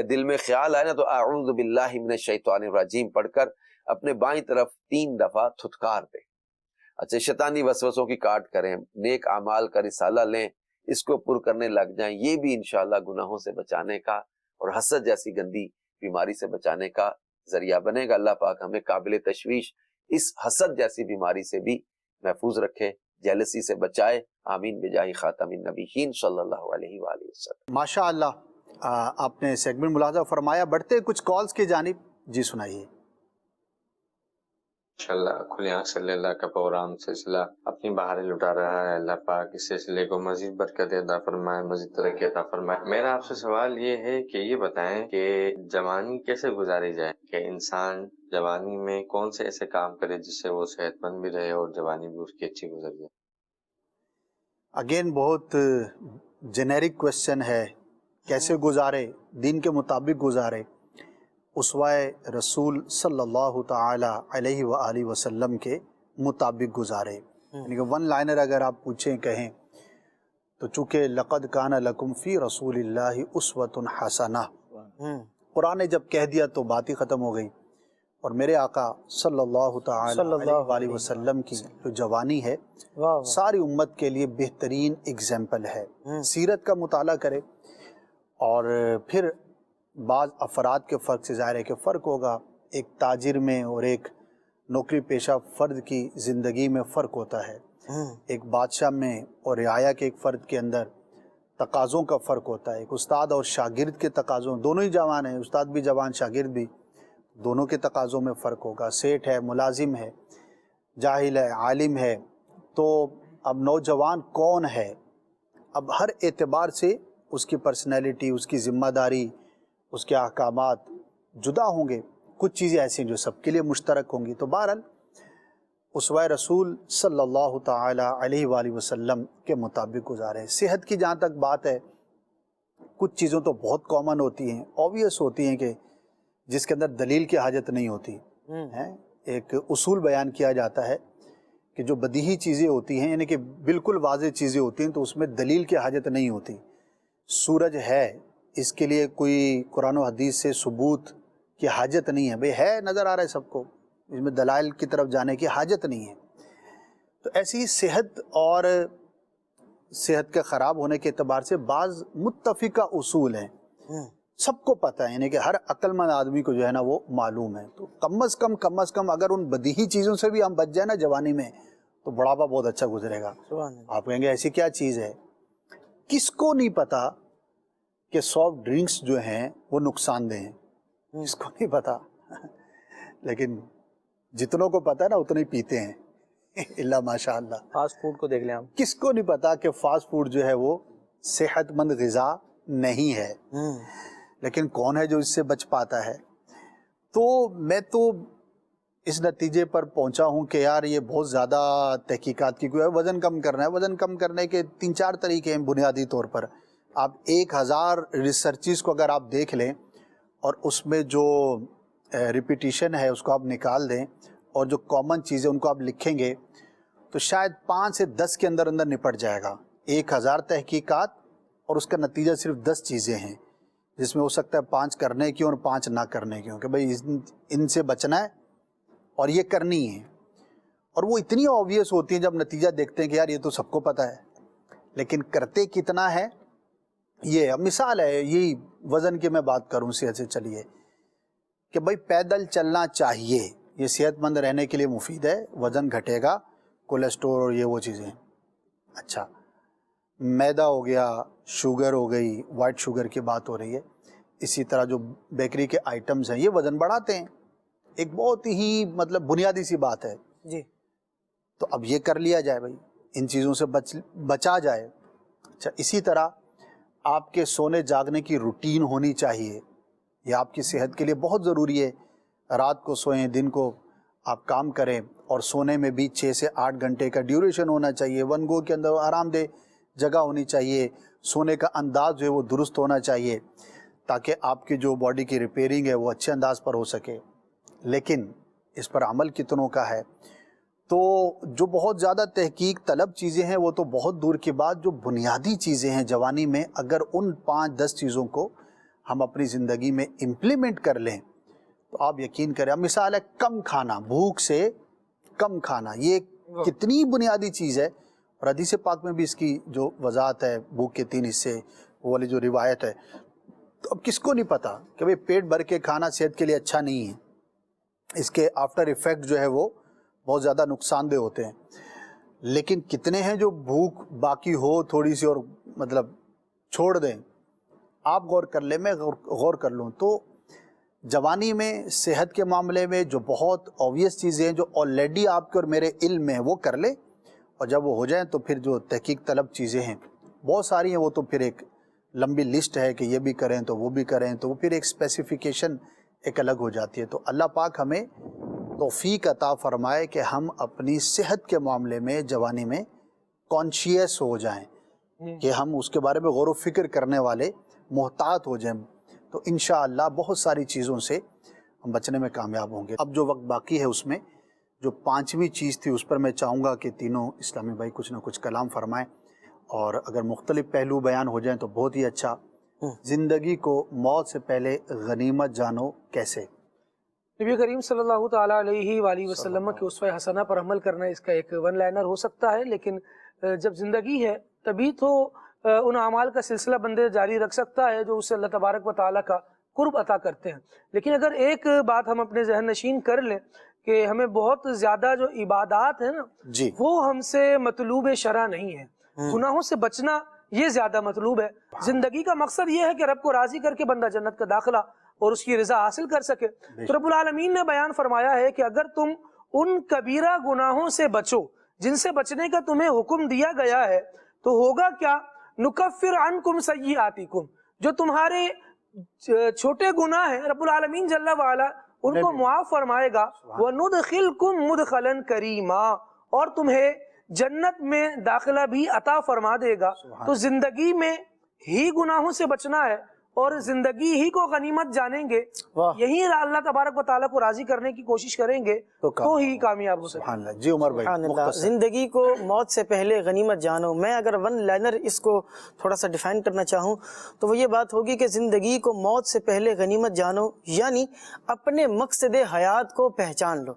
دل میں خیال آئے نا تو اعوذ باللہ من الشیطان الرجیم پڑھ کر اپنے بائیں طرف 3 دفعہ تھتکار دیں. اچھا شیطانی وسوسوں کی کاٹ کریں, نیک اعمال کا رسالہ لیں, اس کو پر کرنے لگ جائیں. یہ بھی انشاءاللہ گناہوں سے بچانے کا اور حسد جیسی گندی بیماری سے بچانے کا ذریعہ بنے گا. اللہ پاک ہمیں قابل تشویش اس حسد جیسی بیماری سے بھی محفوظ رکھے, جیلسی سے بچائے. آمین بجاہ خاتم النبیین صلی اللہ علیہ وآلہ وسلم. ماشاء اللہ آپ نے سیگمنٹ ملاحظہ فرمایا. بڑھتے کچھ کالز کی جانب. جی سنائیے. انشاءاللہ کھلے آنکھ صلی اللہ کا پروگرام سلسلہ اپنی بہاریں لٹا رہا ہے. اللہ پاک اس سلسلے کو مزید برکت عطا فرمائے, مزید ترقی عطا فرمائے. میرا آپ سے سوال یہ ہے کہ یہ بتائیں کہ جوانی کیسے گزاری جائے, کہ انسان جوانی میں کون سے ایسے کام کرے جس سے وہ صحت مند بھی رہے اور جوانی بھی اس کی اچھی گزر جائے. اگین بہت جنیرک کوشچن ہے. کیسے گزارے؟ دین کے مطابق گزارے, اسوہ رسول صلی اللہ تعالی علیہ وآلہ وسلم کے مطابق گزارے. یعنی کہ ون لائنر اگر آپ پوچھیں کہیں تو چونکہ لقد کان لکم فی رسول اللہ اسوۃ حسنہ, قرآن نے جب کہہ دیا تو بات ہی ختم ہو گئی. اور میرے آقا صلی اللہ تعالی علیہ وآلہ وسلم کی جو جوانی ہے ساری امت کے لیے بہترین اگزامپل ہے. سیرت کا مطالعہ کرے. اور پھر بعض افراد کے فرق سے ظاہر ہے کہ فرق ہوگا. ایک تاجر میں اور ایک نوکری پیشہ فرد کی زندگی میں فرق ہوتا ہے. ایک بادشاہ میں اور رعایا کے ایک فرد کے اندر تقاضوں کا فرق ہوتا ہے. ایک استاد اور شاگرد کے تقاضوں, دونوں ہی جوان ہیں, استاد بھی جوان شاگرد بھی, دونوں کے تقاضوں میں فرق ہوگا. سیٹھ ہے, ملازم ہے, جاہل ہے, عالم ہے. تو اب نوجوان کون ہے, اب ہر اعتبار سے اس کی پرسنالٹی, اس کی ذمہ داری, اس کے احکامات جدا ہوں گے. کچھ چیزیں ایسی ہیں جو سب کے لیے مشترک ہوں گی. تو بہرحال اسوہ رسول صلی اللہ تعالی علیہ وآلہ وسلم کے مطابق گزارے. صحت کی جہاں تک بات ہے, کچھ چیزوں تو بہت کامن ہوتی ہیں, اوبویس ہوتی ہیں کہ جس کے اندر دلیل کی حاجت نہیں ہوتی. ایک اصول بیان کیا جاتا ہے کہ جو بدیہی چیزیں ہوتی ہیں یعنی کہ بالکل واضح چیزیں ہوتی ہیں تو اس میں دلیل کی حاجت نہیں ہوتی. سورج ہے اس کے لیے کوئی قرآن و حدیث سے ثبوت کی حاجت نہیں ہے. بھئی ہے نظر آ رہا ہے سب کو, اس میں دلائل کی طرف جانے کی حاجت نہیں ہے. تو ایسی صحت اور صحت کے خراب ہونے کے اعتبار سے بعض متفقہ اصول ہیں, سب کو پتہ ہے, یعنی کہ ہر عقل مند آدمی کو جو ہے نا وہ معلوم ہے. تو کم از کم اگر ان بدیہی چیزوں سے بھی ہم بچ جائیں نا جوانی میں تو بڑھاپا بہت اچھا گزرے گا. آپ کہیں گے ایسی کیا چیز ہے؟ کس کو نہیں پتا کہ سافٹ ڈرنکس جو ہیں وہ نقصان دہ ہیں؟ کس کو نہیں پتا؟ لیکن جتنوں کو پتا ہے نا اتنے ہی پیتے ہیں, اللہ ماشاء اللہ. فاسٹ فوڈ کو دیکھ لیں ہم, کس کو نہیں پتا کہ فاسٹ فوڈ جو ہے وہ صحت مند غذا نہیں ہے, لیکن کون ہے جو اس سے بچ پاتا ہے؟ تو میں تو اس نتیجے پر پہنچا ہوں کہ یار یہ بہت زیادہ تحقیقات کی کوئی ہے. وزن کم کرنا ہے, وزن کم کرنے کے 3-4 طریقے ہیں بنیادی طور پر. آپ 1000 ریسرچز کو اگر آپ دیکھ لیں اور اس میں جو ریپیٹیشن ہے اس کو آپ نکال دیں اور جو کامن چیزیں ان کو آپ لکھیں گے تو شاید 5 سے 10 کے اندر نپٹ جائے گا. 1000 تحقیقات اور اس کا نتیجہ صرف 10 چیزیں ہیں, جس میں ہو سکتا ہے 5 کرنے کی اور 5 نہ کرنے کی, کہ بھئی ان سے بچنا ہے اور یہ کرنی ہے. اور وہ اتنی آبویس ہوتی ہیں جب نتیجہ دیکھتے ہیں کہ یار یہ تو سب کو پتہ ہے, لیکن کرتے کتنا ہے. یہ مثال ہے, یہی وزن کی میں بات کروں صحت سے چلیے, کہ بھئی پیدل چلنا چاہیے, یہ صحت مند رہنے کے لیے مفید ہے, وزن گھٹے گا, کولیسٹرول اور یہ وہ چیزیں. اچھا, میدا ہو گیا, شوگر ہو گئی, وائٹ شوگر کی بات ہو رہی ہے. اسی طرح جو بیکری کے آئٹمز ہیں یہ وزن بڑھاتے ہیں, ایک بہت ہی مطلب بنیادی سی بات ہے جی. تو اب یہ کر لیا جائے بھائی, ان چیزوں سے بچا جائے. اچھا, اسی طرح آپ کے سونے جاگنے کی روٹین ہونی چاہیے, یہ آپ کی صحت کے لیے بہت ضروری ہے. رات کو سوئیں, دن کو آپ کام کریں, اور سونے میں بھی 6 سے 8 گھنٹے کا ڈیوریشن ہونا چاہیے. 1 گو کے اندر آرام دہ جگہ ہونی چاہیے, سونے کا انداز جو ہے وہ درست ہونا چاہیے تاکہ آپ کی جو باڈی کی ریپیئرنگ ہے وہ اچھے انداز پر ہو سکے. لیکن اس پر عمل کتنوں کا ہے؟ تو جو بہت زیادہ تحقیق طلب چیزیں ہیں وہ تو بہت دور کی بات, جو بنیادی چیزیں ہیں جوانی میں, اگر ان 5-10 چیزوں کو ہم اپنی زندگی میں امپلیمنٹ کر لیں تو آپ یقین کریں. اب مثال ہے کم کھانا, بھوک سے کم کھانا, یہ کتنی بنیادی چیز ہے, اور حدیث پاک میں بھی اس کی جو وضاحت ہے, بھوک کے 3 حصے, وہ والی جو روایت ہے. تو اب کس کو نہیں پتا کہ بھئی پیٹ بھر کے کھانا صحت کے لیے اچھا نہیں ہے, اس کے آفٹر ایفیکٹ جو ہے وہ بہت زیادہ نقصان دہ ہوتے ہیں. لیکن کتنے ہیں جو بھوک باقی ہو تھوڑی سی اور مطلب چھوڑ دیں؟ آپ غور کر لیں, میں غور کر لوں تو جوانی میں صحت کے معاملے میں جو بہت آبویس چیزیں ہیں جو آلریڈی آپ کے اور میرے علم میں وہ کر لیں, اور جب وہ ہو جائیں تو پھر جو تحقیق طلب چیزیں ہیں بہت ساری ہیں, وہ تو پھر ایک لمبی لسٹ ہے کہ یہ بھی کریں تو وہ بھی کریں, تو وہ پھر ایک اسپیسیفیکیشن ایک الگ ہو جاتی ہے. تو اللہ پاک ہمیں توفیق عطا فرمائے کہ ہم اپنی صحت کے معاملے میں جوانی میں کانشیس ہو جائیں, کہ ہم اس کے بارے میں غور و فکر کرنے والے, محتاط ہو جائیں, تو انشاءاللہ بہت ساری چیزوں سے ہم بچنے میں کامیاب ہوں گے. اب جو وقت باقی ہے اس میں جو 5ویں چیز تھی اس پر میں چاہوں گا کہ تینوں اسلامی بھائی کچھ نہ کچھ کلام فرمائیں, اور اگر مختلف پہلو بیان ہو جائیں تو بہت ہی اچھا. زندگی کو موت سے پہلے غنیمت جانو کیسے. نبی کریم صلی اللہ تعالیٰ علیہ وآلہ وسلم کے اسوہ حسنہ پر عمل کرنا اس کا ایک ون لائنر ہو سکتا ہے, لیکن جب زندگی ہے تبھی تو ان اعمال کا سلسلہ بندے جاری رکھ سکتا ہے جو اسے اللہ تبارک و تعالیٰ کا قرب عطا کرتے ہیں. لیکن اگر ایک بات ہم اپنے ذہن نشین کر لیں کہ ہمیں بہت زیادہ جو عبادات ہیں نا جی, وہ ہم سے مطلوب شرع نہیں ہے, گناہوں سے بچنا یہ زیادہ مطلوب ہے. زندگی کا مقصد یہ ہے کہ رب کو راضی کر کے بندہ جنت کا داخلہ اور اس کی رضا حاصل کر سکے. تو رب العالمین نے بیان فرمایا ہے کہ اگر تم ان کبیرہ گناہوں سے بچو جن سے بچنے کا تمہیں حکم دیا گیا ہے تو ہوگا کیا, نکفر عنکم سیئاتکم, جو تمہارے چھوٹے گناہ ہیں رب العالمین جل وعلا ان کو معاف فرمائے گا. وندخلکم مدخلا کریما, اور تمہیں جنت میں داخلہ بھی عطا فرما دے گا. تو زندگی میں ہی گناہوں سے بچنا ہے اور زندگی ہی کو غنیمت جانیں گے, یہی اللہ تبارک و تعالیٰ کو راضی کرنے کی کوشش کریں گے تو ہی کامیاب ہو سکیں. سبحان اللہ. جی عمر بھائی, زندگی کو موت سے پہلے غنیمت جانو. میں اگر ون لائنر اس کو تھوڑا سا ڈیفائن کرنا چاہوں تو وہ یہ بات ہوگی کہ زندگی کو موت سے پہلے غنیمت جانو, یعنی اپنے مقصد حیات کو پہچان لو.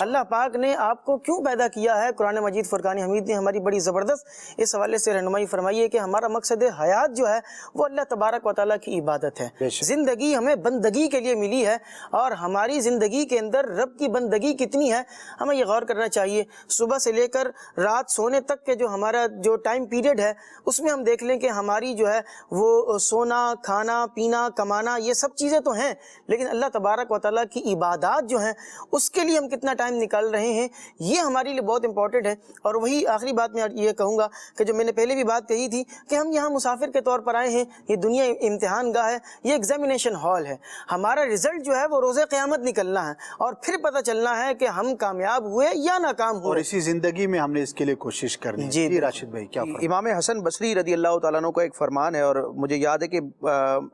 اللہ پاک نے آپ کو کیوں پیدا کیا ہے؟ قرآن مجید فرقان حمید نے ہماری بڑی زبردست اس حوالے سے رہنمائی فرمائی ہے کہ ہمارا مقصد حیات جو ہے وہ اللہ تبارک و تعالیٰ کی عبادت ہے. زندگی ہمیں بندگی کے لیے ملی ہے, اور ہماری زندگی کے اندر رب کی بندگی کتنی ہے ہمیں یہ غور کرنا چاہیے. صبح سے لے کر رات سونے تک کے جو ہمارا جو ٹائم پیریڈ ہے اس میں ہم دیکھ لیں کہ ہماری جو ہے وہ سونا, کھانا, پینا, کمانا, یہ سب چیزیں تو ہیں, لیکن اللہ تبارک و تعالیٰ کی عبادات جو ہیں اس کے لیے ہم کتنا ٹائم نکال رہے ہیں, یہ ہمارے لیے بہت امپورٹنٹ ہے. اور وہی آخری بات میں یہ کہوں گا کہ جو میں نے پہلے بھی بات کہی تھی کہ ہم یہاں مسافر کے طور پر آئے ہیں, یہ دنیا امتحان گاہ ہے, یہ ایگزامینیشن ہال ہے. ہمارا رزلٹ جو ہے وہ روز قیامت نکلنا ہے, اور پھر پتہ چلنا ہے کہ ہم کامیاب ہوئے یا ناکام ہوئے, اور اسی زندگی میں ہم نے اس کے لیے کوشش کرنی ہے. جی راشد بھائی کیا فرمائیں؟ امام حسن بصری رضی اللہ تعالیٰ عنہ کا ایک فرمان ہے, اور مجھے یاد ہے کہ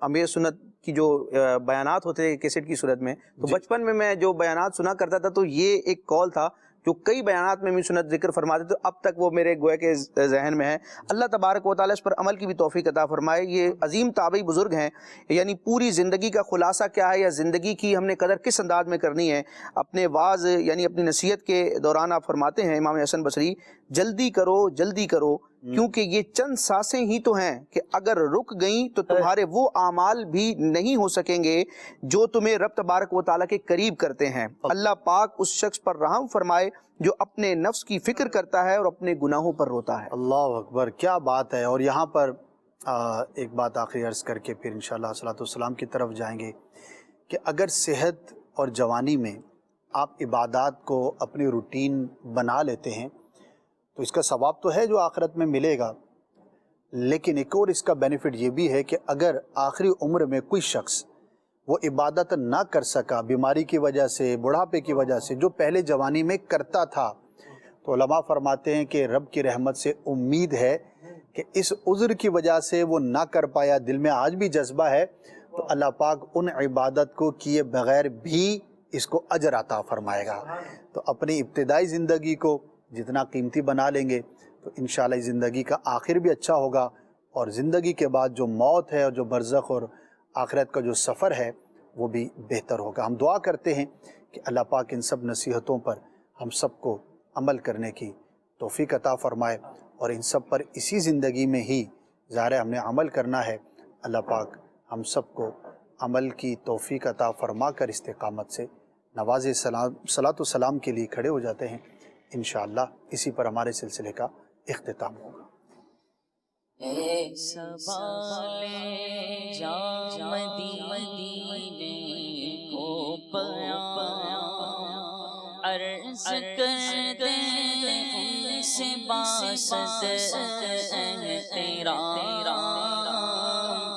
امیر سنت کی جو بیانات ہوتے تھے کیسٹ کی صورت میں, تو بچپن میں جو بیانات سنا کرتا تھا تو یہ ایک قول تھا جو کئی بیانات میں امیر سنت ذکر فرماتے تھے, اب تک وہ میرے گویا کے ذہن میں ہے. اللہ تبارک و تعالیٰ اس پر عمل کی بھی توفیق عطا فرمائے. یہ عظیم تابعی بزرگ ہیں, یعنی پوری زندگی کا خلاصہ کیا ہے یا زندگی کی ہم نے قدر کس انداز میں کرنی ہے, اپنے واعظ یعنی اپنی نصیحت کے دوران آپ فرماتے ہیں امام حسن بصری, جلدی کرو کیونکہ یہ چند سانسیں ہی تو ہیں کہ اگر رک گئیں تو تمہارے وہ اعمال بھی نہیں ہو سکیں گے جو تمہیں رب تبارک و تعالیٰ کے قریب کرتے ہیں. اللہ پاک اس شخص پر رحم فرمائے جو اپنے نفس کی فکر کرتا ہے اور اپنے گناہوں پر روتا ہے. اللہ اکبر, کیا بات ہے. اور یہاں پر ایک بات آخری عرض کر کے پھر انشاءاللہ صلاۃ والسلام کی طرف جائیں گے کہ اگر صحت اور جوانی میں آپ عبادات کو اپنی روٹین بنا لیتے ہیں تو اس کا ثواب تو ہے جو آخرت میں ملے گا, لیکن ایک اور اس کا بینیفٹ یہ بھی ہے کہ اگر آخری عمر میں کوئی شخص وہ عبادت نہ کر سکا بیماری کی وجہ سے, بڑھاپے کی وجہ سے, جو پہلے جوانی میں کرتا تھا, تو علماء فرماتے ہیں کہ رب کی رحمت سے امید ہے کہ اس عذر کی وجہ سے وہ نہ کر پایا, دل میں آج بھی جذبہ ہے, تو اللہ پاک ان عبادت کو کیے بغیر بھی اس کو اجر عطا فرمائے گا. تو اپنی ابتدائی زندگی کو جتنا قیمتی بنا لیں گے تو انشاءاللہ زندگی کا آخر بھی اچھا ہوگا, اور زندگی کے بعد جو موت ہے اور جو برزخ اور آخرت کا جو سفر ہے وہ بھی بہتر ہوگا. ہم دعا کرتے ہیں کہ اللہ پاک ان سب نصیحتوں پر ہم سب کو عمل کرنے کی توفیق عطا فرمائے, اور ان سب پر اسی زندگی میں ہی ظاہر ہم نے عمل کرنا ہے. اللہ پاک ہم سب کو عمل کی توفیق عطا فرما کر استقامت سے نواز صلاۃ و سلام کے لیے کھڑے ہو جاتے ہیں. انشاءاللہ اسی پر ہمارے سلسلے کا اختتام ہوگا. عرض کرتے ان سے باسط تیرا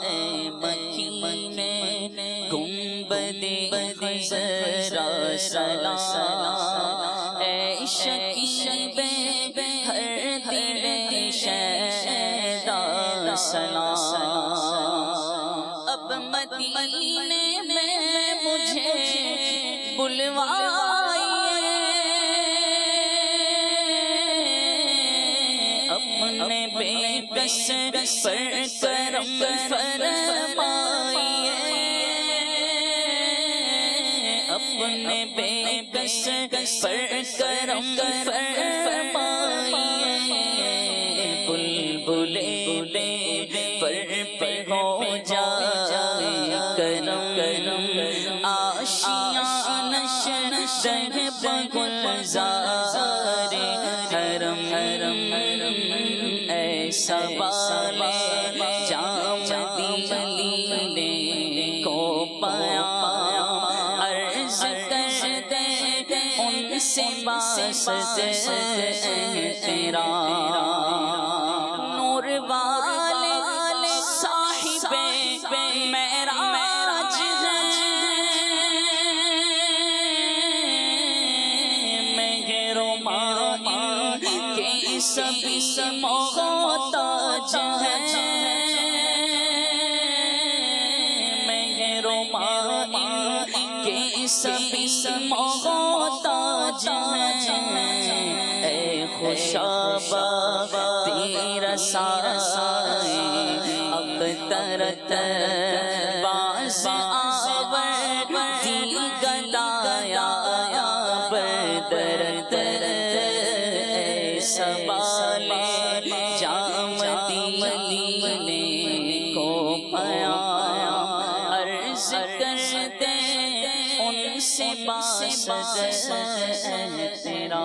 اے مکین گنبد خضرا سلام اے شکیب ہر دل شیدا سلام. اب مدینے میں مجھے بلوائیے اپنے بے بس پر کرم فرمائیے, اپنے بے بس پر کرم فرمائیے. بلبلے پر ہو جائے کرم آشیاں نشر بگلزار حرم ایسا والے جام مدینے کو پایا. عرض کرتے ان سے باسط تیرا نور والے صاحب معراج مہر و ماں کے سبھی محتاج ہیں. شب تیرا سائے اقترت باز آور دی گدایا بدرد سوال جام مدینے کو پایا عرض کرتے ان سے باسد تیرا